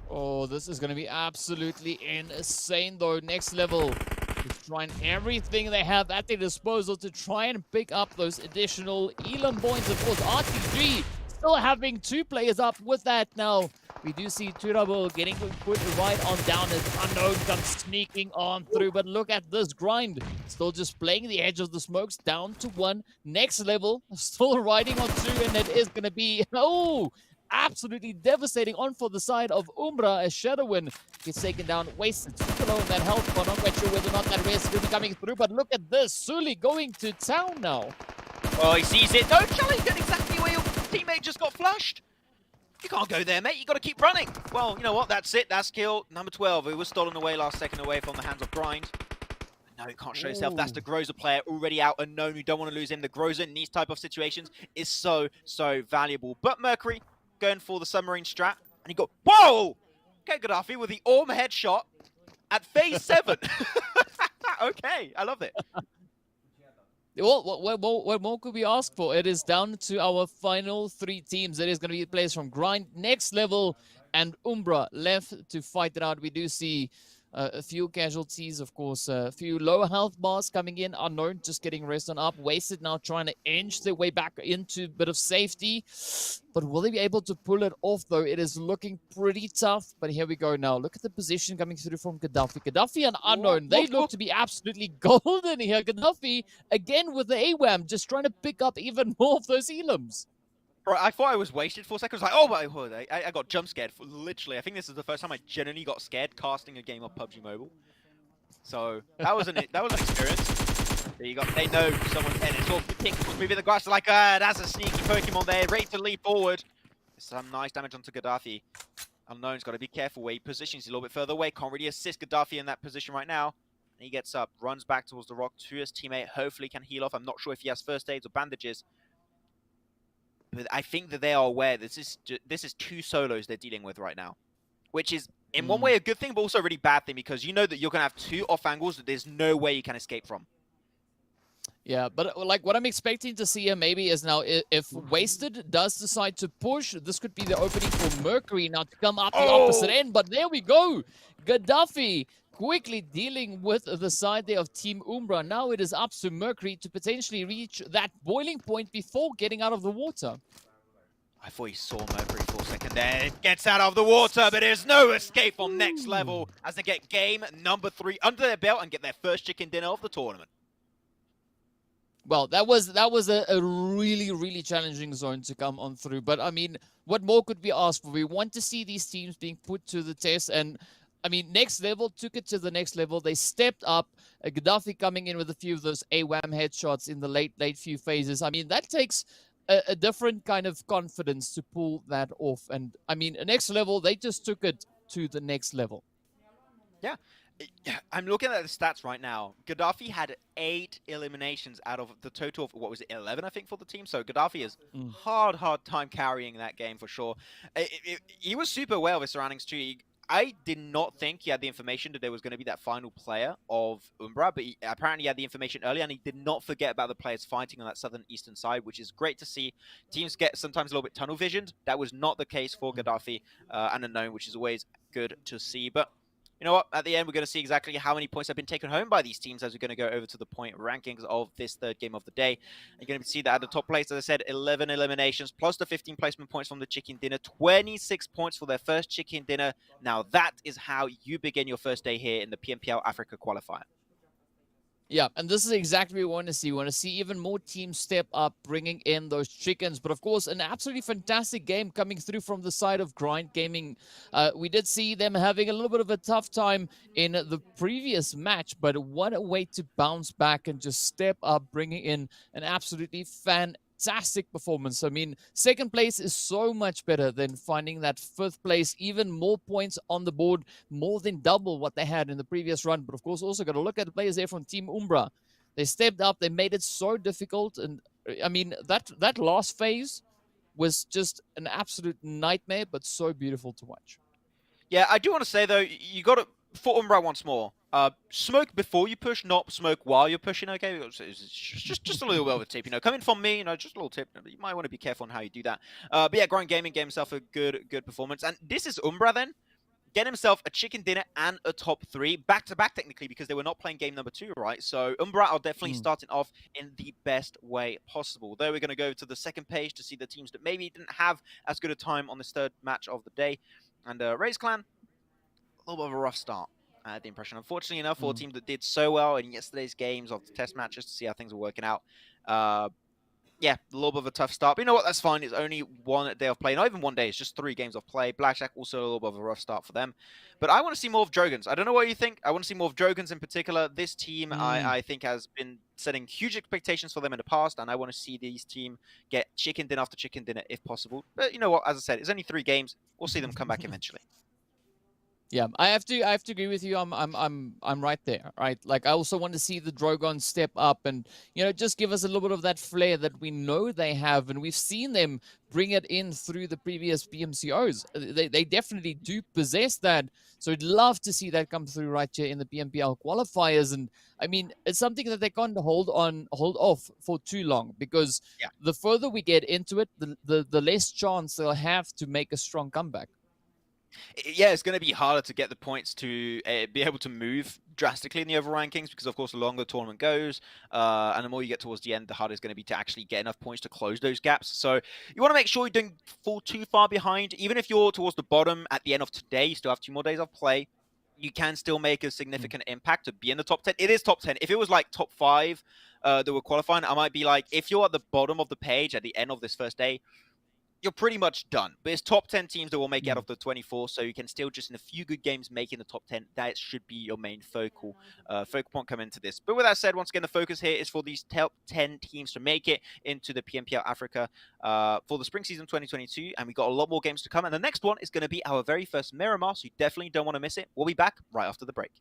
Oh, this is going to be absolutely insane, though. Next level is trying everything they have at their disposal to try and pick up those additional Elam points. Of course, RTG still having 2 players up with that now. We do see Turabo getting put right on down as Unknown comes sneaking on through. But look at this grind. Still just playing the edge of the smokes, down to 1. Next level, still riding on 2, and it is going to be... Oh! Absolutely devastating on for the side of Umbra as Shadowwind gets taken down, wasted super low in that health bar. Not quite sure whether or not that race will be coming through, but look at this. Sully going to town now. Oh, he sees it. No, Charlie's going exactly where your teammate just got flushed. You can't go there, mate. You got to keep running. Well, you know what? That's it. That's kill number 12. It was stolen away last second away from the hands of Grind. No, he can't show himself. That's the Groza player already out unknown. You don't want to lose him. The Groza in these type of situations is so valuable. But Mercury going for the submarine strat, and he got, whoa! Okay, Gaddafi with the Orm headshot at phase 7. Okay, I love it. Well, what more could we ask for? It is down to our final 3 teams. It is going to be players from Grind, Next Level, and Umbra left to fight it out. We do see a few casualties, of course, a few lower health bars coming in. Unknown just getting rest on up. Wasted now trying to inch their way back into a bit of safety. But will they be able to pull it off, though? It is looking pretty tough. But here we go now. Look at the position coming through from Gaddafi. Gaddafi and Unknown, they look to be absolutely golden here. Gaddafi, again with the AWAM, just trying to pick up even more of those elims. Right, I thought I was wasted for a second. I was like, oh my god, I got jump scared. Literally, I think this is the first time I genuinely got scared casting a game of PUBG Mobile. So that was an experience. There you go. They know someone's head. It's all pink moving the grass. Like, that's a sneaky Pokemon there, ready to leap forward. Some nice damage onto Gaddafi. Unknown's got to be careful where he positions. A little bit further away. Can't really assist Gaddafi in that position right now. And he gets up, runs back towards the rock to his teammate. Hopefully can heal off. I'm not sure if he has first aids or bandages. But I think that they are aware this is 2 solos they're dealing with right now, which is in one way a good thing, but also a really bad thing because you know that you're going to have 2 off angles that there's no way you can escape from. Yeah, but like what I'm expecting to see here maybe is now if Wasted does decide to push, this could be the opening for Mercury now to come up the opposite end. But there we go. Gaddafi quickly dealing with the side there of Team Umbra. Now it is up to Mercury to potentially reach that boiling point before getting out of the water. I thought he saw Mercury for a second there. It gets out of the water, but there's no escape from Next Level as they get game number 3 under their belt and get their first chicken dinner of the tournament. Well, that was a really, really challenging zone to come on through. But I mean, what more could we ask for? We want to see these teams being put to the test. And I mean, next level took it to the next level. They stepped up. Gaddafi coming in with a few of those AWAM headshots in the late few phases. I mean, that takes a different kind of confidence to pull that off. And I mean, next level, they just took it to the next level. Yeah. I'm looking at the stats right now. Gaddafi had 8 eliminations out of the total of, what was it, 11, I think, for the team. So Gaddafi is hard time carrying that game for sure. He was super aware of his surroundings too. I did not think he had the information that there was going to be that final player of Umbra, but apparently he had the information earlier, and he did not forget about the players fighting on that southern eastern side, which is great to see. Teams get sometimes a little bit tunnel visioned. That was not the case for Gaddafi and Unknown, which is always good to see. But you know what? At the end, we're going to see exactly how many points have been taken home by these teams as we're going to go over to the point rankings of this third game of the day. You're going to see that at the top place, as I said, 11 eliminations, plus the 15 placement points from the chicken dinner, 26 points for their first chicken dinner. Now, that is how you begin your first day here in the PMPL Africa Qualifier. Yeah, and this is exactly what we want to see. We want to see even more teams step up, bringing in those chickens. But of course, an absolutely fantastic game coming through from the side of Grind Gaming. We did see them having a little bit of a tough time in the previous match, but what a way to bounce back and just step up, bringing in an absolutely fantastic performance. I mean, second place is so much better than finding that fifth place. Even more points on the board, more than double what they had in the previous run. But of course, also got to look at the players there from Team Umbra. They stepped up. They made it so difficult. And I mean, that last phase was just an absolute nightmare, but so beautiful to watch. Yeah, I do want to say, though, you got to, for Umbra once more, smoke before you push, not smoke while you're pushing, okay? It's just a little bit of a tip, you know. Coming from me, you know, just a little tip. You might want to be careful on how you do that. But yeah, Grind Gaming gave himself a good performance. And this is Umbra then. Get himself a chicken dinner and a top 3 back-to-back, technically, because they were not playing game number 2, right? So Umbra are definitely starting off in the best way possible. There we're going to go to the second page to see the teams that maybe didn't have as good a time on this third match of the day. And RAZE Clan, a little bit of a rough start. I had the impression, unfortunately enough, for a team that did so well in yesterday's games of the test matches to see how things were working out. Yeah, a little bit of a tough start. But you know what? That's fine. It's only one day of play. Not even 1 day. It's just 3 games of play. Blackjack, also a little bit of a rough start for them. But I want to see more of DROGONS. I don't know what you think. I want to see more of DROGONS in particular. This team, I think, has been setting huge expectations for them in the past. And I want to see these team get chicken dinner after chicken dinner if possible. But you know what? As I said, it's only 3 games. We'll see them come back eventually. Yeah, I have to agree with you. I'm right there, right? Like, I also want to see the DROGONS step up and, you know, just give us a little bit of that flair that we know they have, and we've seen them bring it in through the previous PMCOs. They definitely do possess that. So I'd love to see that come through right here in the PMPL qualifiers. And I mean, it's something that they can't hold off for too long, because the further we get into it, the less chance they'll have to make a strong comeback. Yeah, it's going to be harder to get the points to be able to move drastically in the overall rankings, because, of course, the longer the tournament goes, and the more you get towards the end, the harder it's going to be to actually get enough points to close those gaps. So you want to make sure you don't fall too far behind. Even if you're towards the bottom at the end of today, you still have 2 more days of play. You can still make a significant impact to be in the top 10. It is top 10. If it was like top 5 that were qualifying, I might be like, if you're at the bottom of the page at the end of this first day, you're pretty much done. But it's top 10 teams that will make out of the 24, so you can still just, in a few good games, make in the top 10. That should be your main focal point coming into this. But with that said, once again, the focus here is for these top 10 teams to make it into the PMPL Africa for the spring season 2022, and we've got a lot more games to come. And the next one is going to be our very first Miramar, so you definitely don't want to miss it. We'll be back right after the break.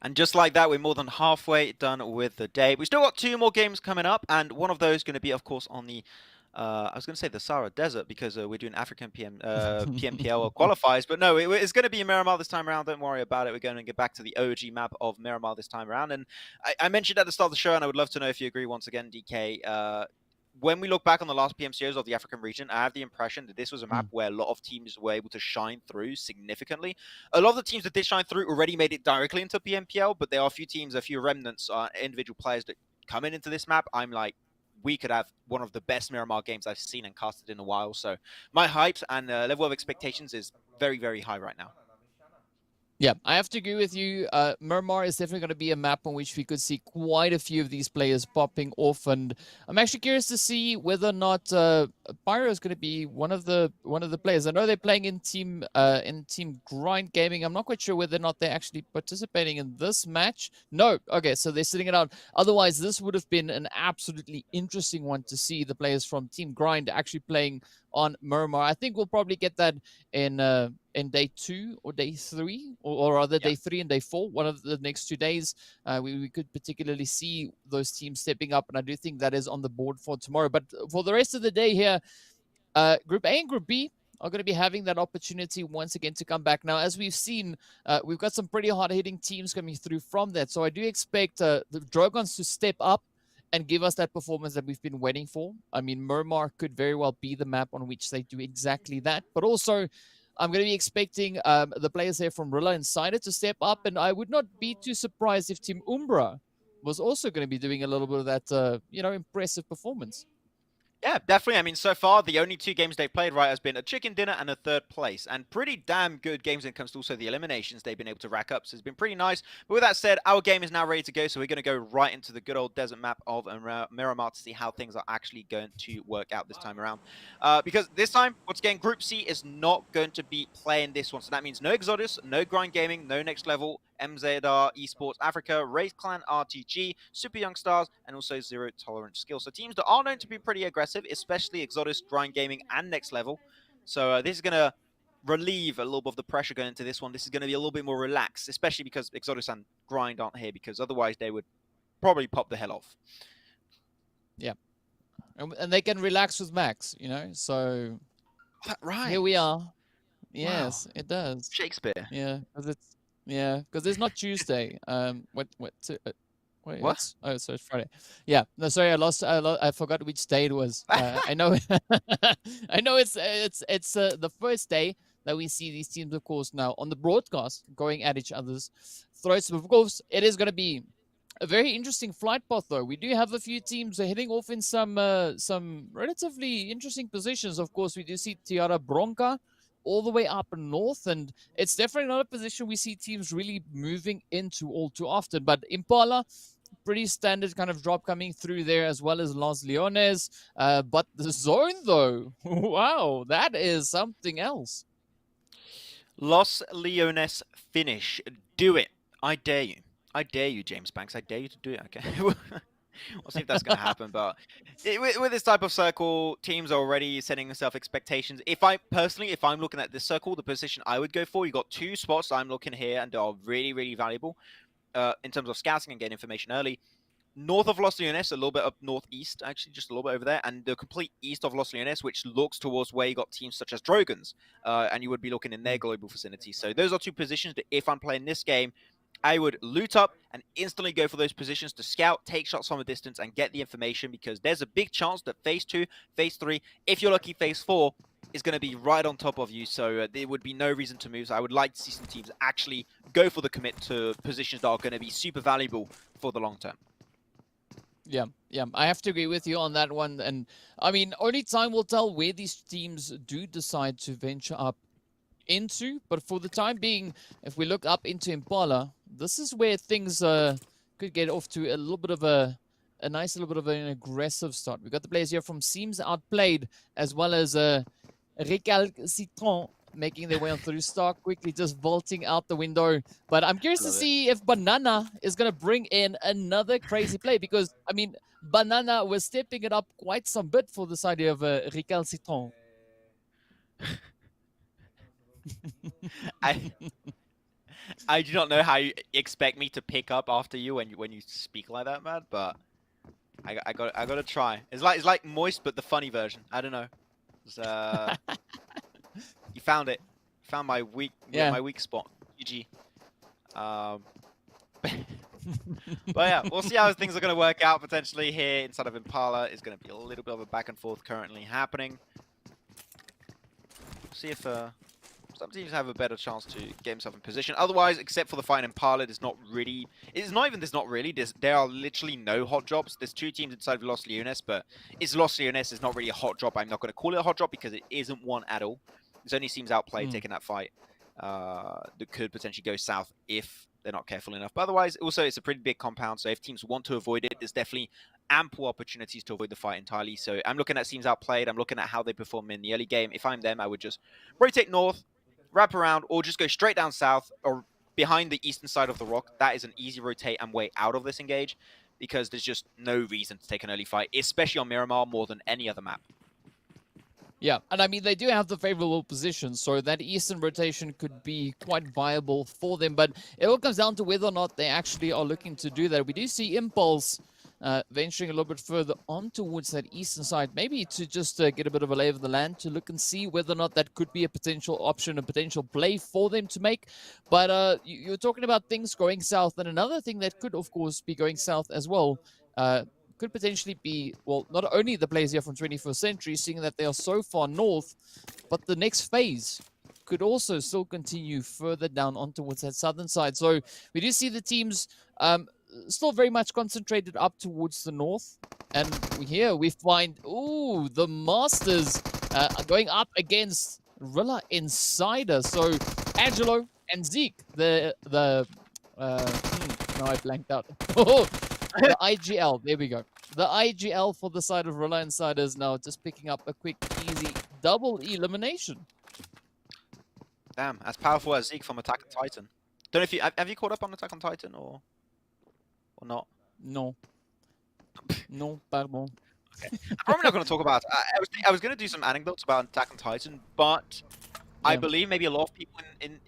And just like that, we're more than halfway done with the day. We've still got 2 more games coming up, and one of those going to be, of course, on the I was going to say the Sahara Desert because we're doing African PMPL qualifiers, but no, it's going to be Miramar this time around. Don't worry about it. We're going to get back to the OG map of Miramar this time around. And I mentioned at the start of the show, and I would love to know if you agree once again, DK. When we look back on the last PMCOs of the African region, I have the impression that this was a map where a lot of teams were able to shine through significantly. A lot of the teams that did shine through already made it directly into PMPL, but there are a few teams, a few remnants, individual players that coming into this map, I'm like, we could have one of the best Miramar games I've seen and casted in a while. So my hype and level of expectations is very, very high right now. Yeah, I have to agree with you. Miramar is definitely going to be a map on which we could see quite a few of these players popping off, and I'm actually curious to see whether or not Pyro is going to be one of the players. I know they're playing in team Grind Gaming. I'm not quite sure whether or not they're actually participating in this match. No, okay, so they're sitting it out. Otherwise, this would have been an absolutely interesting one to see the players from Team Grind actually playing on Miramar. I think we'll probably get that in day 2 or day 3, or rather day 3 and day 4, one of the next 2 days. We could particularly see those teams stepping up, and I do think that is on the board for tomorrow. But for the rest of the day here, Group A and Group B are going to be having that opportunity once again to come back. Now, as we've seen, we've got some pretty hard-hitting teams coming through from that, so I do expect the DROGONS to step up and give us that performance that we've been waiting for. I mean, Miramar could very well be the map on which they do exactly that. But also, I'm going to be expecting the players here from Rila Insider to step up. And I would not be too surprised if Team Umbra was also going to be doing a little bit of that, impressive performance. Yeah, definitely. I mean, so far, the only 2 games they've played, right, has been a chicken dinner and a 3rd place. And pretty damn good games when it comes to also the eliminations they've been able to rack up. So it's been pretty nice. But with that said, our game is now ready to go. So we're going to go right into the good old desert map of Miramar to see how things are actually going to work out this time around. Because this time, once again, Group C is not going to be playing this one. So that means no Exodus, no Grind Gaming, no Next Level, MZR, Esports Africa, RAZE Clan RTG, Super Young Stars, and also Zero Tolerance Skill. So teams that are known to be pretty aggressive, especially Exodus, Grind Gaming, and Next Level. So this is going to relieve a little bit of the pressure going into this one. This is going to be a little bit more relaxed, especially because Exodus and Grind aren't here, because otherwise they would probably pop the hell off. Yeah. And they can relax with Max, so right. Here we are. Yes, wow. It does. Shakespeare. Yeah, because it's not Tuesday. Wait, what? so it's Friday. Yeah, no, sorry, I forgot which day it was. I know, I know it's the first day that we see these teams, of course, now on the broadcast going at each other's throats. But of course, it is going to be a very interesting flight path, though. We do have a few teams heading off in some relatively interesting positions. Of course, we do see Tiara Bronca all the way up north, and it's definitely not a position we see teams really moving into all too often. But Impala, pretty standard kind of drop coming through there, as well as Los Leones. But the zone, though, wow, that is something else. Los Leones finish. Do it. I dare you. I dare you, James Banks. I dare you to do it. Okay. We'll see if that's going to happen. But with this type of circle, teams are already setting themselves expectations. If I'm looking at this circle, the position I would go for, you got 2 spots I'm looking here and they are really, really valuable in terms of scouting and getting information early. North of Los Leones, a little bit up northeast, actually, just a little bit over there, and the complete east of Los Leones, which looks towards where you got teams such as DROGONS, and you would be looking in their global vicinity. So those are 2 positions that if I'm playing this game, I would loot up and instantly go for those positions to scout, take shots from a distance, and get the information, because there's a big chance that phase 2, phase 3, if you're lucky, phase 4 is going to be right on top of you. So there would be no reason to move. So I would like to see some teams actually go for the commit to positions that are going to be super valuable for the long term. Yeah, I have to agree with you on that one. And I mean, only time will tell where these teams do decide to venture up into. But for the time being, if we look up into Impala, this is where things could get off to a little bit of a nice little bit of an aggressive start. We've got the players here from Seems Outplayed, as well as Recalcitrant making their way on through. Stark quickly just vaulting out the window. But I'm curious to see if Banana is going to bring in another crazy play, because, I mean, Banana was stepping it up quite some bit for this idea of Recalcitrant. I do not know how you expect me to pick up after you when you speak like that, man. But I gotta try. It's like Moist, but the funny version. I don't know. It's, you found it. Found my Yeah. weak spot. GG. Um, but yeah, we'll see how things are going to work out potentially here inside of Impala. It's going to be a little bit of a back and forth currently happening. See if some teams have a better chance to get himself in position. Otherwise, except for the fight in Impala, there's not really... It's not even there's not really. There are literally no hot drops. There's 2 teams inside of Los Leones, but it's Los Leones. It's not really a hot drop. I'm not going to call it a hot drop because it isn't one at all. This only seems Outplayed taking that fight. That could potentially go south if they're not careful enough. But otherwise, also, it's a pretty big compound, so if teams want to avoid it, there's definitely ample opportunities to avoid the fight entirely. So I'm looking at teams Outplayed. I'm looking at how they perform in the early game. If I'm them, I would just rotate north, wrap around, or just go straight down south or behind the eastern side of the rock. That is an easy rotate and way out of this engage because there's just no reason to take an early fight, especially on Miramar more than any other map. Yeah, and I mean, they do have the favorable position, so that eastern rotation could be quite viable for them, but it all comes down to whether or not they actually are looking to do that. We do see Impulse venturing a little bit further on towards that eastern side, maybe to just get a bit of a lay of the land to look and see whether or not that could be a potential option, a potential play for them to make. But you're talking about things going south, and another thing that could, of course, be going south as well, could potentially be, well, not only the players here from 21st Century, seeing that they are so far north, but the next phase could also still continue further down on towards that southern side. So we do see the teams still very much concentrated up towards the north. And here we find, ooh, the Masters going up against Rila Insider. So Angelo and Zeke, no, I blanked out. The IGL, there we go. The IGL for the side of Rila Insiders now just picking up a quick, easy double elimination. Damn, as powerful as Zeke from Attack on Titan. Don't know if you have you caught up on Attack on Titan or not? No. No, pardon. Okay. I'm probably not going to talk about I was going to do some anecdotes about Attack on Titan, but yeah. I believe maybe a lot of people in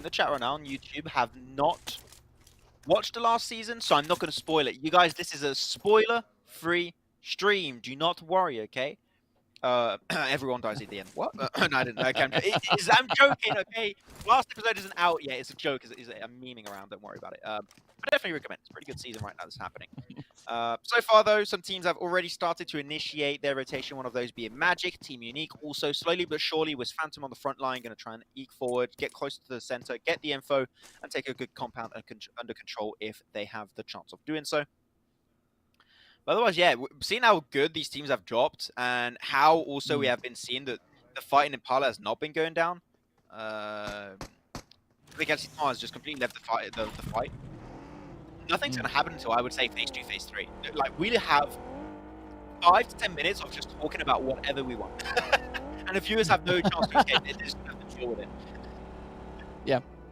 the chat right now on YouTube have not watched the last season, so I'm not going to spoil it. You guys, this is a spoiler-free stream. Do not worry, okay? Everyone dies at the end. What? No, I didn't. Okay, I'm joking, okay? Last episode isn't out yet. It's a joke. I'm memeing around. Don't worry about it. I definitely recommend it. It's a pretty good season right now that's happening. So far, though, some teams have already started to initiate their rotation. One of those being Magic, Team Unique. Also, slowly but surely, with Phantom on the front line, going to try and eke forward, get closer to the center, get the info, and take a good compound under control if they have the chance of doing so. But otherwise, yeah, seeing how good these teams have dropped and how also we have been seeing that the fight in Impala has not been going down. Recalcitrant has just completely left the fight. Nothing's going to happen until, I would say, phase 2, phase 3. Like, we have 5 to 10 minutes of just talking about whatever we want. And the viewers have no chance to escape it. They just have to deal with it.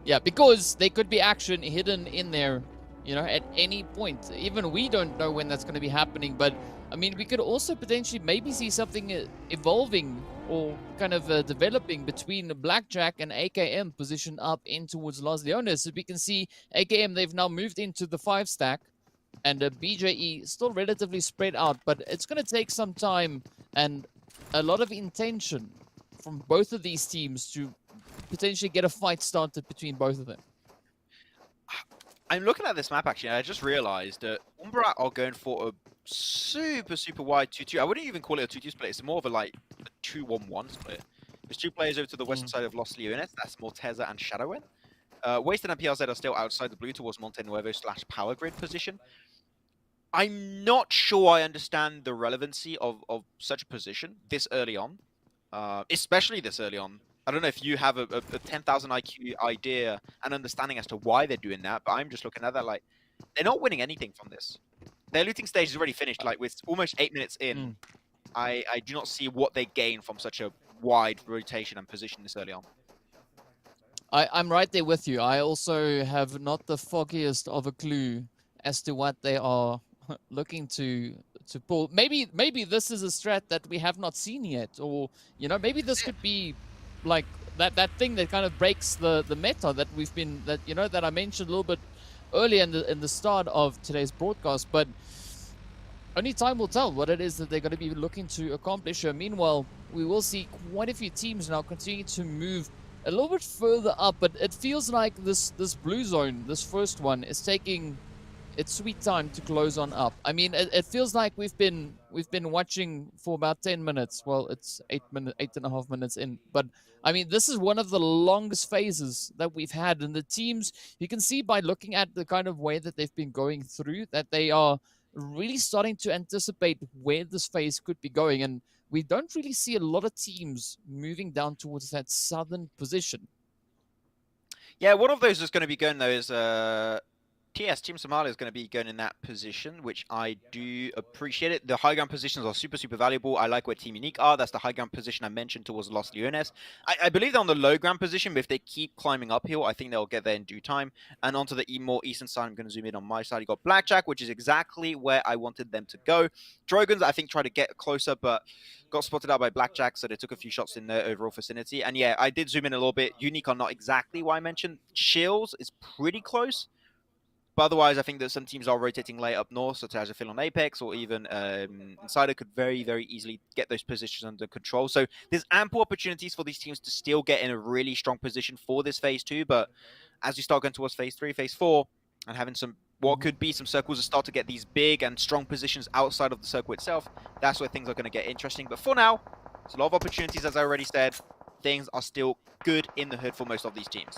Yeah, because there could be action hidden in there, you know, at any point. Even we don't know when that's going to be happening, but I mean, we could also potentially maybe see something evolving or kind of developing between Blackjack and AKM positioned up in towards Los Leones. So we can see AKM, they've now moved into the 5 stack, and BJE still relatively spread out, but it's going to take some time and a lot of intention from both of these teams to potentially get a fight started between both of them. I'm looking at this map, actually, and I just realized that Umbra are going for a super wide 2-2. I wouldn't even call it a 2-2 split. It's more of a, like, a 2-1-1 split. There's 2 players over to the western side of Los Leones. That's Morteza and Shadowin. Wasted and PLZ are still outside the blue towards Monte Nuevo/Power Grid position. I'm not sure I understand the relevancy of such a position this early on, especially this early on. I don't know if you have a 10,000 IQ idea and understanding as to why they're doing that, but I'm just looking at that like, they're not winning anything from this. Their looting stage is already finished, like with almost 8 minutes in. I do not see what they gain from such a wide rotation and position this early on. I'm right there with you. I also have not the foggiest of a clue as to what they are looking to pull. Maybe this is a strat that we have not seen yet, or, you know, maybe this could be like that thing that kind of breaks the meta that we've been that I mentioned a little bit earlier in the start of today's broadcast. But only time will tell what it is that they're going to be looking to accomplish here. Meanwhile, we will see quite a few teams now continue to move a little bit further up, but it feels like this blue zone, this first one, is taking its sweet time to close on up. I mean, it feels like we've been watching for about 10 minutes. Well, it's 8.5 minutes in, but I mean, this is one of the longest phases that we've had, and the teams, you can see by looking at the kind of way that they've been going through that they are really starting to anticipate where this phase could be going, and we don't really see a lot of teams moving down towards that southern position. Yeah, one of those is going to be going though is TS, Team Somalia, is going to be going in that position, which I do appreciate it. The high ground positions are super, super valuable. I like where Team Unique are. That's the high ground position I mentioned towards Los Leones. I believe they're on the low ground position, but if they keep climbing uphill, I think they'll get there in due time. And onto the more eastern side, I'm going to zoom in on my side. You got Blackjack, which is exactly where I wanted them to go. DROGONS, I think, tried to get closer, but got spotted out by Blackjack, so they took a few shots in their overall vicinity. And yeah, I did zoom in a little bit. Unique are not exactly what I mentioned. Chills is pretty close. But otherwise, I think that some teams are rotating late up north, such as Aphelion Apex or even Insider could very, very easily get those positions under control. So there's ample opportunities for these teams to still get in a really strong position for this phase 2. But as you start going towards phase 3, phase 4, and having some what could be some circles that start to get these big and strong positions outside of the circle itself, that's where things are going to get interesting. But for now, there's a lot of opportunities, as I already said. Things are still good in the hood for most of these teams.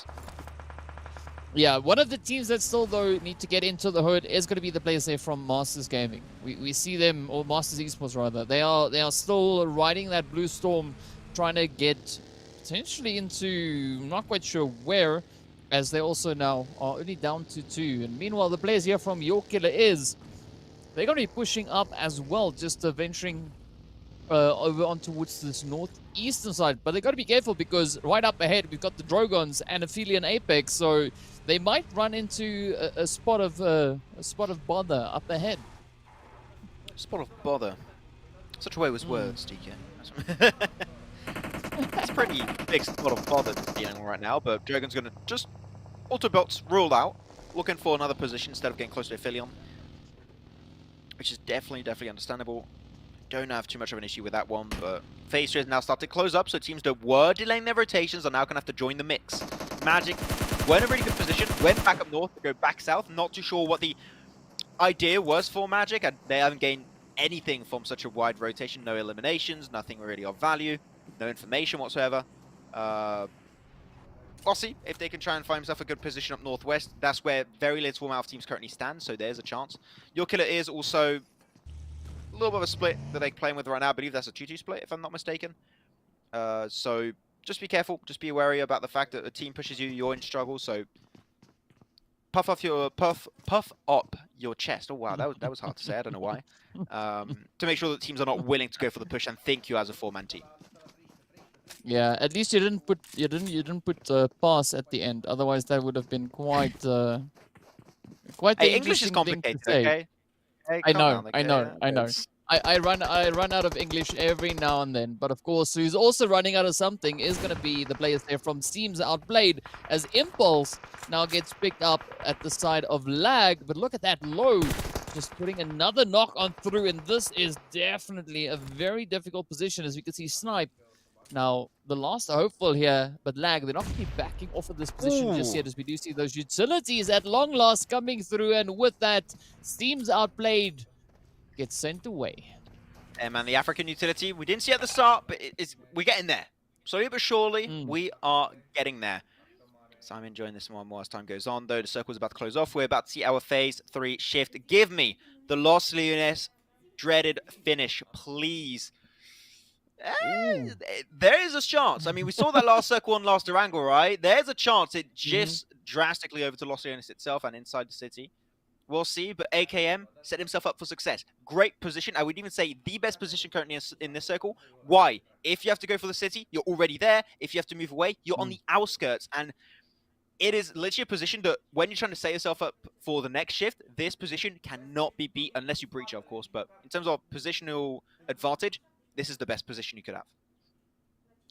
Yeah, one of the teams that still, though, need to get into the hood is going to be the players there from Masters Gaming. We see them, or Masters Esports rather, they are still riding that blue storm, trying to get potentially into, I'm not quite sure where, as they also now are only down to 2. And meanwhile, the players here from Your Killer is, they're going to be pushing up as well, just venturing over on towards this northeastern side. But they got to be careful because right up ahead, we've got the DROGONS and Aphelion Apex, so they might run into a spot of bother up ahead. Spot of bother. Such a way with words, DK. It's a pretty big spot of bother to be dealing right now, but Dragon's going to just autobots rule out, looking for another position instead of getting close to Aphelion, which is definitely understandable. Don't have too much of an issue with that one, but phase 3 has now started to close up, so teams that were delaying their rotations are now going to have to join the mix. Magic were in a really good position, went back up north to go back south. Not too sure what the idea was for Magic, and they haven't gained anything from such a wide rotation. No eliminations, nothing really of value, no information whatsoever. We'll see if they can try and find himself a good position up northwest. That's where very little amount of teams currently stand, so there's a chance. Your Killer is also a little bit of a split that they're playing with right now. I believe that's a 2-2 split, if I'm not mistaken. So just be careful. Just be wary about the fact that a team pushes you, you're in struggle. So puff up your chest. Oh wow, that was hard to say. I don't know why. To make sure that teams are not willing to go for the push and think you as a 4-man team. Yeah, at least you didn't put pass at the end. Otherwise, that would have been quite quite the English is complicated. Okay. Hey, I know. I run out of English every now and then, but of course, who's also running out of something is going to be the players there from Teams Outplayed, as Impulse now gets picked up at the side of Lag. But look at that low, just putting another knock on through, and this is definitely a very difficult position, as we can see Snipe. Now, the last hopeful here, but Lag, they're not going to be backing off of this position just yet, as we do see those utilities at long last coming through, and with that, Teams Outplayed gets sent away. And man, the African utility, we didn't see at the start, but we're getting there. Slowly but surely, we are getting there. So I'm enjoying this more and more as time goes on, though. The circle's about to close off. We're about to see our phase 3 shift. Give me the Los Leones dreaded finish, please. There is a chance. I mean, we saw that last circle on last Erangel, right? There's a chance it just drastically over to Los Leones itself and inside the city. We'll see, but AKM set himself up for success. Great position. I would even say the best position currently in this circle. Why? If you have to go for the city, you're already there. If you have to move away, you're on the outskirts. And it is literally a position that when you're trying to set yourself up for the next shift, this position cannot be beat unless you breach it, of course. But in terms of positional advantage, this is the best position you could have.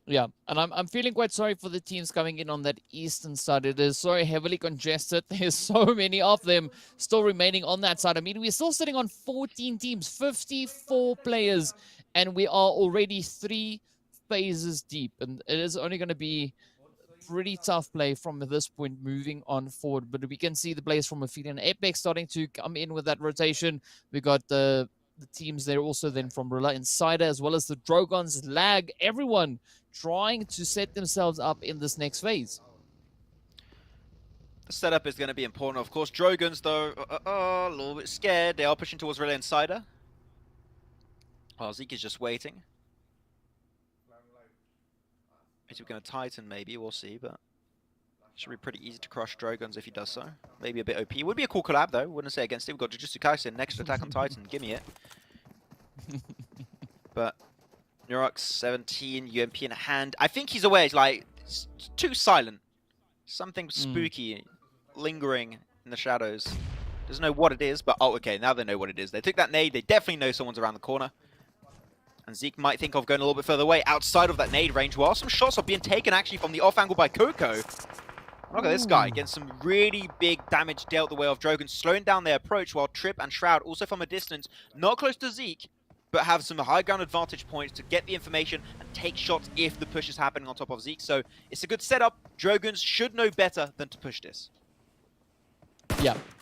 Yeah, and I'm feeling quite sorry for the teams coming in on that eastern side. It is so heavily congested. There's so many of them still remaining on that side. I mean, we're still sitting on 14 teams, 54 players, and we are already 3 phases deep. And it is only going to be pretty tough play from this point moving on forward. But we can see the players from Aphelion Apex starting to come in with that rotation. We got the teams there also then from Rila Insider, as well as the DROGONS, Lag, everyone trying to set themselves up in this next phase. The setup is going to be important, of course. DROGONS, though, a little bit scared. They are pushing towards Rila Insider. Oh, Zeke is just waiting. He's going to Titan, maybe. We'll see, but should be pretty easy to crush DROGONS if he does so. Maybe a bit OP. Would be a cool collab, though. Wouldn't say against it. We've got Jujutsu Kaisen, next attack on Titan. Give me it. But Nurox, 17, UMP in hand. I think he's aware. He's like, it's too silent. Something spooky, lingering in the shadows. Doesn't know what it is, but oh, okay, now they know what it is. They took that nade. They definitely know someone's around the corner. And Zeke might think of going a little bit further away outside of that nade range, while some shots are being taken actually from the off angle by Coco. Look at this guy, getting some really big damage dealt the way of DROGONS, slowing down their approach, while Trip and Shroud, also from a distance, not close to Zeke, but have some high ground advantage points to get the information and take shots if the push is happening on top of Zeke. So it's a good setup. DROGONS should know better than to push this.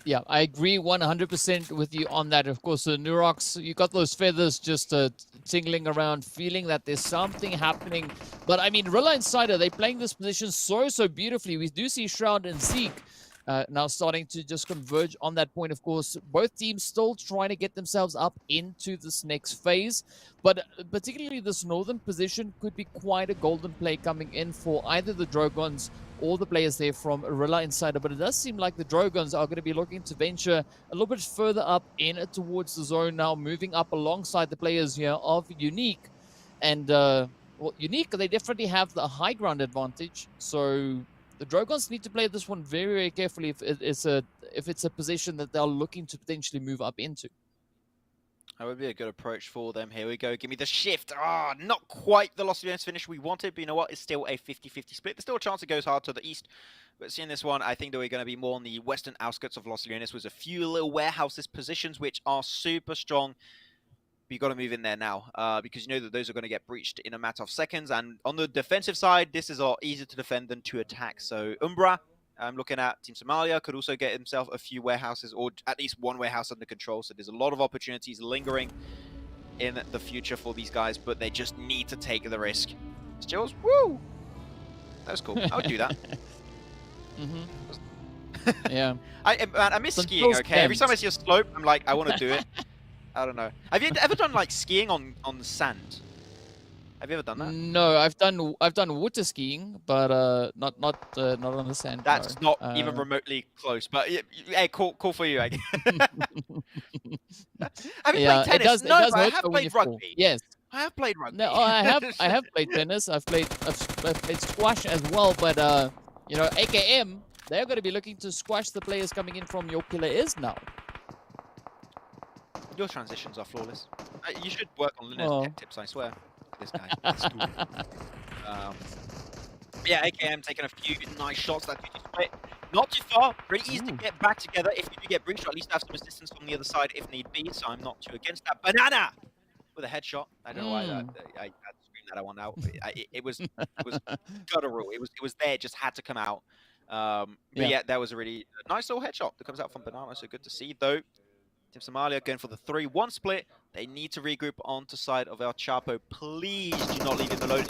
Yeah, I agree 100% with you on that. Of course, Nurox, you got those feathers just tingling around, feeling that there's something happening. But I mean, Rila Insider, they're playing this position so beautifully. We do see Shroud and Zeke now starting to just converge on that point. Of course, both teams still trying to get themselves up into this next phase. But particularly this northern position could be quite a golden play coming in for either the DROGONS all the players there from Rila Insider, but it does seem like the DROGONS are going to be looking to venture a little bit further up in towards the zone now, moving up alongside the players here of Unique. And, well, Unique, they definitely have the high ground advantage, so the DROGONS need to play this one very carefully if it's a position that they're looking to potentially move up into. That would be a good approach for them. Here we go. Give me the shift. Ah, not quite the Los Leones finish we wanted, but you know what? It's still a 50-50 split. There's still a chance it goes hard to the east. But seeing this one, I think that we're going to be more on the western outskirts of Los Leones with a few little warehouses positions, which are super strong. But you got to move in there now because you know that those are going to get breached in a matter of seconds. And on the defensive side, this is a lot easier to defend than to attack. So Umbra, I'm looking at Team Somalia, could also get himself a few warehouses or at least one warehouse under control. So there's a lot of opportunities lingering in the future for these guys, but they just need to take the risk. Stills, woo! That was cool. I would do that. Yeah. I miss skiing, okay? Every time I see a slope, I'm like, I want to do it. I don't know. Have you ever done like skiing on sand? Have you ever done that? No, I've done water skiing, but not on the sand. That's no. not even remotely close. But hey, cool for you. Have you played tennis? No, but I have played rugby. Yes, I have played rugby. No, I have played tennis. I've played squash as well. But you know, AKM, they're going to be looking to squash the players coming in from your Killer Is now. Your transitions are flawless. You should work on Linus tech tips, I swear. This guy. Yeah, AKM taking a few nice shots. That duty split. Not too far. Pretty easy to get back together if you do get breached, or at least have some assistance from the other side if need be. So I'm not too against that. Banana with a headshot. I don't know why I screamed that one out. It was guttural. It was there. It just had to come out. But yeah, that was a really nice little headshot that comes out from Banana. So good to see though. Team Somalia going for the 3-1 split. They need to regroup onto side of El Chapo. Please do not leave him alone.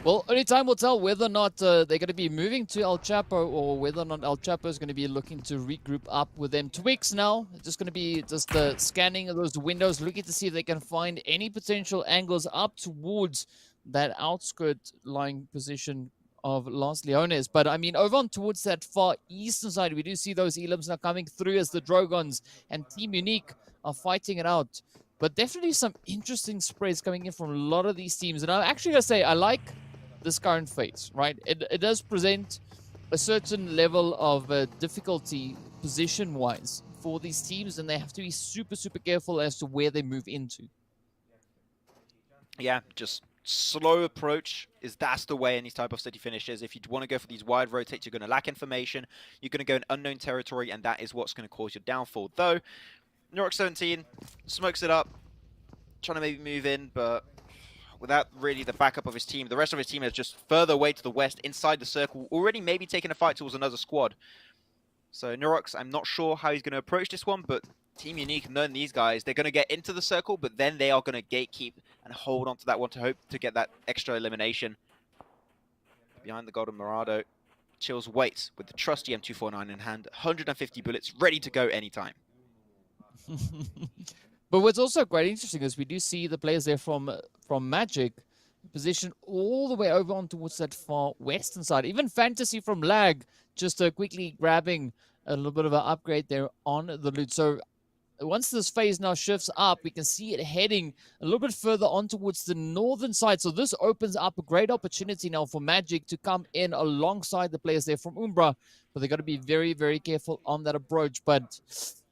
Well, only time will tell whether or not they're going to be moving to El Chapo or whether or not El Chapo is going to be looking to regroup up with them. Twix now, just going to be just scanning those windows, looking to see if they can find any potential angles up towards that outskirt lying position of Los Leones. But I mean, over on towards that far eastern side, we do see those elims now coming through as the DROGONS and Team Unique are fighting it out. But definitely some interesting sprays coming in from a lot of these teams. And I'm actually going to say I like this current phase, right? It does present a certain level of difficulty position-wise for these teams, and they have to be super careful as to where they move into. Yeah, just slow approach that's the way in these type of city finishes. If you want to go for these wide rotates, you're going to lack information. You're going to go in unknown territory, and that is what's going to cause your downfall. Though, Newark 17 smokes it up, trying to maybe move in, but without really the backup of his team. The rest of his team is just further away to the west, inside the circle, already maybe taking a fight towards another squad. So Nurox, I'm not sure how he's going to approach this one, but Team Unique, knowing these guys, they're going to get into the circle, but then they are going to gatekeep and hold on to that one to hope to get that extra elimination. Behind the Golden Morado, Chills waits with the trusty M249 in hand, 150 bullets, ready to go anytime. But what's also quite interesting is we do see the players there from Magic positioned all the way over on towards that far western side. Even Fantasy from Lag just quickly grabbing a little bit of an upgrade there on the loot. So once this phase now shifts up, we can see it heading a little bit further on towards the northern side. So this opens up a great opportunity now for Magic to come in alongside the players there from Umbra. But they've got to be very, very careful on that approach. But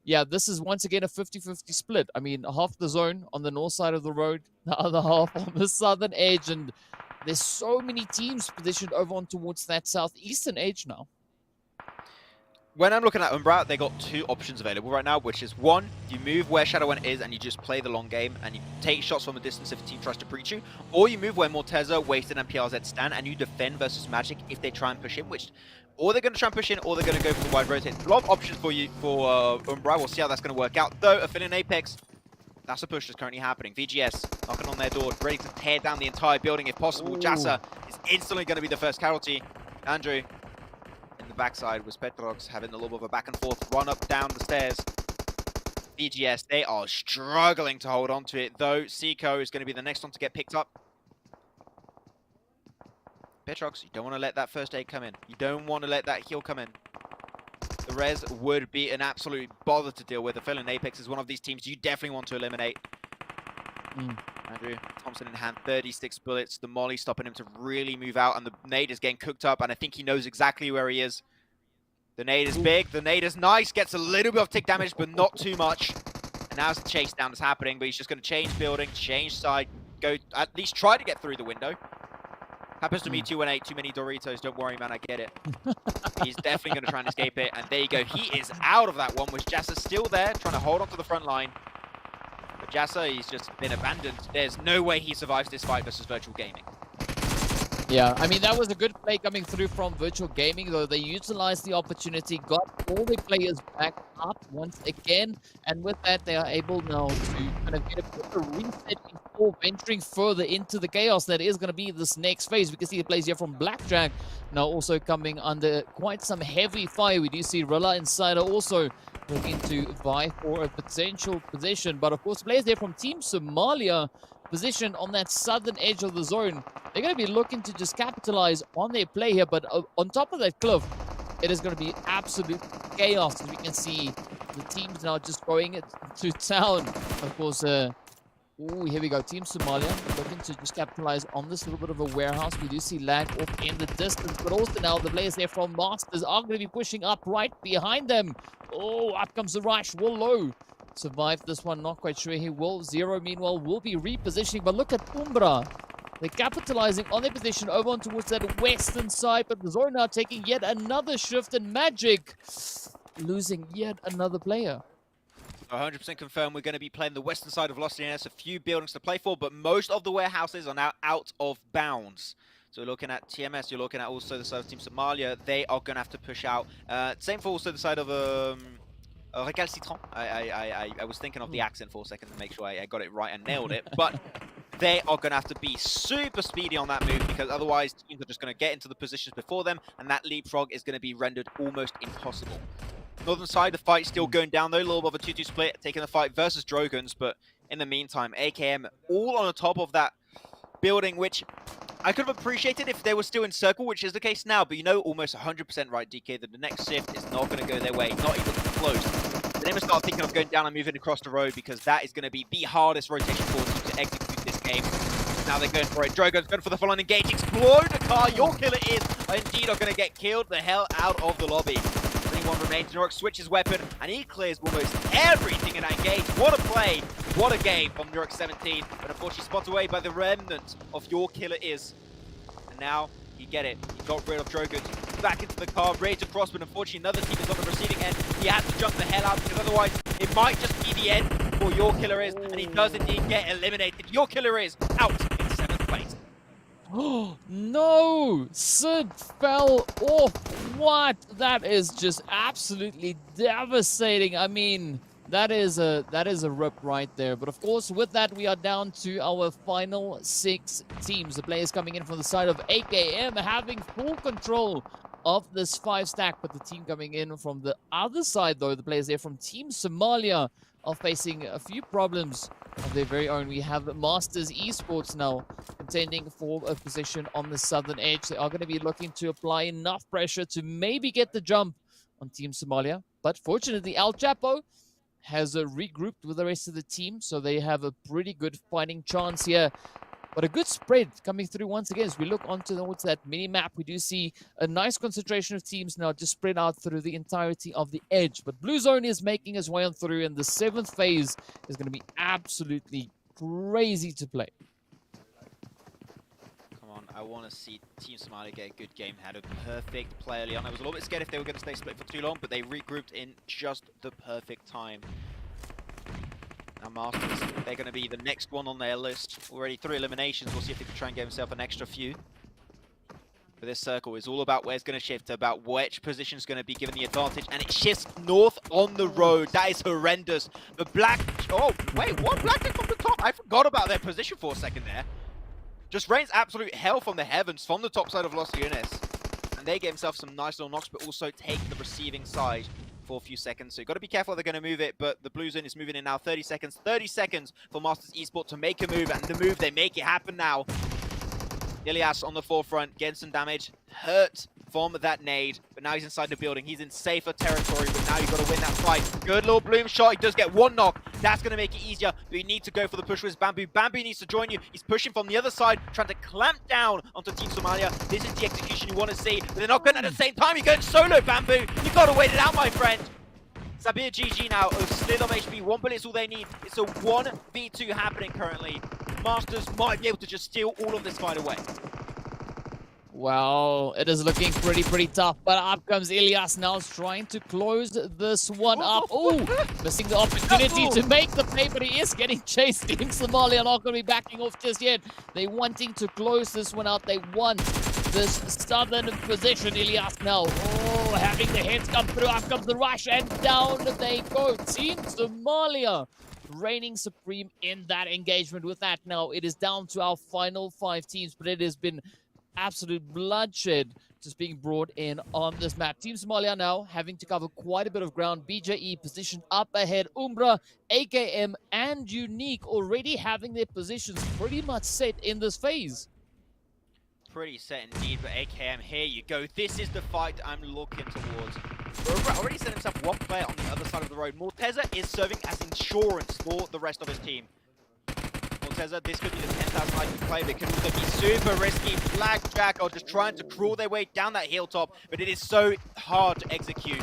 yeah, this is once again a 50-50 split. I mean, half the zone on the north side of the road, the other half on the southern edge. And there's so many teams positioned over on towards that southeastern edge now. When I'm looking at Umbra, they got two options available right now, which is one, you move where Shadow One is and you just play the long game and you take shots from a distance if a team tries to breach you, or you move where Morteza, Wasted, and PRZ stand and you defend versus Magic if they try and push in, which or they're going to try and push in, or they're going to go for the wide rotate. A lot of options for you for Umbra. We'll see how that's going to work out. Though, Aphelion Apex, that's a push that's currently happening. VGS knocking on their door, ready to tear down the entire building if possible. Jassa is instantly going to be the first casualty. Andrew in the backside with Petrox having a little bit of a back and forth run up down the stairs. VGS, they are struggling to hold on to it, though. Seiko is going to be the next one to get picked up. Petrox, you don't want to let that first aid come in. You don't want to let that heal come in. The res would be an absolute bother to deal with. Aphelion Apex is one of these teams you definitely want to eliminate. Andrew Thompson in hand, 36 bullets. The molly stopping him to really move out, and the nade is getting cooked up, and I think he knows exactly where he is. The nade is big, the nade is nice, gets a little bit of tick damage, but not too much. And now's the chase down is happening, but he's just going to change building, change side, go at least try to get through the window. Happens to me too when I ate too many Doritos. Don't worry, man, I get it. He's definitely going to try and escape it. And there you go. He is out of that one, with Jassa still there, trying to hold on to the front line. But Jassa, he's just been abandoned. There's no way he survives this fight versus Virtual Gaming. Yeah, I mean, that was a good play coming through from Virtual Gaming, though. They utilized the opportunity, got all the players back up once again, and with that, they are able now to kind of get a bit of a reset before venturing further into the chaos that is going to be this next phase. We can see the players here from Blackjack now also coming under quite some heavy fire. We do see Rila Insider also looking to vie for a potential position, but of course, players there from Team Somalia positioned on that southern edge of the zone. They're going to be looking to just capitalize on their play here, but on top of that cliff, it is going to be absolute chaos, as we can see the teams now just going to town. Of course, here we go. Team Somalia looking to just capitalize on this little bit of a warehouse. We do see Lag off in the distance, but also now the players there from Masters are going to be pushing up right behind them. Oh, up comes the rush. Will Low survived this one, not quite sure he will. Zero, meanwhile, will be repositioning, but look at Umbra. They're capitalizing on their position over on towards that western side, but the Zoro now taking yet another shift, and Magic losing yet another player. 100% confirmed we're going to be playing the western side of Los Angeles. A few buildings to play for, but most of the warehouses are now out of bounds. So we're looking at TMS, you're looking at also the side of Team Somalia. They are going to have to push out. Same for also the side of Recalcitrant. I was thinking of the accent for a second to make sure I got it right and nailed it. But they are going to have to be super speedy on that move, because otherwise teams are just going to get into the positions before them, and that leapfrog is going to be rendered almost impossible. Northern side, the fight's still going down though, a little bit of a 2-2 split, taking the fight versus DROGONS, but in the meantime, AKM all on the top of that building, which I could have appreciated if they were still in circle, which is the case now, but you know almost 100% right, DK, that the next shift is not going to go their way, not even close. They never start thinking of going down and moving across the road, because that is going to be the hardest rotation for them to execute this game. Now they're going for it. DROGONS going for the full-on engage. Explode the car. Your killer is indeed are going to get killed the hell out of the lobby. one remains. Norok switches weapon, and he clears almost everything in that engage. What a play, what a game from Norok 17. But unfortunately spot away by the remnant of Your Killer Is. And now, he get it. He got rid of DROGONS. Back into the car, ready to cross, but unfortunately another team is on the receiving end. He has to jump the hell out, because otherwise it might just be the end for Your Killer Is. And he does indeed get eliminated. Your Killer Is out in 7th place. Oh no! Sid fell off. What? That is just absolutely devastating. I mean, that is a rip right there. But of course, with that, we are down to our final 6 teams. The players coming in from the side of AKM having full control of this 5-stack, but the team coming in from the other side, though, the players there from Team Somalia are facing a few problems of their very own. We have Masters Esports now contending for a position on the southern edge. They are going to be looking to apply enough pressure to maybe get the jump on Team Somalia. But fortunately, El Chapo has regrouped with the rest of the team, so they have a pretty good fighting chance here. But a good spread coming through once again. As we look onto towards that mini-map, we do see a nice concentration of teams now just spread out through the entirety of the edge. But Blue Zone is making his way on through, and the 7th phase is going to be absolutely crazy to play. Come on, I want to see Team Somalia get a good game. Had a perfect play early on. I was a little bit scared if they were going to stay split for too long, but they regrouped in just the perfect time. Now Masters, they're going to be the next one on their list. Already 3 eliminations. We'll see if they can try and get himself an extra few. But this circle is all about where it's going to shift, about which position is going to be given the advantage. And it shifts north on the road. That is horrendous. The Black... Oh, wait, what? Black from the top? I forgot about their position for a second there. Just rains absolute hell from the heavens from the top side of Los Lunes. And they get themselves some nice little knocks, but also take the receiving side for a few seconds. So you've got to be careful they're going to move it, but the Blue Zone is moving in now. 30 seconds. 30 seconds for Masters Esports to make a move, and the move, they make it happen now. Ilias on the forefront, getting some damage. Hurt from that nade, but now he's inside the building. He's in safer territory, but now you've got to win that fight. Good little bloom shot. He does get 1 knock. That's going to make it easier, but you need to go for the push with Bamboo. Bamboo needs to join you. He's pushing from the other side, trying to clamp down onto Team Somalia. This is the execution you want to see, but they're not going at the same time. You're going solo, Bamboo. You've got to wait it out, my friend. Sabir GG now, a slid of HP. 1 bullet's all they need. It's a 1v2 happening currently. Masters might be able to just steal all of this fight away. Well, it is looking pretty tough, but up comes Ilias now trying to close this one up. Oh, missing the opportunity to make the play, but he is getting chased. Team Somalia not going to be backing off just yet. They wanting to close this one out. They want this southern position. Ilias now, oh, having the heads come through. Up comes the rush, and down they go. Team Somalia reigning supreme in that engagement. With that now, it is down to our final 5 teams, but it has been absolute bloodshed just being brought in on this map. Team Somalia now having to cover quite a bit of ground. BJE positioned up ahead. Umbra, AKM, and Unique already having their positions pretty much set in this phase. Pretty set indeed, but AKM, here you go. This is the fight I'm looking towards. Umbra already sent himself 1 player on the other side of the road. Morteza is serving as insurance for the rest of his team. Morteza, this could be the 10,000 IQ play, but it could also be super risky. Blackjack are just trying to crawl their way down that hilltop, but it is so hard to execute.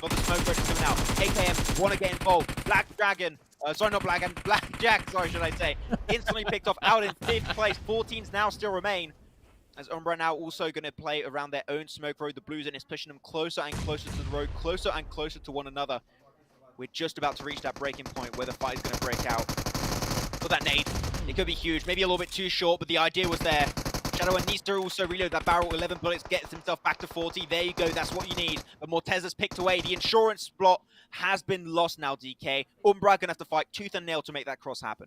Got the smoke break coming out. AKM want to get involved. Black Dragon, sorry, not Black, Blackjack, sorry, should I say, instantly picked off out in 5th place. 4 teams now still remain. As Umbra now also going to play around their own smoke road. The Blue Zone is pushing them closer and closer to the road, closer and closer to one another. We're just about to reach that breaking point where the fight is going to break out. For that nade, it could be huge, maybe a little bit too short, but the idea was there. Shadow needs to also reload that barrel. 11 bullets, gets himself back to 40. There you go, that's what you need. But Morteza's picked away. The insurance spot has been lost now, DK. Umbra gonna have to fight tooth and nail to make that cross happen.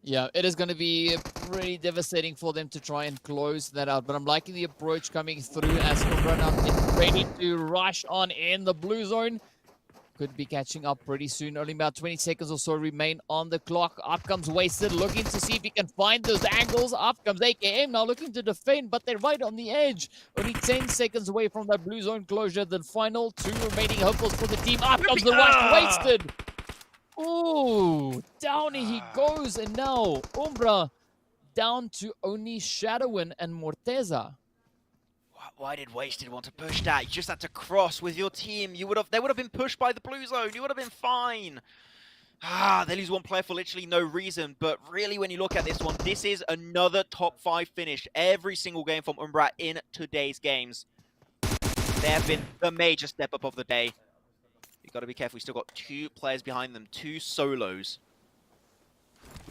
Yeah, it is going to be pretty devastating for them to try and close that out. But I'm liking the approach coming through as Umbra now is ready to rush on in the Blue Zone. Could be catching up pretty soon. Only about 20 seconds or so remain on the clock. Up comes Wasted, looking to see if he can find those angles. Up comes AKM, now looking to defend, but they're right on the edge. Only 10 seconds away from that Blue Zone closure. The final 2 remaining hopefuls for the team. Up comes the rush, Wasted. Ooh, down he goes, and now Umbra down to only Shadowin and Morteza. Why did Wasted want to push that? You just had to cross with your team. They would have been pushed by the blue zone. You would have been fine. They lose one player for literally no reason. But really, when you look at this one, this is another top 5 finish every single game from Umbra in today's games. They have been the major step up of the day. You've got to be careful. We still got 2 players behind them, 2 solos.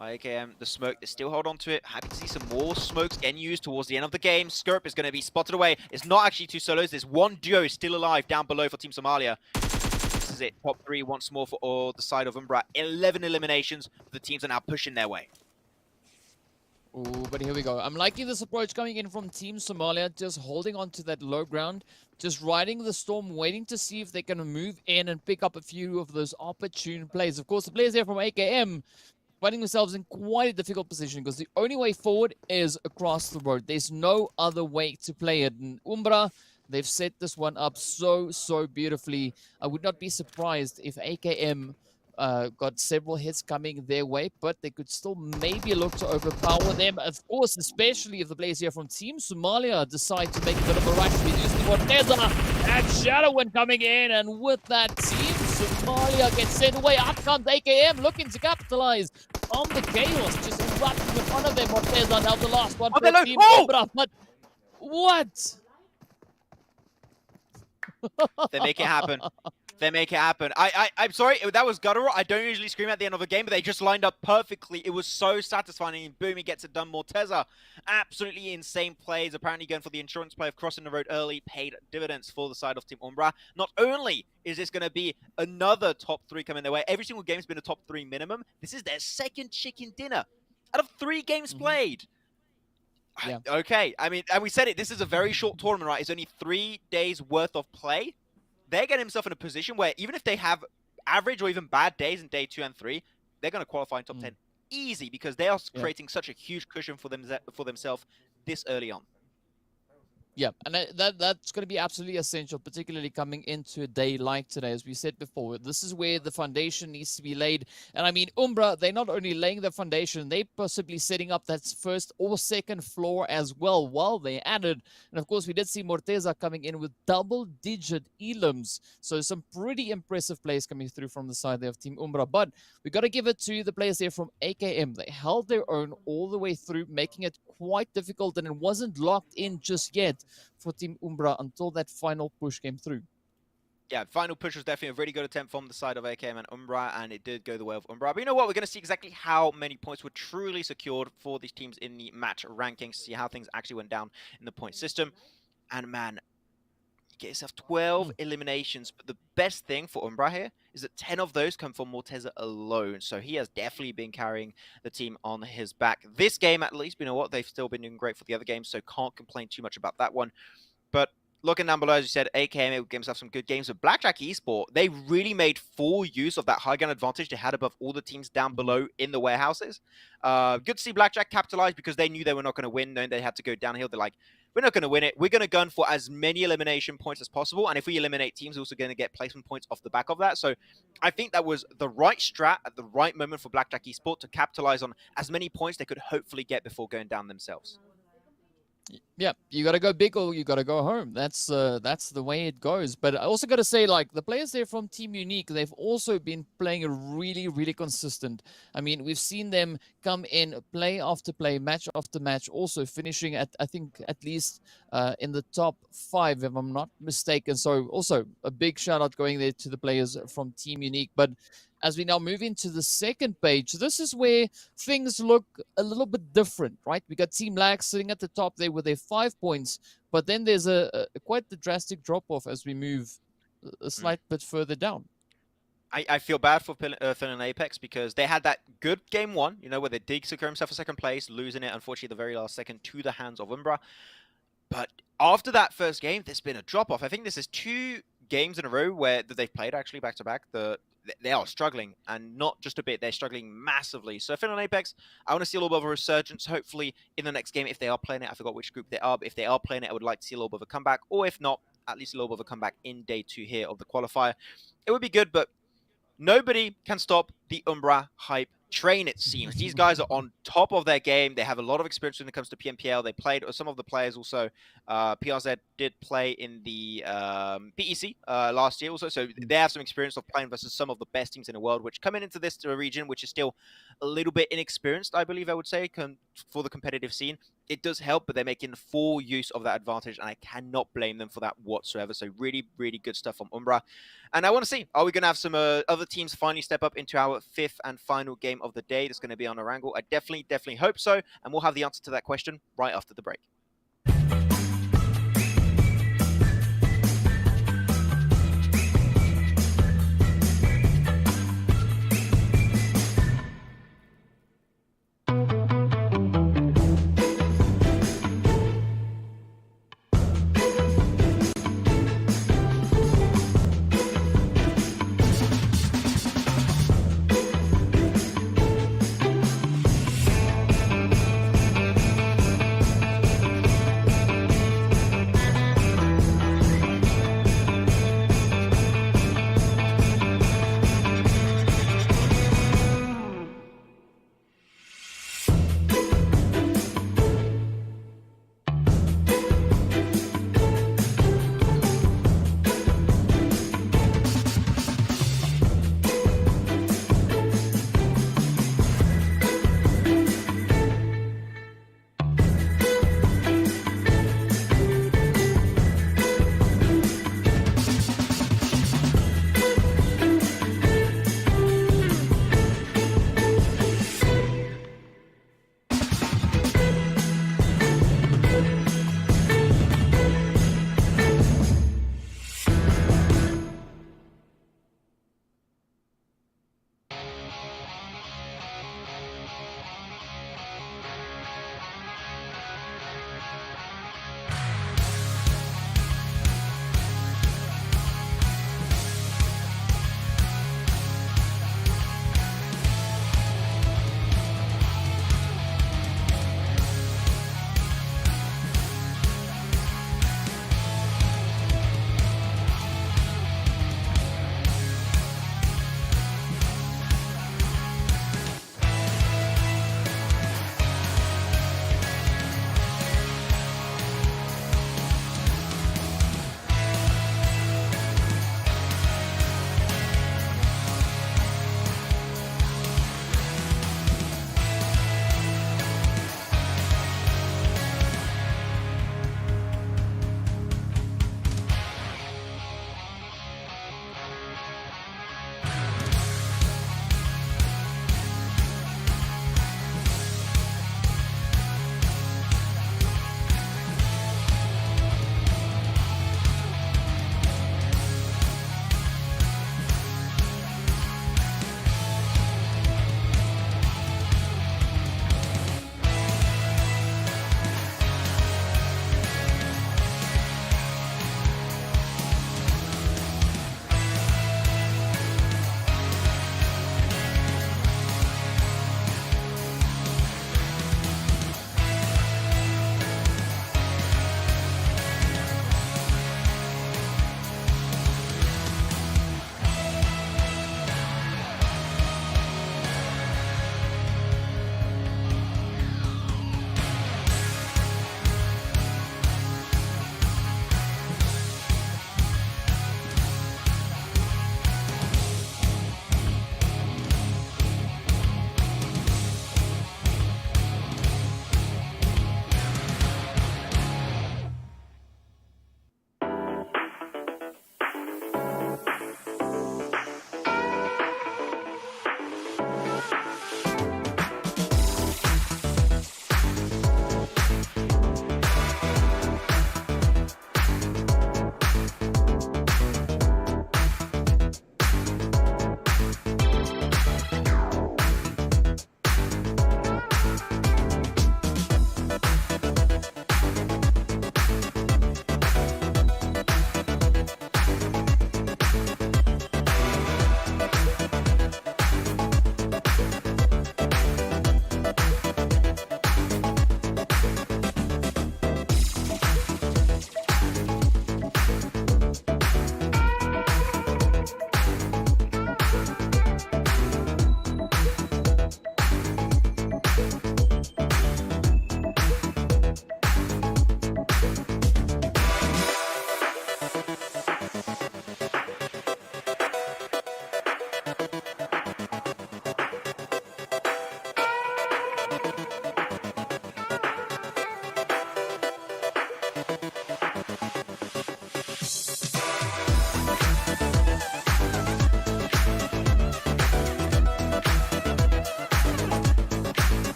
AKM, the smoke, they still hold on to it. Happy to see some more smokes getting used towards the end of the game. Skirp is going to be spotted away. It's not actually 2 solos. There's 1 duo still alive down below for Team Somalia. This is it. Top 3 once more for the side of Umbra. 11 eliminations. The teams are now pushing their way. Ooh, but here we go. I'm liking this approach coming in from Team Somalia, just holding on to that low ground, just riding the storm, waiting to see if they can move in and pick up a few of those opportune plays. Of course, the players there from AKM finding themselves in quite a difficult position because the only way forward is across the road. There's no other way to play it. And Umbra, they've set this one up so beautifully. I would not be surprised if AKM got several hits coming their way, but they could still maybe look to overpower them. Of course, especially if the players here from Team Somalia decide to make a bit of a rush. We use the Morteza and Shadowin coming in, and with that, Team Somalia gets sent away. Up comes AKM looking to capitalize on the chaos, just erupting in front of them. Morteza now the last one for Team Umbra, but what? They make it happen. They make it happen. I'm sorry, that was guttural. I don't usually scream at the end of a game, but they just lined up perfectly. It was so satisfying, and boom, he gets it done. Morteza, absolutely insane plays. Apparently going for the insurance play of crossing the road early, paid dividends for the side of Team Umbra. Not only is this going to be another top 3 coming their way, every single game's been a top 3 minimum. This is their 2nd chicken dinner out of 3 games played. Yeah. Okay, I mean, and we said it, this is a very short tournament, right? It's only 3 days worth of play. They're getting themselves in a position where even if they have average or even bad days in day 2 and 3, they're going to qualify in top 10 easy because they are creating such a huge cushion for themselves this early on. Yeah, and that's going to be absolutely essential, particularly coming into a day like today. As we said before, this is where the foundation needs to be laid. And I mean, Umbra, they're not only laying the foundation, they're possibly setting up that 1st or 2nd floor as well while they added. And of course, we did see Morteza coming in with double-digit elims. So some pretty impressive plays coming through from the side there of Team Umbra. But we got to give it to the players there from AKM. They held their own all the way through, making it quite difficult, and it wasn't locked in just yet for Team Umbra until that final push came through. Yeah, final push was definitely a really good attempt from the side of AKM and Umbra, and it did go the way of Umbra. But you know what? We're going to see exactly how many points were truly secured for these teams in the match rankings, see how things actually went down in the point system. And man, you get yourself 12 eliminations, but the best thing for Umbra here is that 10 of those come from Morteza alone. So he has definitely been carrying the team on his back. This game, at least, you know what? They've still been doing great for the other games, so can't complain too much about that one. But looking down below, as you said, AKM gave themselves some good games. But Blackjack Esports, they really made full use of that high gun advantage they had above all the teams down below in the warehouses. Good to see Blackjack capitalize because they knew they were not going to win, knowing they had to go downhill. They're like, we're not going to win it. We're going to gun for as many elimination points as possible. And if we eliminate teams, we're also going to get placement points off the back of that. So I think that was the right strat at the right moment for Blackjack Esports to capitalize on as many points they could hopefully get before going down themselves. Yeah, you got to go big or you got to go home. That's the way it goes. But I also got to say, like, the players there from Team Unique, they've also been playing a really consistent. I mean, we've seen them come in play after play, match after match, also finishing at, I think, at least in the top 5, if I'm not mistaken. So also a big shout out going there to the players from Team Unique. But as we now move into the 2nd page, this is where things look a little bit different, right? We got Team Lag sitting at the top there with their 5 points, but then there's a quite the drastic drop-off as we move a slight bit further down. I feel bad for Aphelion Apex because they had that good game 1, you know, where they did secure himself a 2nd place, losing it, unfortunately, the very last second to the hands of Umbra. But after that first game, there's been a drop-off. I think this is 2 games in a row where they've played actually back-to-back. They are struggling, and not just a bit. They're struggling massively. So Aphelion Apex, I want to see a little bit of a resurgence, hopefully, in the next game. If they are playing it, I forgot which group they are, but if they are playing it, I would like to see a little bit of a comeback. Or if not, at least a little bit of a comeback in day 2 here of the qualifier. It would be good, but nobody can stop the Umbra hype train, it seems. These guys are on top of their game. They have a lot of experience when it comes to PMPL. They played, or some of the players also, PRZ did play in the PEC last year also, so they have some experience of playing versus some of the best teams in the world, which coming into this region, which is still a little bit inexperienced, I believe I would say, for the competitive scene. It does help, but they're making full use of that advantage, and I cannot blame them for that whatsoever. So really, really good stuff from Umbra. And I want to see, are we going to have some other teams finally step up into our 5th and final game of the day that's going to be on Erangel? I definitely hope so, and we'll have the answer to that question right after the break.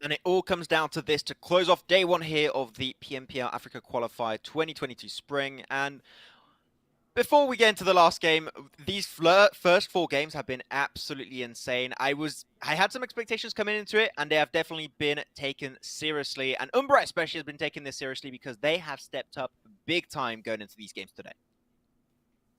And it all comes down to this to close off day one here of the PMPL Africa Qualifier 2022 Spring. And before we get into the last game, these first 4 games have been absolutely insane. I had some expectations coming into it, and they have definitely been taken seriously. And Umbra especially has been taking this seriously because they have stepped up big time going into these games today.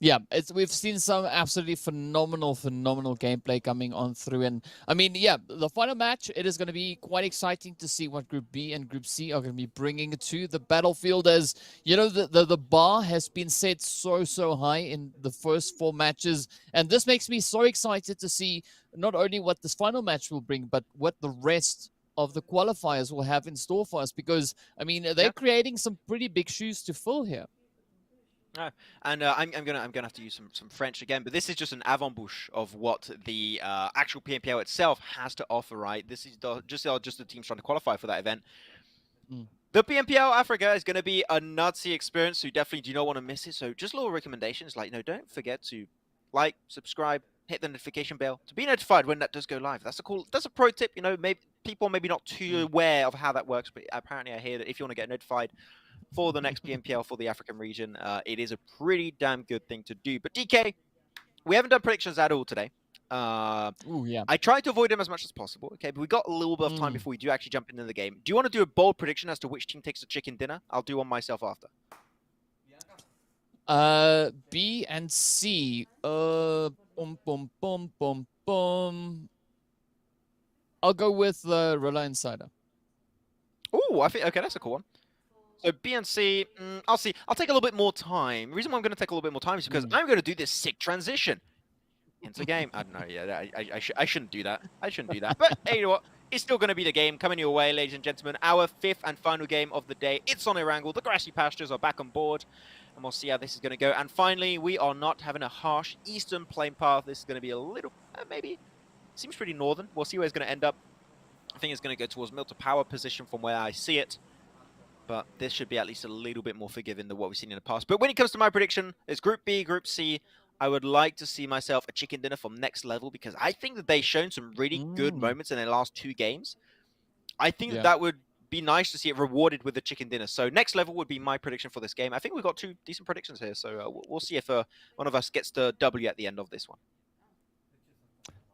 Yeah, we've seen some absolutely phenomenal gameplay coming on through. And I mean, yeah, the final match, it is going to be quite exciting to see what Group B and Group C are going to be bringing to the battlefield. As you know, the bar has been set so high in the first 4 matches. And this makes me so excited to see not only what this final match will bring, but what the rest of the qualifiers will have in store for us. Because, I mean, they're creating some pretty big shoes to fill here. And I'm gonna have to use some French again, but this is just an avant-bouche of what the actual PMPL itself has to offer. Right, this is just the teams trying to qualify for that event. The PMPL Africa is going to be a nutsy experience, so you definitely do not want to miss it. So just little recommendations, like don't forget to like, subscribe, hit the notification bell to be notified when that does go live. That's a pro tip. You know, maybe people maybe not too aware of how that works, but apparently I hear that if you want to get notified for the next PMPL for the African region, it is a pretty damn good thing to do. But DK, we haven't done predictions at all today. Yeah. I tried to avoid them as much as possible, okay? But we got a little bit of time before we do actually jump into the game. Do you want to do a bold prediction as to which team takes the chicken dinner? I'll do one myself after. B and C. I'll go with the Rila Insider. Oh, I think okay, that's a cool one. So B and C, I'll see. I'll take a little bit more time. The reason why I'm going to take a little bit more time is because I'm going to do this sick transition into the game. I don't know. Yeah, I shouldn't do that. I shouldn't do that. But hey, you know what? It's still going to be the game coming your way, ladies and gentlemen. Our 5th and final game of the day. It's on Erangel. The grassy pastures are back on board. And we'll see how this is going to go. And finally, we are not having a harsh eastern plane path. This is going to be a little, maybe, seems pretty northern. We'll see where it's going to end up. I think it's going to go towards mill to power position from where I see it. But this should be at least a little bit more forgiving than what we've seen in the past. But when it comes to my prediction, it's Group B, Group C. I would like to see myself a chicken dinner from Next Level because I think that they've shown some really good moments in their last 2 games. I think that would be nice to see it rewarded with the chicken dinner. So Next Level would be my prediction for this game. I think we've got 2 decent predictions here. So we'll see if one of us gets the W at the end of this one.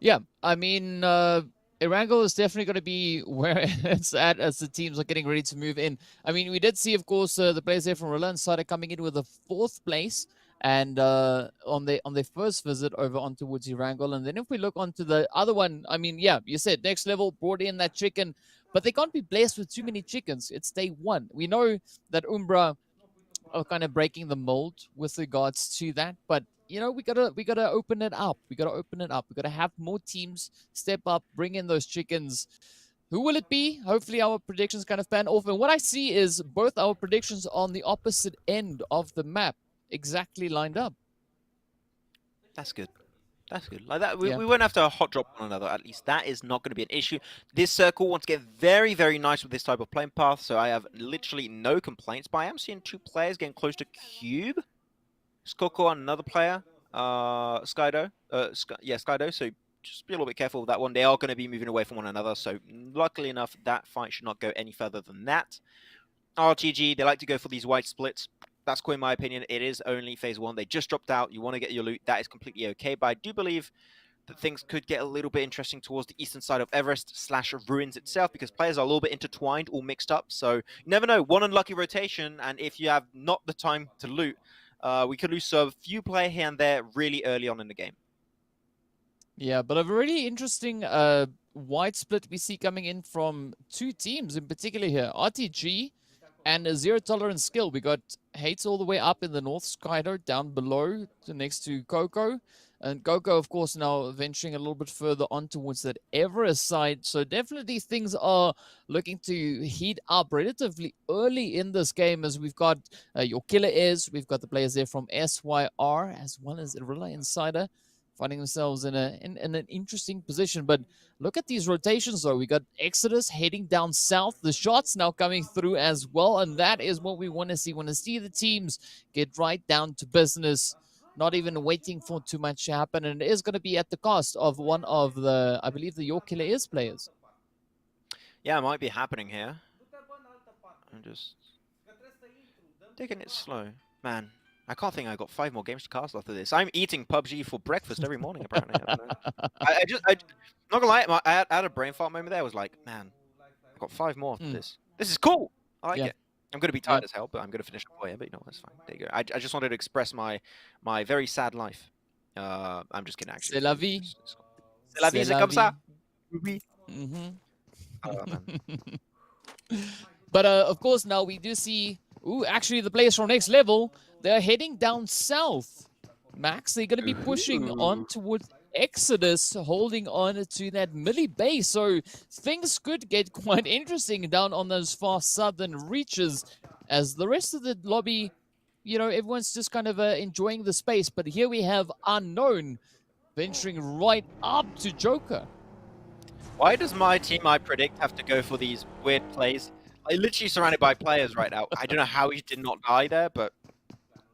Yeah, I mean, Erangel is definitely going to be where it's at as the teams are getting ready to move in. I mean, we did see, of course, the players there from Rila Insider coming in with a 4th place and on their first visit over on towards Erangel. And then if we look onto the other one, I mean, yeah, you said Next Level brought in that chicken, but they can't be blessed with too many chickens. It's day 1. We know that Umbra are kind of breaking the mold with regards to that, but you know, we gotta open it up. We gotta have more teams step up, bring in those chickens. Who will it be? Hopefully our predictions kind of pan off. And what I see is both our predictions on the opposite end of the map exactly lined up. That's good. That's good. Like that, we won't have to hot drop one another. At least that is not going to be an issue. This circle wants to get very, very nice with this type of plane path, so I have literally no complaints. But I am seeing 2 players getting close to Cube. Skoko and another player, Skydo. Skydo. So just be a little bit careful with that one. They are going to be moving away from one another. So luckily enough, that fight should not go any further than that. RTG, they like to go for these white splits. That's cool in my opinion. It is only phase 1. They just dropped out. You want to get your loot. That is completely okay. But I do believe that things could get a little bit interesting towards the eastern side of Everest / Ruins itself because players are a little bit intertwined, all mixed up. So you never know. One unlucky rotation, and if you have not the time to loot, we could lose a few players here and there really early on in the game. Yeah, but a really interesting wide split we see coming in from 2 teams in particular here. RTG and a Zero Tolerance Skill. We got Hates all the way up in the north, Skydo down below next to Coco. And Coco, of course, now venturing a little bit further on towards that Everest side. So definitely things are looking to heat up relatively early in this game as we've got your Killer Is. We've got the players there from SYR as well as Rila Insider finding themselves in an interesting position. But look at these rotations, though. We got Exodus heading down south. The shots now coming through as well, and that is what we want to see. We want to see the teams get right down to business, not even waiting for too much to happen. And it is going to be at the cost of one of the, I believe, the Your Killer Is players. Yeah, it might be happening here. I'm just taking it slow. Man, I can't think I got 5 more games to cast after this. I'm eating PUBG for breakfast every morning, apparently. I don't know. Not gonna lie, I had a brain fart moment there. I was like, man, I've got 5 more after this. This is cool. I like Yeah. it. I'm gonna be tired as hell, but I'm gonna finish before, yeah, but you know, that's fine. There you go. I just wanted to express my very sad life. I'm just kidding, actually. C'est la vie. C'est la vie, c'est comme ça. Oui. But of course, now we do see. Ooh, actually, the players from next level, they're heading down south. Max, they're going to be pushing on towards Exodus, holding on to that Millie base. So things could get quite interesting down on those far southern reaches, as the rest of the lobby, you know, everyone's just kind of enjoying the space. But here we have Unknown venturing right up to Joker. Why does my team I predict have to go for these weird plays? I'm literally surrounded by players right now. I don't know how he did not die there, but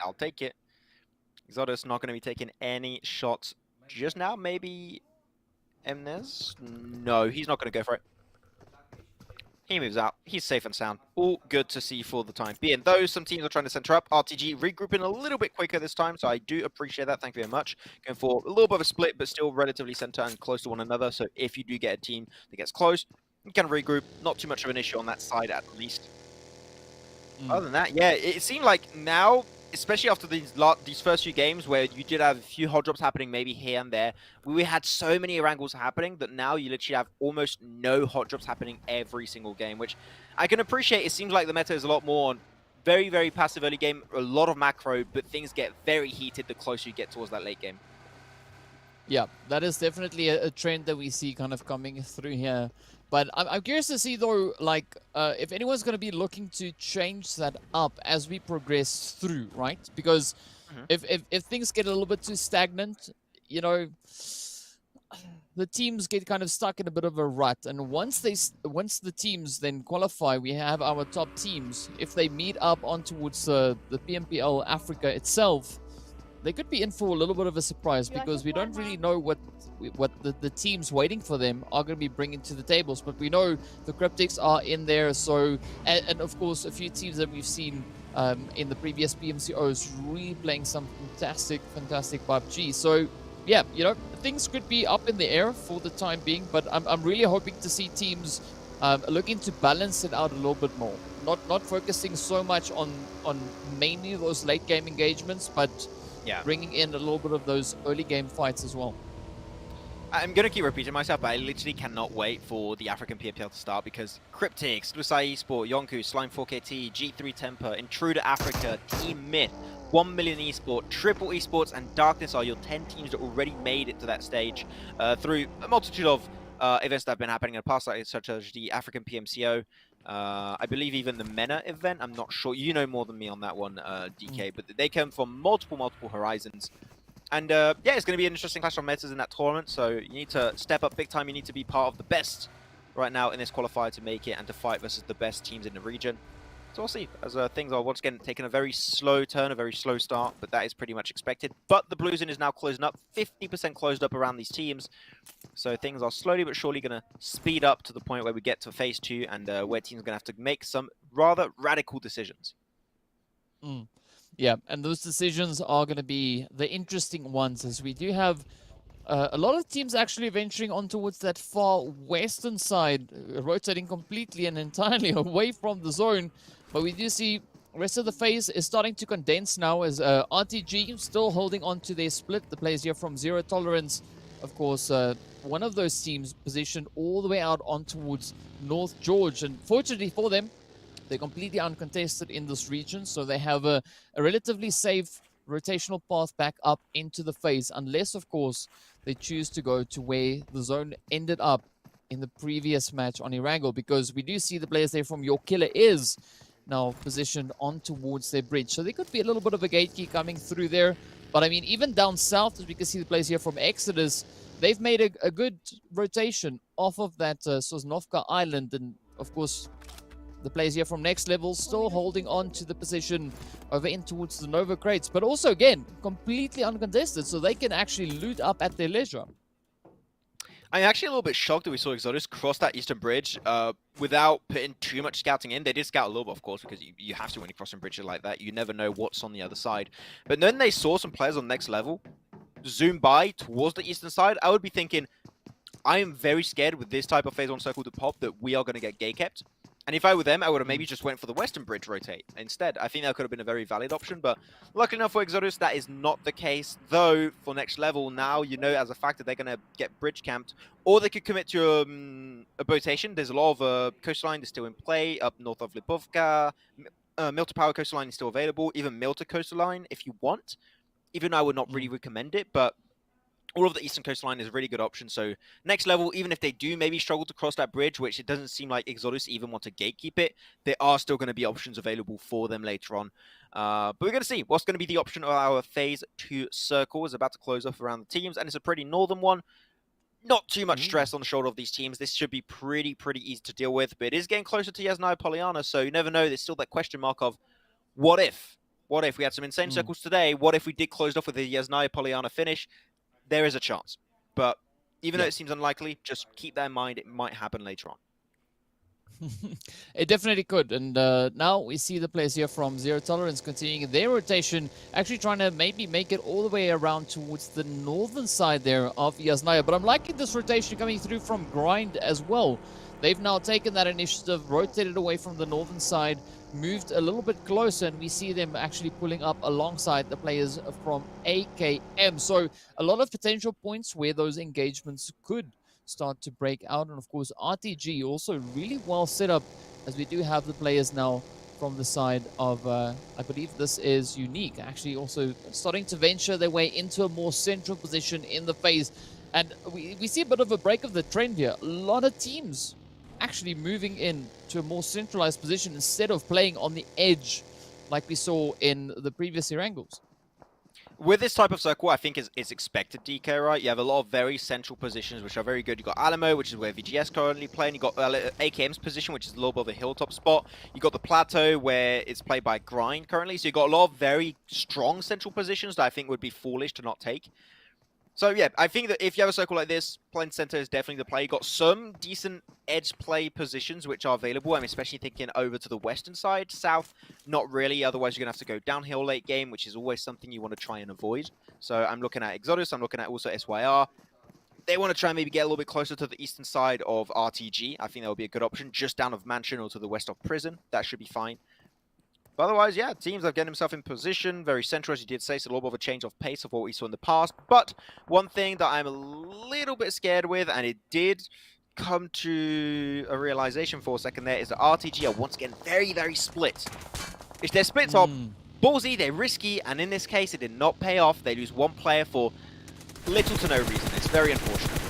I'll take it. Exodus not going to be taking any shots just now. Maybe Emnes? No, he's not going to go for it. He moves out. He's safe and sound. All good to see for the time being. Though some teams are trying to center up, RTG regrouping a little bit quicker this time, so I do appreciate that. Thank you very much. Going for a little bit of a split, but still relatively center and close to one another. So if you do get a team that gets close, you can regroup. Not too much of an issue on that side, at least. Other than that, yeah, it seemed like now, especially after these first few games where you did have a few hot drops happening maybe here and there, we had so many Erangels happening that now you literally have almost no hot drops happening every single game, which I can appreciate. It seems like the meta is a lot more on very, very passive early game, a lot of macro, but things get very heated the closer you get towards that late game. Yeah, that is definitely a trend that we see kind of coming through here. But I'm curious to see, though, like, if anyone's going to be looking to change that up as we progress through, right? Because if things get a little bit too stagnant, you know, the teams get kind of stuck in a bit of a rut. And once the teams then qualify, we have our top teams. If they meet up on towards the PMPL Africa itself, they could be in for a little bit of a surprise, because we don't really know what the teams waiting for them are going to be bringing to the tables. But we know the Cryptics are in there, so and of course a few teams that we've seen in the previous PMCOs really playing some fantastic PUBG. So yeah, you know, things could be up in the air for the time being, but I'm really hoping to see teams looking to balance it out a little bit more, not focusing so much on mainly those late game engagements, but yeah, bringing in a little bit of those early game fights as well. I'm going to keep repeating myself, but I literally cannot wait for the African PMPL to start, because Cryptics, Lusai Esport, Yonku, Slime 4KT, G3 Temper, Intruder Africa, Team Myth, 1 Million Esport, Triple Esports, and Darkness are your 10 teams that already made it to that stage through a multitude of events that have been happening in the past, like, such as the African PMCO. I believe even the MENA event, I'm not sure. You know more than me on that one, DK, but they come from multiple horizons. And yeah, it's going to be an interesting clash of metas in that tournament, so you need to step up big time. You need to be part of the best right now in this qualifier to make it and to fight versus the best teams in the region. So we'll see, as things are once again taking a very slow turn, a very slow start, but that is pretty much expected. But the Blue Zone is now closing up, 50% closed up around these teams. So things are slowly but surely going to speed up to the point where we get to phase 2 and where teams are going to have to make some rather radical decisions. Yeah, and those decisions are going to be the interesting ones, as we do have a lot of teams actually venturing on towards that far western side, rotating completely and entirely away from the zone. But we do see the rest of the phase is starting to condense now, as RTG still holding on to their split. The players here from Zero Tolerance, of course, one of those teams positioned all the way out on towards North George. And fortunately for them, they're completely uncontested in this region, so they have a relatively safe rotational path back up into the phase, unless, of course, they choose to go to where the zone ended up in the previous match on Erangel, because we do see the players there from Your Killer is now positioned on towards their bridge. So there could be a little bit of a gate key coming through there. But I mean, even down south, as we can see the players here from Exodus, they've made a good rotation off of that Sosnovka Island. And of course, the players here from Next Level still holding on to the position over in towards the Nova crates, but also, again, completely uncontested, so they can actually loot up at their leisure. I'm actually a little bit shocked that we saw Exodus cross that eastern bridge without putting too much scouting in. They did scout a little bit, of course, because you have to when you're crossing bridges like that. You never know what's on the other side. But then they saw some players on next level zoom by towards the eastern side. I would be thinking, I am very scared with this type of phase 1 circle to pop that we are going to get gate kept. And if I were them, I would have maybe just went for the western bridge rotate instead. I think that could have been a very valid option, but luckily enough for Exodus, that is not the case. Though, for next level, now you know as a fact that they're going to get bridge camped, or they could commit to a rotation. There's a lot of coastline that's still in play, up north of Lipovka. Milta Power coastline is still available, even Milta coastline if you want, even though I would not really recommend it, but all of the eastern coastline is a really good option. So next level, even if they do maybe struggle to cross that bridge, which it doesn't seem like Exodus even want to gatekeep it, there are still going to be options available for them later on. But we're going to see what's going to be the option of our phase 2 circle. Is about to close off around the teams, and it's a pretty northern one. Not too much stress on the shoulder of these teams. This should be pretty easy to deal with, but it is getting closer to Yasnaya Polyana, so you never know. There's still that question mark of what if? What if we had some insane circles today? What if we did close off with a Yasnaya Polyana finish? There is a chance. But even though it seems unlikely, just keep that in mind. It might happen later on. It definitely could. And now we see the players here from Zero Tolerance continuing their rotation, actually trying to maybe make it all the way around towards the northern side there of Yasnaya. But I'm liking this rotation coming through from Grind as well. They've now taken that initiative, rotated away from the northern side, moved a little bit closer, and we see them actually pulling up alongside the players from AKM. So a lot of potential points where those engagements could start to break out. And of course, RTG also really well set up, as we do have the players now from the side of, I believe this is Unique, actually also starting to venture their way into a more central position in the phase. And we see a bit of a break of the trend here. A lot of teams actually moving in to a more centralized position instead of playing on the edge like we saw in the previous Erangels. With this type of circle, I think it's expected, DK, right? You have a lot of very central positions, which are very good. You've got Alamo, which is where VGS currently playing. You've got AKM's position, which is a little bit of a hilltop spot. You've got the Plateau, where it's played by Grind currently. So you've got a lot of very strong central positions that I think would be foolish to not take. So yeah, I think that if you have a circle like this, playing center is definitely the play. You got some decent edge play positions which are available. I'm especially thinking over to the western side. South, not really. Otherwise, you're going to have to go downhill late game, which is always something you want to try and avoid. So I'm looking at Exodus. I'm looking at also SYR. They want to try and maybe get a little bit closer to the eastern side of RTG. I think that would be a good option, just down of Mansion or to the west of Prison. That should be fine. But otherwise, yeah, teams have getting himself in position, very central, as you did say, so a little bit of a change of pace of what we saw in the past. But one thing that I'm a little bit scared with, and it did come to a realization for a second there, is that RTG are once again very split. If their splits are ballsy, they're risky, and in this case, it did not pay off. They lose one player for little to no reason. It's very unfortunate.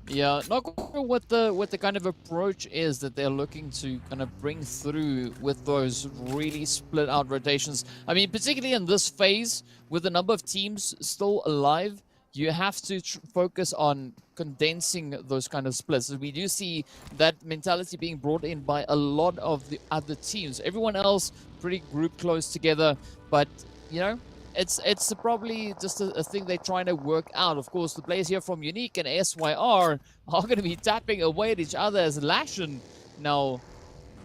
Yeah, not sure what the kind of approach is that they're looking to kind of bring through with those really split out rotations. I mean, particularly in this phase, with the number of teams still alive, you have to focus on condensing those kind of splits. We do see that mentality being brought in by a lot of the other teams. Everyone else pretty group close together, but you know, it's probably just a thing they're trying to work out. Of course, the players here from Unique and SYR are going to be tapping away at each other as Lashin now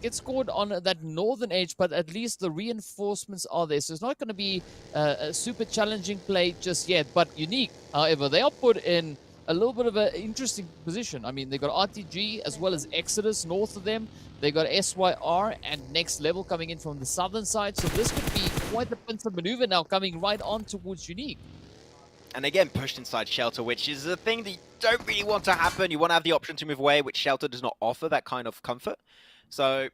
gets scored on that northern edge, but at least the reinforcements are there. So it's not going to be a super challenging play just yet. But Unique, however, they are put in a little bit of an interesting position. I mean, they got RTG as well as Exodus north of them. They got SYR and Next Level coming in from the southern side. So this could be quite a pincer maneuver now coming right on towards Unique. And again, pushed inside Shelter, which is a thing that you don't really want to happen. You want to have the option to move away, which Shelter does not offer that kind of comfort. So a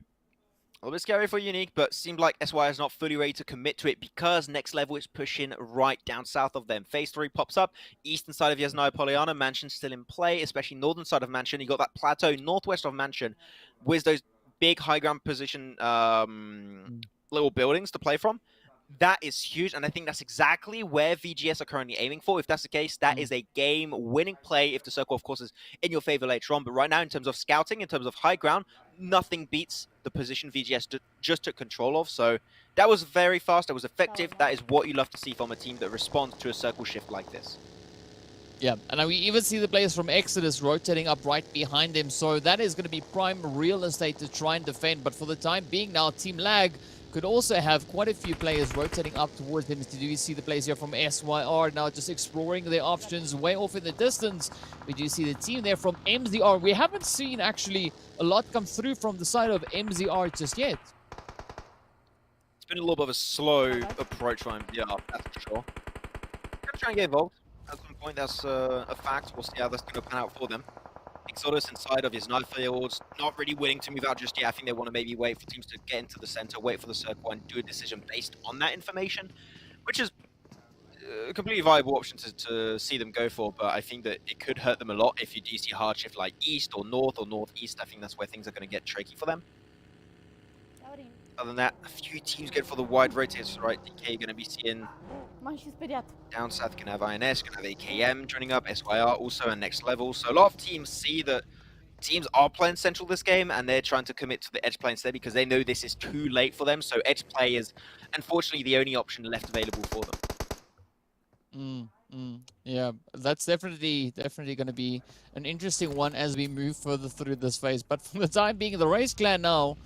little bit scary for Unique, but seemed like SY is not fully ready to commit to it because Next Level is pushing right down south of them. Phase 3 pops up, eastern side of Yasnaya Polyana, Mansion still in play, especially northern side of Mansion. You got that plateau northwest of Mansion with those big high ground position little buildings to play from. That is huge, and I think that's exactly where VGS are currently aiming for. If that's the case, that is a game-winning play if the circle, of course, is in your favor later on. But right now, in terms of scouting, in terms of high ground, nothing beats the position VGS just took control of. So that was very fast. That was effective. That is what you love to see from a team that responds to a circle shift like this. Yeah, and we even see the players from Exodus rotating up right behind him, so that is going to be prime real estate to try and defend. But for the time being now, Team Lag could also have quite a few players rotating up towards him. Do you see the players here from SYR now just exploring their options way off in the distance? We do see the team there from MZR. We haven't seen actually a lot come through from the side of MZR just yet. It's been a little bit of a slow approach from MDR, that's for sure. Gonna try and get involved. At some point, that's a fact. We'll see how that's going to pan out for them. Exodus inside of his knife fields, not really willing to move out just yet. I think they want to maybe wait for teams to get into the center, wait for the circle, and do a decision based on that information, which is a completely viable option to see them go for. But I think that it could hurt them a lot if you do see hard shift like east or northeast. I think that's where things are going to get tricky for them. Other than that, a few teams go for the wide rotators, right? DK going to be seeing down south, can have INS, can have AKM joining up, SYR also and next level. So a lot of teams see that teams are playing central this game and they're trying to commit to the edge play instead because they know this is too late for them. So edge play is unfortunately the only option left available for them. Yeah, that's definitely going to be an interesting one as we move further through this phase. But for the time being, the RAZE clan now,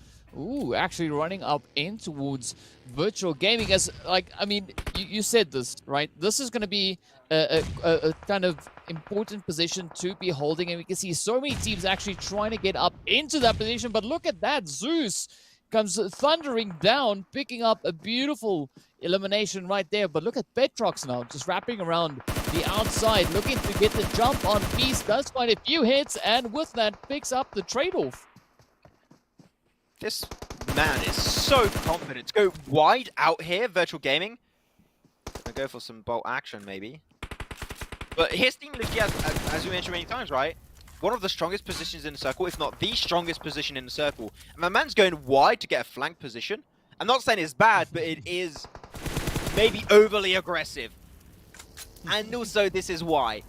actually running up in towards virtual gaming. As I mean, you said this, right? This is going to be a kind of important position to be holding, and we can see so many teams actually trying to get up into that position. But look at that, Zeus comes thundering down, picking up a beautiful elimination right there. But look at Petrox now, just wrapping around the outside, looking to get the jump on Beast. Does find a few hits, and with that, picks up the trade-off. This man is so confident to go wide out here, virtual gaming. Gonna go for some bolt action, maybe. But his team, as we mentioned many times, right? One of the strongest positions in the circle, if not the strongest position in the circle. And my man's going wide to get a flank position. I'm not saying it's bad, but it is maybe overly aggressive. And also, this is why.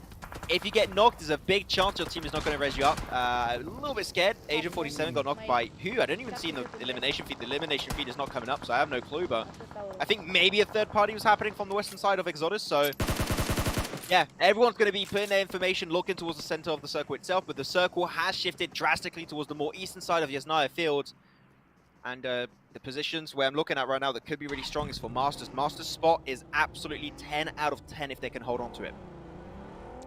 If you get knocked, there's a big chance your team is not going to res you up. A little bit scared. Agent 47 got knocked by who? I don't even see in the elimination feed. The elimination feed is not coming up, so I have no clue. But I think maybe a third party was happening from the western side of Exodus. So yeah, everyone's going to be putting their information looking towards the center of the circle itself. But the circle has shifted drastically towards the more eastern side of Yasnaya Field. And the positions where I'm looking at right now that could be really strong is for Masters. Masters' spot is absolutely 10 out of 10 if they can hold on to it.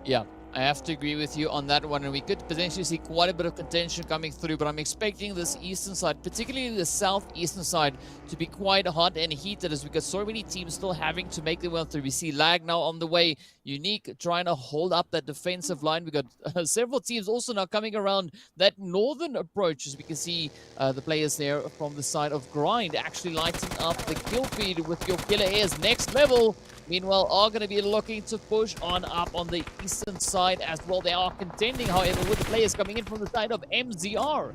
Yeah, I have to agree with you on that one, and we could potentially see quite a bit of contention coming through, but I'm expecting this eastern side, particularly the southeastern side, to be quite hot and heated as we got so many teams still having to make their way through. We see Lag now on the way, Unique trying to hold up that defensive line. We got several teams also now coming around that northern approach, as we can see the players there from the side of Grind actually lighting up the kill feed with your killer airs next level. Meanwhile, are going to be looking to push on up on the eastern side as well. They are contending, however, with the players coming in from the side of MZR.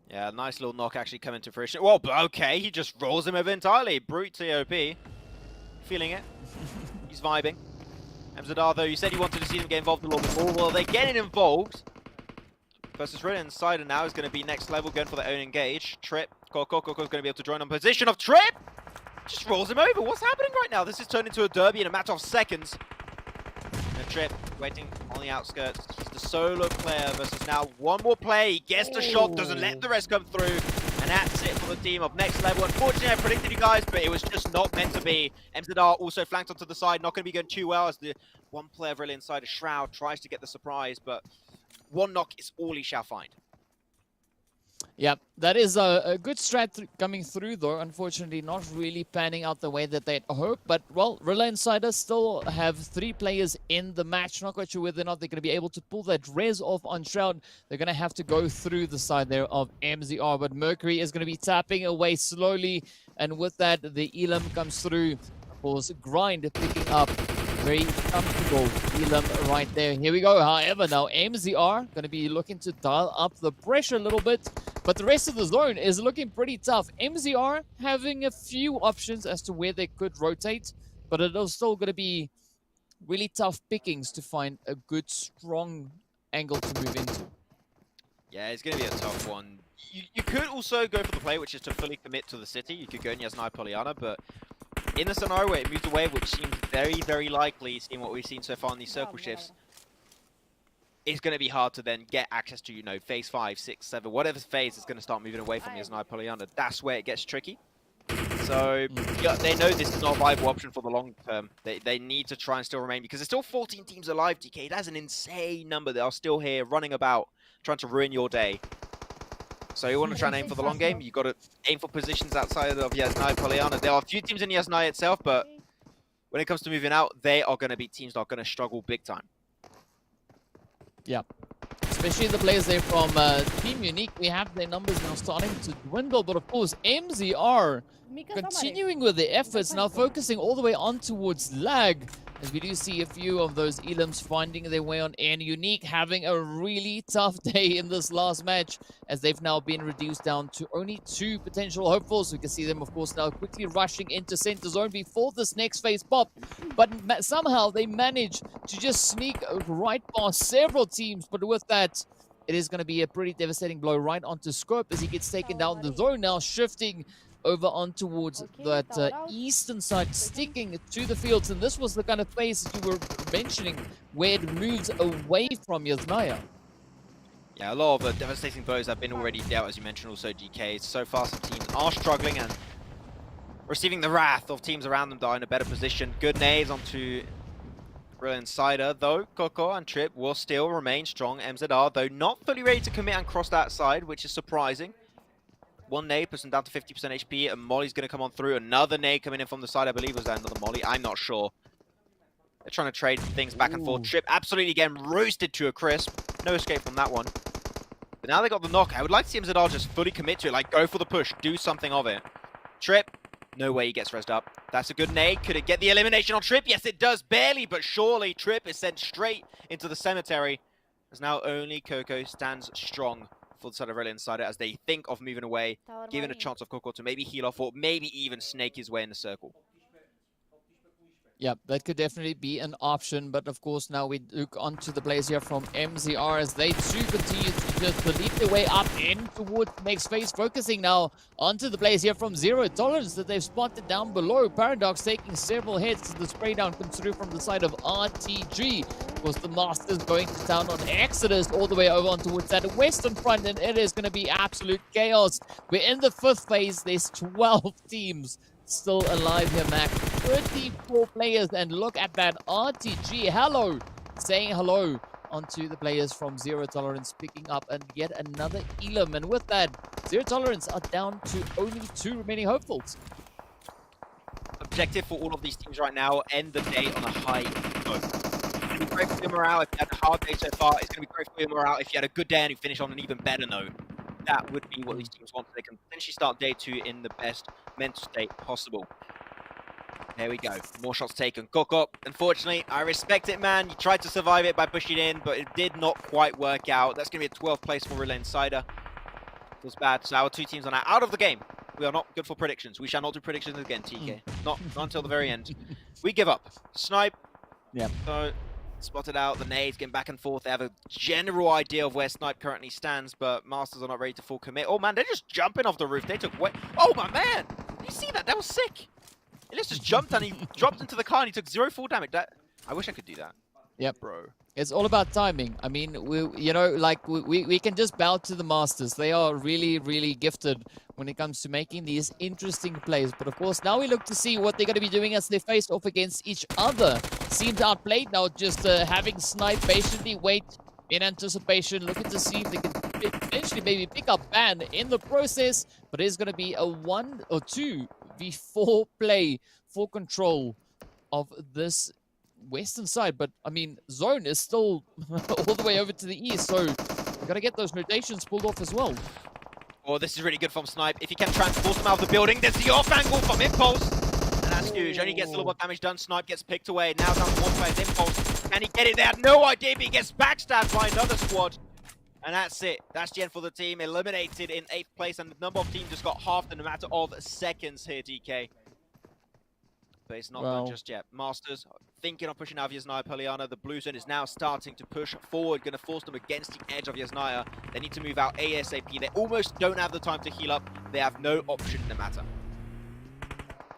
Yeah, nice little knock actually coming to fruition. Well, okay, he just rolls him over entirely. Brute TOP. Feeling it. He's vibing. MZR, though, you said you wanted to see them get involved a little bit more. Well, they're getting involved. Versus Rila Insider now is going to be next level, going for their own engage. Trip. Kokoko's going to be able to join on position of Trip. Just rolls him over. What's happening right now? This is turned into a derby in a matter of seconds. And Trip waiting on the outskirts. He's the solo player versus now one more play. He gets the shot, doesn't let the rest come through. And that's it for the team of next level. Unfortunately, I predicted you guys, but it was just not meant to be. MZR also flanked onto the side. Not going to be going too well as the one player really inside a Shroud tries to get the surprise, but one knock is all he shall find. Yeah, that is a good strat coming through, though. Unfortunately, not really panning out the way that they'd hoped. But, well, Rila Insider still have 3 players in the match. Not quite sure whether or not they're going to be able to pull that res off on Shroud. They're going to have to go through the side there of MZR. But Mercury is going to be tapping away slowly. And with that, the Elam comes through. Of course, Grind picking up. Very comfortable Elam right there. Here we go. However, now MZR going to be looking to dial up the pressure a little bit. But the rest of the zone is looking pretty tough. MZR having a few options as to where they could rotate. But it is still going to be really tough pickings to find a good, strong angle to move into. Yeah, it's going to be a tough one. You could also go for the play, which is to fully commit to the city. You could go Yasnaya Poliana, but in a scenario where it moves away, which seems very, very likely, seeing what we've seen so far in these circle shifts, it's going to be hard to then get access to, you know, phase 5, 6, 7, whatever phase is going to start moving away from Yasnaya Polyana. That's where it gets tricky. So yeah, they know this is not a viable option for the long term. They need to try and still remain, because there's still 14 teams alive, DK. That's an insane number that are still here running about, trying to ruin your day. So you want to try and aim for the long game. You've got to aim for positions outside of Yasnaya Polyana. There are a few teams in Yasnaya itself, but when it comes to moving out, they are going to be teams that are going to struggle big time. Yeah. Especially the players there from Team Unique, we have their numbers now starting to dwindle. But of course, MZR continuing with the efforts, now focusing all the way on towards lag. As we do see a few of those elims finding their way on, and Unique having a really tough day in this last match, as they've now been reduced down to only 2 potential hopefuls. We can see them, of course, now quickly rushing into center zone before this next phase pop. But somehow they manage to just sneak right past several teams. But with that, it is going to be a pretty devastating blow right onto Scope as he gets taken down the zone, now shifting over on towards that eastern side, sticking to the fields. And this was the kind of phase that you were mentioning, where it moves away from Yasnaya. Yeah, a lot of devastating blows have been already dealt, as you mentioned, also GK. So far, some teams are struggling and receiving the wrath of teams around them that are in a better position. Good nades onto Rila Insider, though. Coco and Trip will still remain strong. MZR, though, not fully ready to commit and cross that side, which is surprising. One nade puts him down to 50% HP, and Molly's going to come on through. Another nade coming in from the side, I believe was that another Molly. I'm not sure. They're trying to trade things back and forth. Trip absolutely getting roasted to a crisp. No escape from that one. But now they got the knock. I would like to see MZR just fully commit to it. Like, go for the push. Do something of it. Trip. No way he gets rezzed up. That's a good nade. Could it get the elimination on Trip? Yes, it does. Barely, but surely. Trip is sent straight into the cemetery. As now only Coco stands strong for the side of Rila Insider as they think of moving away, giving a chance of Coco to maybe heal off or maybe even snake his way in the circle. Yeah, that could definitely be an option. But of course, now we look onto the players here from MZR as they too continue to just lead their way up in towards the next phase. Focusing now onto the players here from Zero Tolerance that they've spotted down below. Paradox taking several hits as the spray down comes through from the side of RTG. Of course, the Masters going to town on Exodus all the way over on towards that western front, and it is going to be absolute chaos. We're in the 5th phase. There's 12 teams still alive here, Mac. 34 players, and look at that RTG. Hello, saying hello onto the players from Zero Tolerance, picking up and yet another elim. And with that, Zero Tolerance are down to only 2 remaining hopefuls. Objective for all of these teams right now, end the day on a high note. It's going to be great for your morale if you had a hard day so far. It's going to be great for your morale if you had a good day and you finish on an even better note. That would be what these teams want, so they can potentially start day 2 in the best mental state possible. There we go. More shots taken. Coco, unfortunately, I respect it, man. You tried to survive it by pushing in, but it did not quite work out. That's going to be a 12th place for Rila Insider. Feels bad. So our 2 teams are now out of the game. We are not good for predictions. We shall not do predictions again, TK. Not until the very end. We give up. Snipe. Yeah. So, spotted out. The nades getting back and forth. They have a general idea of where Snipe currently stands, but Masters are not ready to full commit. Oh, man, they're just jumping off the roof. They took way... Oh, my man! Did you see that? That was sick. He just jumped and he dropped into the car and he took 0 full damage. I wish I could do that. Yep. Bro. It's all about timing. I mean, we can just bow to the Masters. They are really, really gifted when it comes to making these interesting plays. But of course, now we look to see what they're going to be doing as they face off against each other. Seems outplayed now, just having Snipe patiently wait in anticipation, looking to see if they can potentially maybe pick up Ban in the process. But it is going to be a 1 or 2v4 play for control of this western side. But I mean, zone is still all the way over to the east, so we've got to get those rotations pulled off as well. Oh, this is really good from Snipe. If he can transport them out of the building, there's the off angle from Impulse. And that's huge. Only gets a little bit of damage done. Snipe gets picked away. Now down to 1 player's Impulse. Can he get it? They had no idea, but he gets backstabbed by another squad. And that's it. That's the end for the team. Eliminated in 8th place, and the number of teams just got halved in a matter of seconds here, DK. But it's not done just yet. Masters thinking of pushing out of Yasnaya Polyana. The blue zone is now starting to push forward, going to force them against the edge of Yasnaya. They need to move out ASAP. They almost don't have the time to heal up. They have no option in the matter.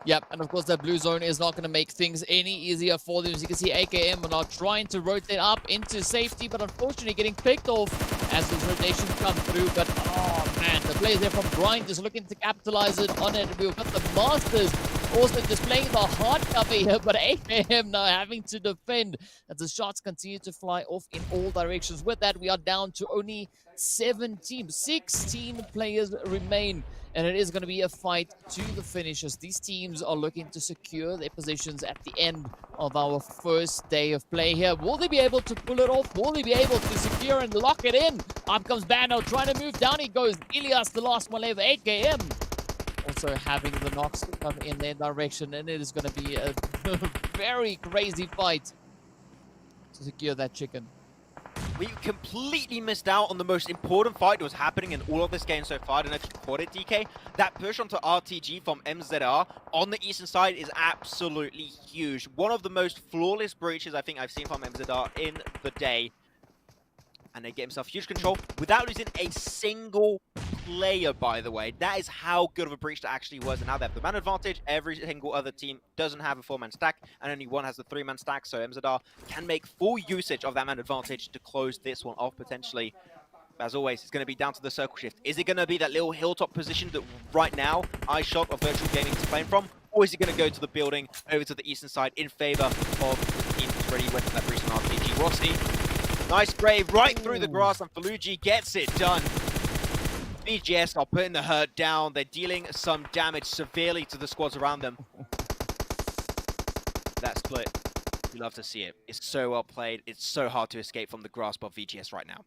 Yep, and of course that blue zone is not going to make things any easier for them. As you can see, AKM are now trying to rotate up into safety, but unfortunately getting picked off as those rotations come through. But, oh man, the players there from Grind just looking to capitalize it on it. We've got the Masters also displaying the hard cover here, but AKM now having to defend as the shots continue to fly off in all directions. With that, we are down to only 7 teams. 16 players remain, and it is going to be a fight to the finish as these teams are looking to secure their positions at the end of our first day of play here. Will they be able to pull it off? Will they be able to secure and lock it in? Up comes Bano trying to move down. He goes. Ilias, the last one left. 8KM also having the knocks come in their direction, and it is going to be a very crazy fight to secure that chicken. We completely missed out on the most important fight that was happening in all of this game so far. I don't know if you caught it, DK. That push onto RTG from MZR on the eastern side is absolutely huge. One of the most flawless breaches I think I've seen from MZR in the day. And they get himself huge control without losing a single player, by the way. That is how good of a breach that actually was. And now they have the man advantage. Every single other team doesn't have a 4-man stack, and only one has the 3-man stack. So MZR can make full usage of that man advantage to close this one off potentially. As always, it's going to be down to the circle shift. Is it going to be that little hilltop position that right now iShot or Virtual Gaming is playing from? Or is it going to go to the building over to the eastern side in favor of the team that's already went to that breach on RTG? Rossi. Nice grave right through the grass, and Faluji gets it done. BGS are putting the hurt down. They're dealing some damage severely to the squads around them. That split, we love to see it. It's so well played. It's so hard to escape from the grasp of VGS right now.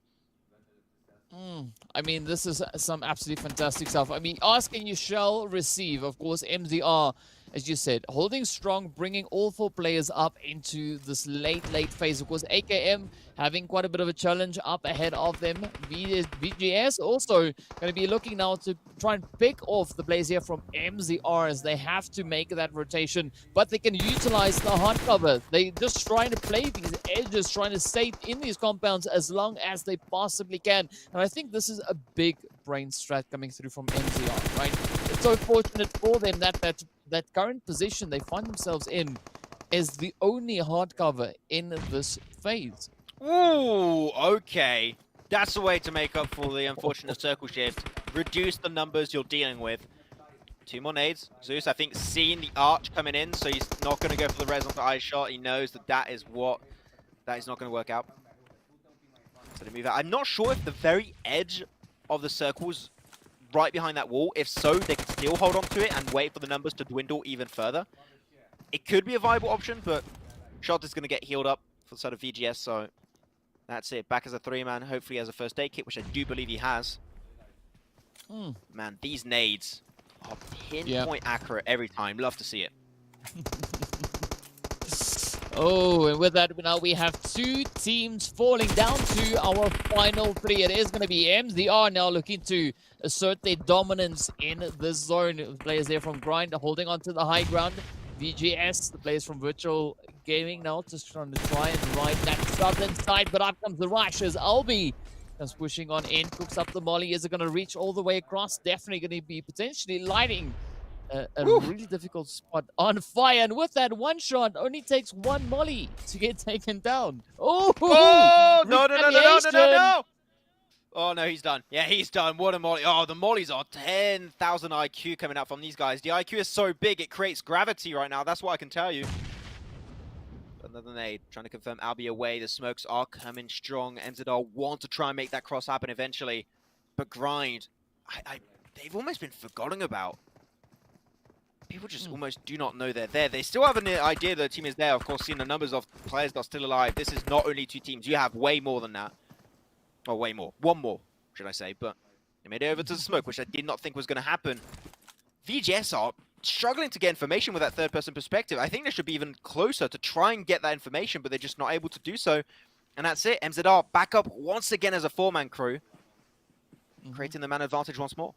I mean, this is some absolutely fantastic stuff. I mean, ask and you shall receive. Of course, MZR, as you said, holding strong, bringing all 4 players up into this late phase. Of course, AKM having quite a bit of a challenge up ahead of them. VGS also going to be looking now to try and pick off the players here from MZR as they have to make that rotation, but they can utilize the hard cover. They just trying to play these edges, trying to stay in these compounds as long as they possibly can. And I think this is a big brain strat coming through from MZR, right? It's so fortunate for them that current position they find themselves in is the only hard cover in this phase. Ooh, okay. That's the way to make up for the unfortunate circle shift. Reduce the numbers you're dealing with. 2 more nades. Zeus, I think, seeing the arch coming in, so he's not going to go for the res onto iShot. He knows that is not going to work out. So they move out. I'm not sure if the very edge of the circle's right behind that wall. If so, they can still hold on to it and wait for the numbers to dwindle even further. It could be a viable option, but Shot is going to get healed up for the side of VGS, so that's it. Back as a 3-man, hopefully as a first aid kit, which I do believe he has. Man, these nades are pinpoint accurate every time. Love to see it. Oh, and with that, now we have 2 teams falling down to our final 3. It is going to be MZR now looking to assert their dominance in this zone. Players there from Grind holding on to the high ground. VGS, the players from Virtual Gaming now just trying to ride that southern side, but up comes the rush as Albi just pushing on in, cooks up the molly. Is it going to reach all the way across? Definitely going to be potentially lighting a really difficult spot on fire. And with that one shot, only takes 1 molly to get taken down. Oh, no. Oh, no, he's done. Yeah, he's done. What a molly. Oh, the mollies are 10,000 IQ coming out from these guys. The IQ is so big, it creates gravity right now. That's what I can tell you. Another nade, trying to confirm Albi away. The smokes are coming strong. MZR want to try and make that cross happen eventually. But Grind, they've almost been forgotten about. People just almost do not know they're there. They still have an idea the team is there. Of course, seeing the numbers of players that are still alive. This is not only 2 teams. You have way more than that. Or way more. 1 more, should I say. But they made it over to the smoke, which I did not think was going to happen. VGS are struggling to get information with that third-person perspective. I think they should be even closer to try and get that information, but they're just not able to do so. And that's it. MZR back up once again as a 4-man crew, creating the man advantage once more.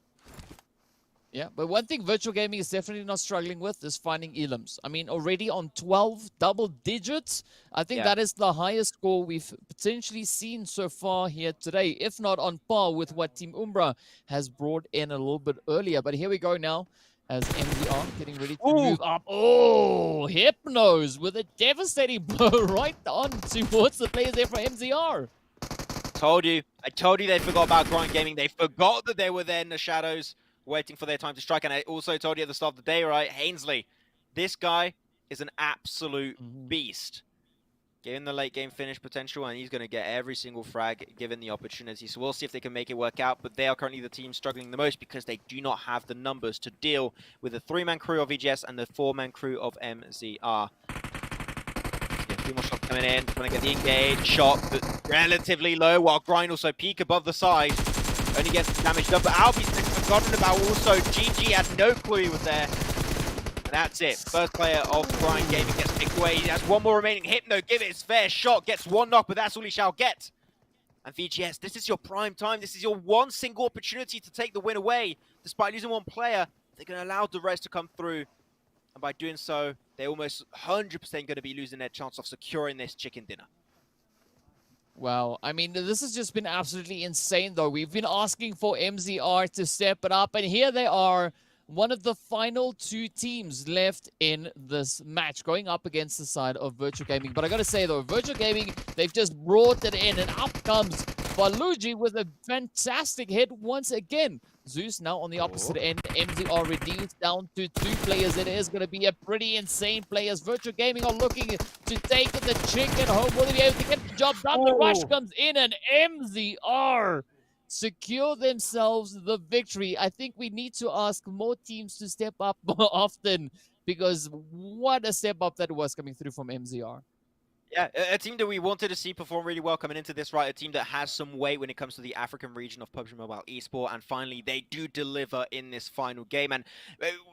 Yeah, but one thing Virtual Gaming is definitely not struggling with is finding elims. I mean, already on 12 double digits, I think that is the highest score we've potentially seen so far here today, if not on par with what Team Umbra has brought in a little bit earlier. But here we go now. as MZR getting ready to Ooh. move up. Oh, Hypnos with a devastating blow right on towards the players there for MZR. I told you they forgot about Grind Gaming. They forgot that they were there in the shadows waiting for their time to strike. And I also told you at the start of the day, right, Hainsley, this guy is an absolute beast. Given the late game finish potential, and he's going to get every single frag given the opportunity. So we'll see if they can make it work out, but they are currently the team struggling the most because they do not have the numbers to deal with the 3-man crew of VGS and the 4-man crew of MZR. Two more shots coming in, trying to get the engage shot, but relatively low, while Grind also peek above the side. Only gets damage done, but Albie's been forgotten about also. GG had no clue he was there. That's it. First player of Grind Gaming gets picked away. He has one more remaining. Hypno, give it his fair shot. Gets one knock, but that's all he shall get. And VGS, this is your prime time. This is your one single opportunity to take the win away. Despite losing one player, they're going to allow the rest to come through. And by doing so, they're almost 100% going to be losing their chance of securing this chicken dinner. Wow, I mean, this has just been absolutely insane, though. We've been asking for MZR to step it up, and here they are. One of the final 2 teams left in this match, going up against the side of Virtual Gaming. But I gotta say, though, Virtual Gaming, they've just brought it in, and up comes Baluji with a fantastic hit once again. Zeus now on the opposite end. MZR reduced down to 2 players. It is going to be a pretty insane play as Virtual Gaming are looking to take the chicken home. Will they be able to get the job done? The rush comes in, and MZR secure themselves the victory. I think we need to ask more teams to step up more often, because what a step up that was coming through from MZR. Yeah, a team that we wanted to see perform really well coming into this, right? A team that has some weight when it comes to the African region of PUBG Mobile Esport, and finally they do deliver in this final game. And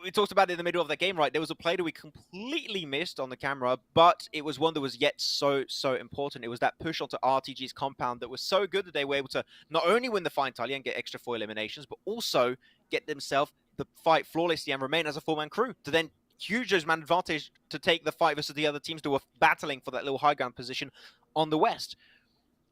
we talked about it in the middle of the game, right? There was a play that we completely missed on the camera, but it was one that was yet so important. It was that push onto RTG's compound that was so good that they were able to not only win the fight entirely and get extra 4 eliminations, but also get themselves the fight flawlessly and remain as a 4-man crew to then huge man advantage to take the fight versus the other teams that were battling for that little high ground position on the west.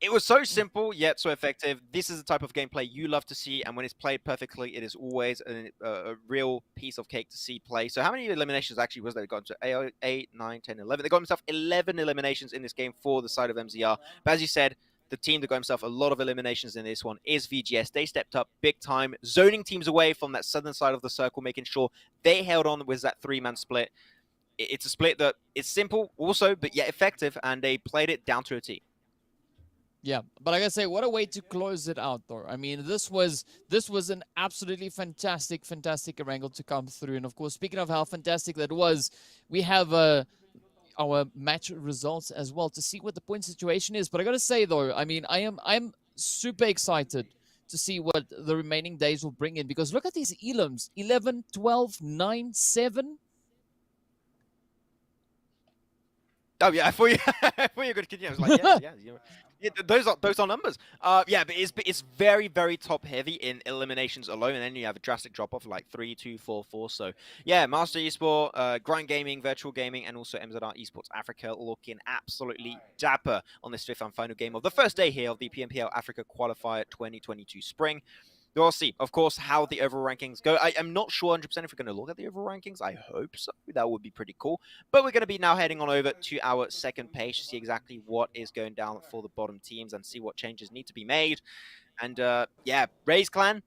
It was so simple, yet so effective. This is the type of gameplay you love to see, and when it's played perfectly, it is always a real piece of cake to see play. So how many eliminations actually was they got into? 8, 9, 10, 11. They got themselves 11 eliminations in this game for the side of MZR. But as you said, the team that got himself a lot of eliminations in this one is VGS. They stepped up big time, zoning teams away from that southern side of the circle, making sure they held on with that 3-man split. It's a split that is simple also, but yet effective, and they played it down to a T. Yeah, but I gotta say, what a way to close it out, though. I mean, this was an absolutely fantastic Erangel to come through. And of course, speaking of how fantastic that was, we have our match results as well to see what the point situation is. But I gotta say, though, I mean, I'm super excited to see what the remaining days will bring in, because look at these elims: 11, 12, 9, 7. Oh yeah, I thought you were going to continue. I was like, yeah, those are numbers. Yeah, but it's very top heavy in eliminations alone, and then you have a drastic drop off like 3, 2, 4, 4. So yeah, Master Esport, Grind Gaming, Virtual Gaming, and also MZR Esports Africa looking absolutely dapper on this 5th and final game of the first day here of the PMPL Africa Qualifier 2022 Spring. We'll see, of course, how the overall rankings go. I am not sure 100% if we're going to look at the overall rankings. I hope so. That would be pretty cool. But we're going to be now heading on over to our second page to see exactly what is going down for the bottom teams and see what changes need to be made. And yeah, RAZE Clan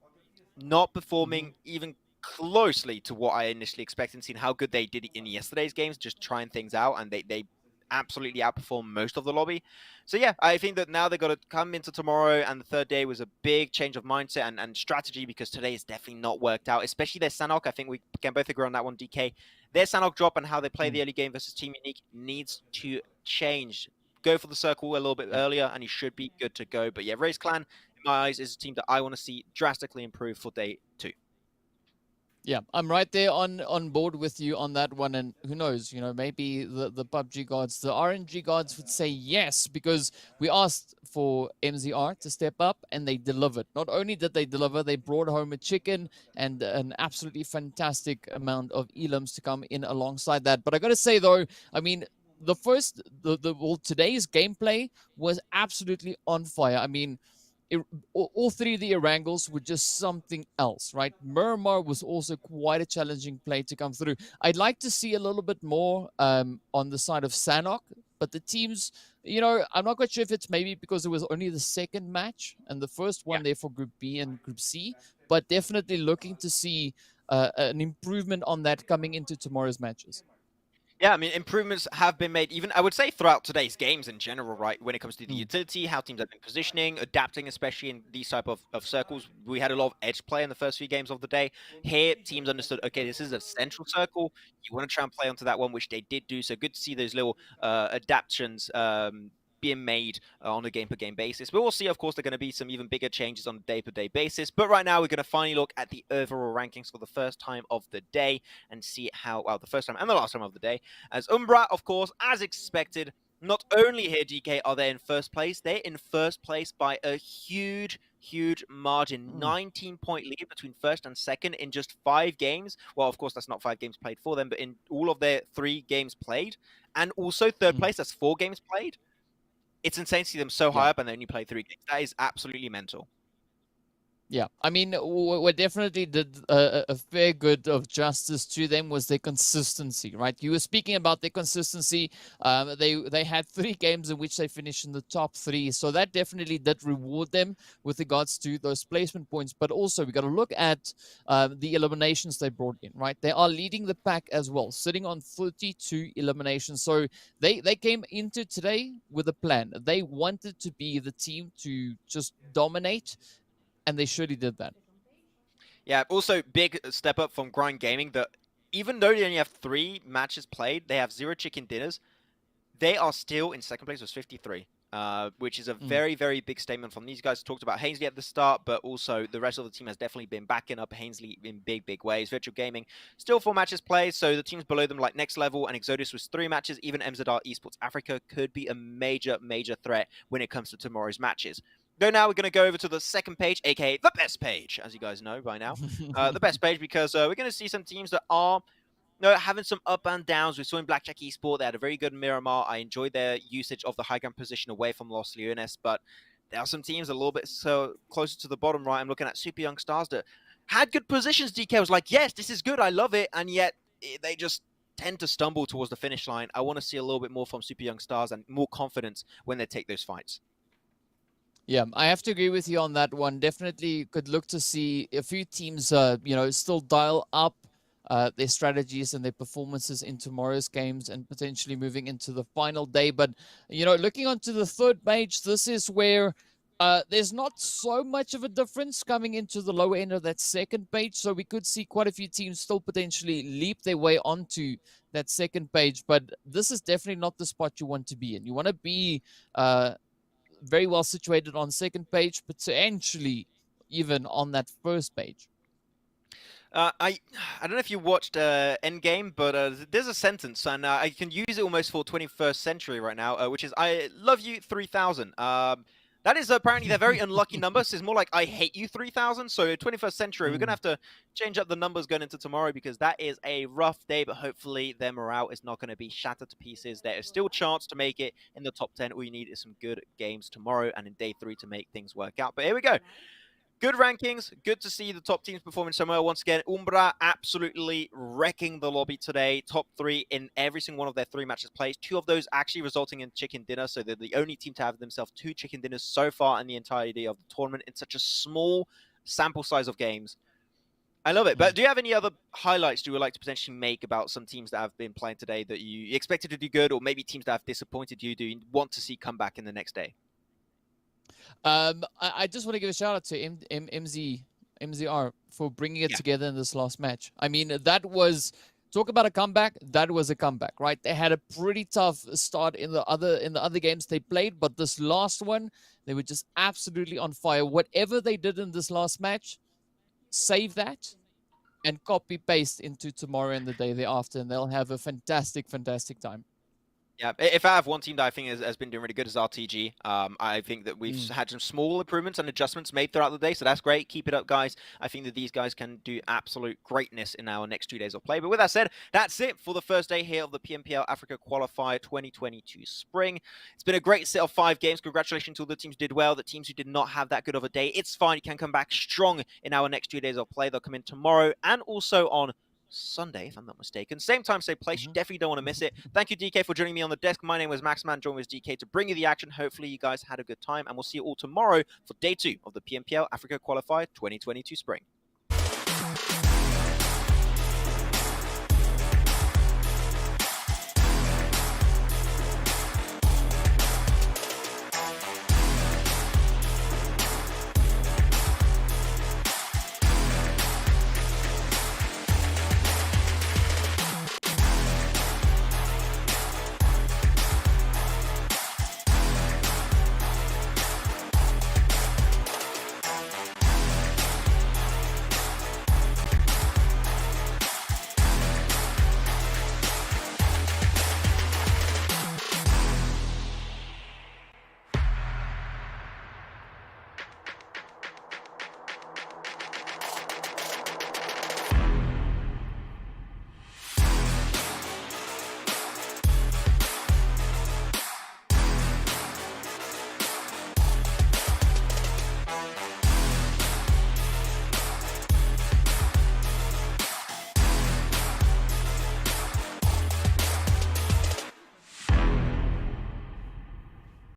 not performing even closely to what I initially expected, seeing how good they did in yesterday's games, just trying things out, and they absolutely outperform most of the lobby. So yeah, I think that now they've got to come into tomorrow, and the third day was a big change of mindset and strategy, because today is definitely not worked out, especially their Sanhok. I think we can both agree on that one, DK. Their Sanhok drop and how they play the early game versus Team Unique needs to change. Go for the circle a little bit earlier, and you should be good to go. But yeah, RAZE Clan, in my eyes, is a team that I want to see drastically improve for day 2. Yeah, I'm right there on board with you on that one. And who knows, you know, maybe the PUBG gods, the RNG gods would say yes, because we asked for MZR to step up and they delivered. Not only did they deliver, they brought home a chicken and an absolutely fantastic amount of elims to come in alongside that. But I got to say, though, I mean, today's gameplay was absolutely on fire. I mean, all three of the Erangels were just something else, right? Miramar was also quite a challenging play to come through. I'd like to see a little bit more on the side of Sanhok, but the teams, I'm not quite sure if it's maybe because it was only the second match and the first Yeah. one there for Group B and Group C, but definitely looking to see an improvement on that coming into tomorrow's matches. Yeah, I mean, improvements have been made, even I would say throughout today's games in general, right? When it comes to the utility, how teams have been positioning, adapting, especially in these type of circles. We had a lot of edge play in the first few games of the day. Here, teams understood, okay, this is a central circle. You want to try and play onto that one, which they did do. So good to see those little adaptations being made on a game-per-game basis. But we'll see, of course, there are going to be some even bigger changes on a day-per-day basis. But right now, we're going to finally look at the overall rankings for the first time of the day and see how, well, the first time and the last time of the day, as Umbra, of course, as expected, not only here, DK, are they in first place, they're in first place by a huge margin. 19-point lead between first and second in just 5 games. Well, of course, that's not 5 games played for them, but in all of their 3 games played. And also third place, that's 4 games played. It's insane to see them so high up and they only play 3 games. That is absolutely mental. Yeah, I mean, what definitely did a fair good of justice to them was their consistency, right? You were speaking about their consistency. They had 3 games in which they finished in the top 3, so that definitely did reward them with regards to those placement points. But also, we got to look at the eliminations they brought in, right? They are leading the pack as well, sitting on 32 eliminations. So they came into today with a plan. They wanted to be the team to just dominate, and they surely did that. Yeah, also big step up from Grind Gaming that even though they only have 3 matches played, they have 0 chicken dinners, they are still in second place with 53, which is a very, very big statement from these guys. Talked about Hainsley at the start, but also the rest of the team has definitely been backing up Hainsley in big ways. Virtual Gaming, still 4 matches played, so the teams below them like Next Level and Exodus was 3 matches. Even MZR Esports Africa could be a major threat when it comes to tomorrow's matches. Though now we're going to go over to the second page, aka the best page, as you guys know by now. The best page, because we're going to see some teams that are having some up and downs. We saw in Blackjack Esport, they had a very good Miramar. I enjoyed their usage of the high ground position away from Los Leones, but there are some teams a little bit so closer to the bottom right. I'm looking at Super Young Stars that had good positions. DK was like, yes, this is good, I love it, and yet they just tend to stumble towards the finish line. I want to see a little bit more from Super Young Stars and more confidence when they take those fights. Yeah, I have to agree with you on that one. Definitely could look to see a few teams, still dial up their strategies and their performances in tomorrow's games and potentially moving into the final day. But, looking onto the third page, this is where there's not so much of a difference coming into the lower end of that second page. So we could see quite a few teams still potentially leap their way onto that second page. But this is definitely not the spot you want to be in. You want to be very well situated on second page, potentially even on that first page. I don't know if you watched Endgame, but there's a sentence, and I can use it almost for 21st century right now, which is "I love you 3000." That is apparently their very unlucky number. So it's more like "I hate you 3000." So 21st century, we're gonna have to change up the numbers going into tomorrow because that is a rough day. But hopefully their morale is not going to be shattered to pieces. There is still a chance to make it in the top 10. All you need is some good games tomorrow and in day 3 to make things work out. But here we go. Good rankings. Good to see the top teams performing so well. Once again, Umbra absolutely wrecking the lobby today. Top 3 in every single one of their 3 matches played. 2 of those actually resulting in chicken dinner. So they're the only team to have themselves 2 chicken dinners so far in the entirety of the tournament in such a small sample size of games. I love it. But do you have any other highlights you would like to potentially make about some teams that have been playing today that you expected to do good, or maybe teams that have disappointed you, do you want to see come back in the next day? I just want to give a shout out to MZR for bringing it together in this last match. I mean, that was, talk about a comeback. That was a comeback, right? They had a pretty tough start in the other games they played, but this last one, they were just absolutely on fire. Whatever they did in this last match, save that and copy paste into tomorrow and the day thereafter, and they'll have a fantastic time. Yeah, if I have one team that I think has been doing really good is RTG. I think that we've had some small improvements and adjustments made throughout the day, so that's great. Keep it up, guys. I think that these guys can do absolute greatness in our next 2 days of play. But with that said, that's it for the first day here of the PMPL Africa Qualifier 2022 Spring. It's been a great set of 5 games. Congratulations to all the teams who did well. The teams who did not have that good of a day, it's fine. You can come back strong in our next 2 days of play. They'll come in tomorrow and also on Sunday, if I'm not mistaken. Same time, same place. You definitely don't want to miss it. Thank you, DK, for joining me on the desk. My name was Maxman. Join with DK to bring you the action. Hopefully, you guys had a good time, and we'll see you all tomorrow for day 2 of the PMPL Africa Qualifier 2022 Spring.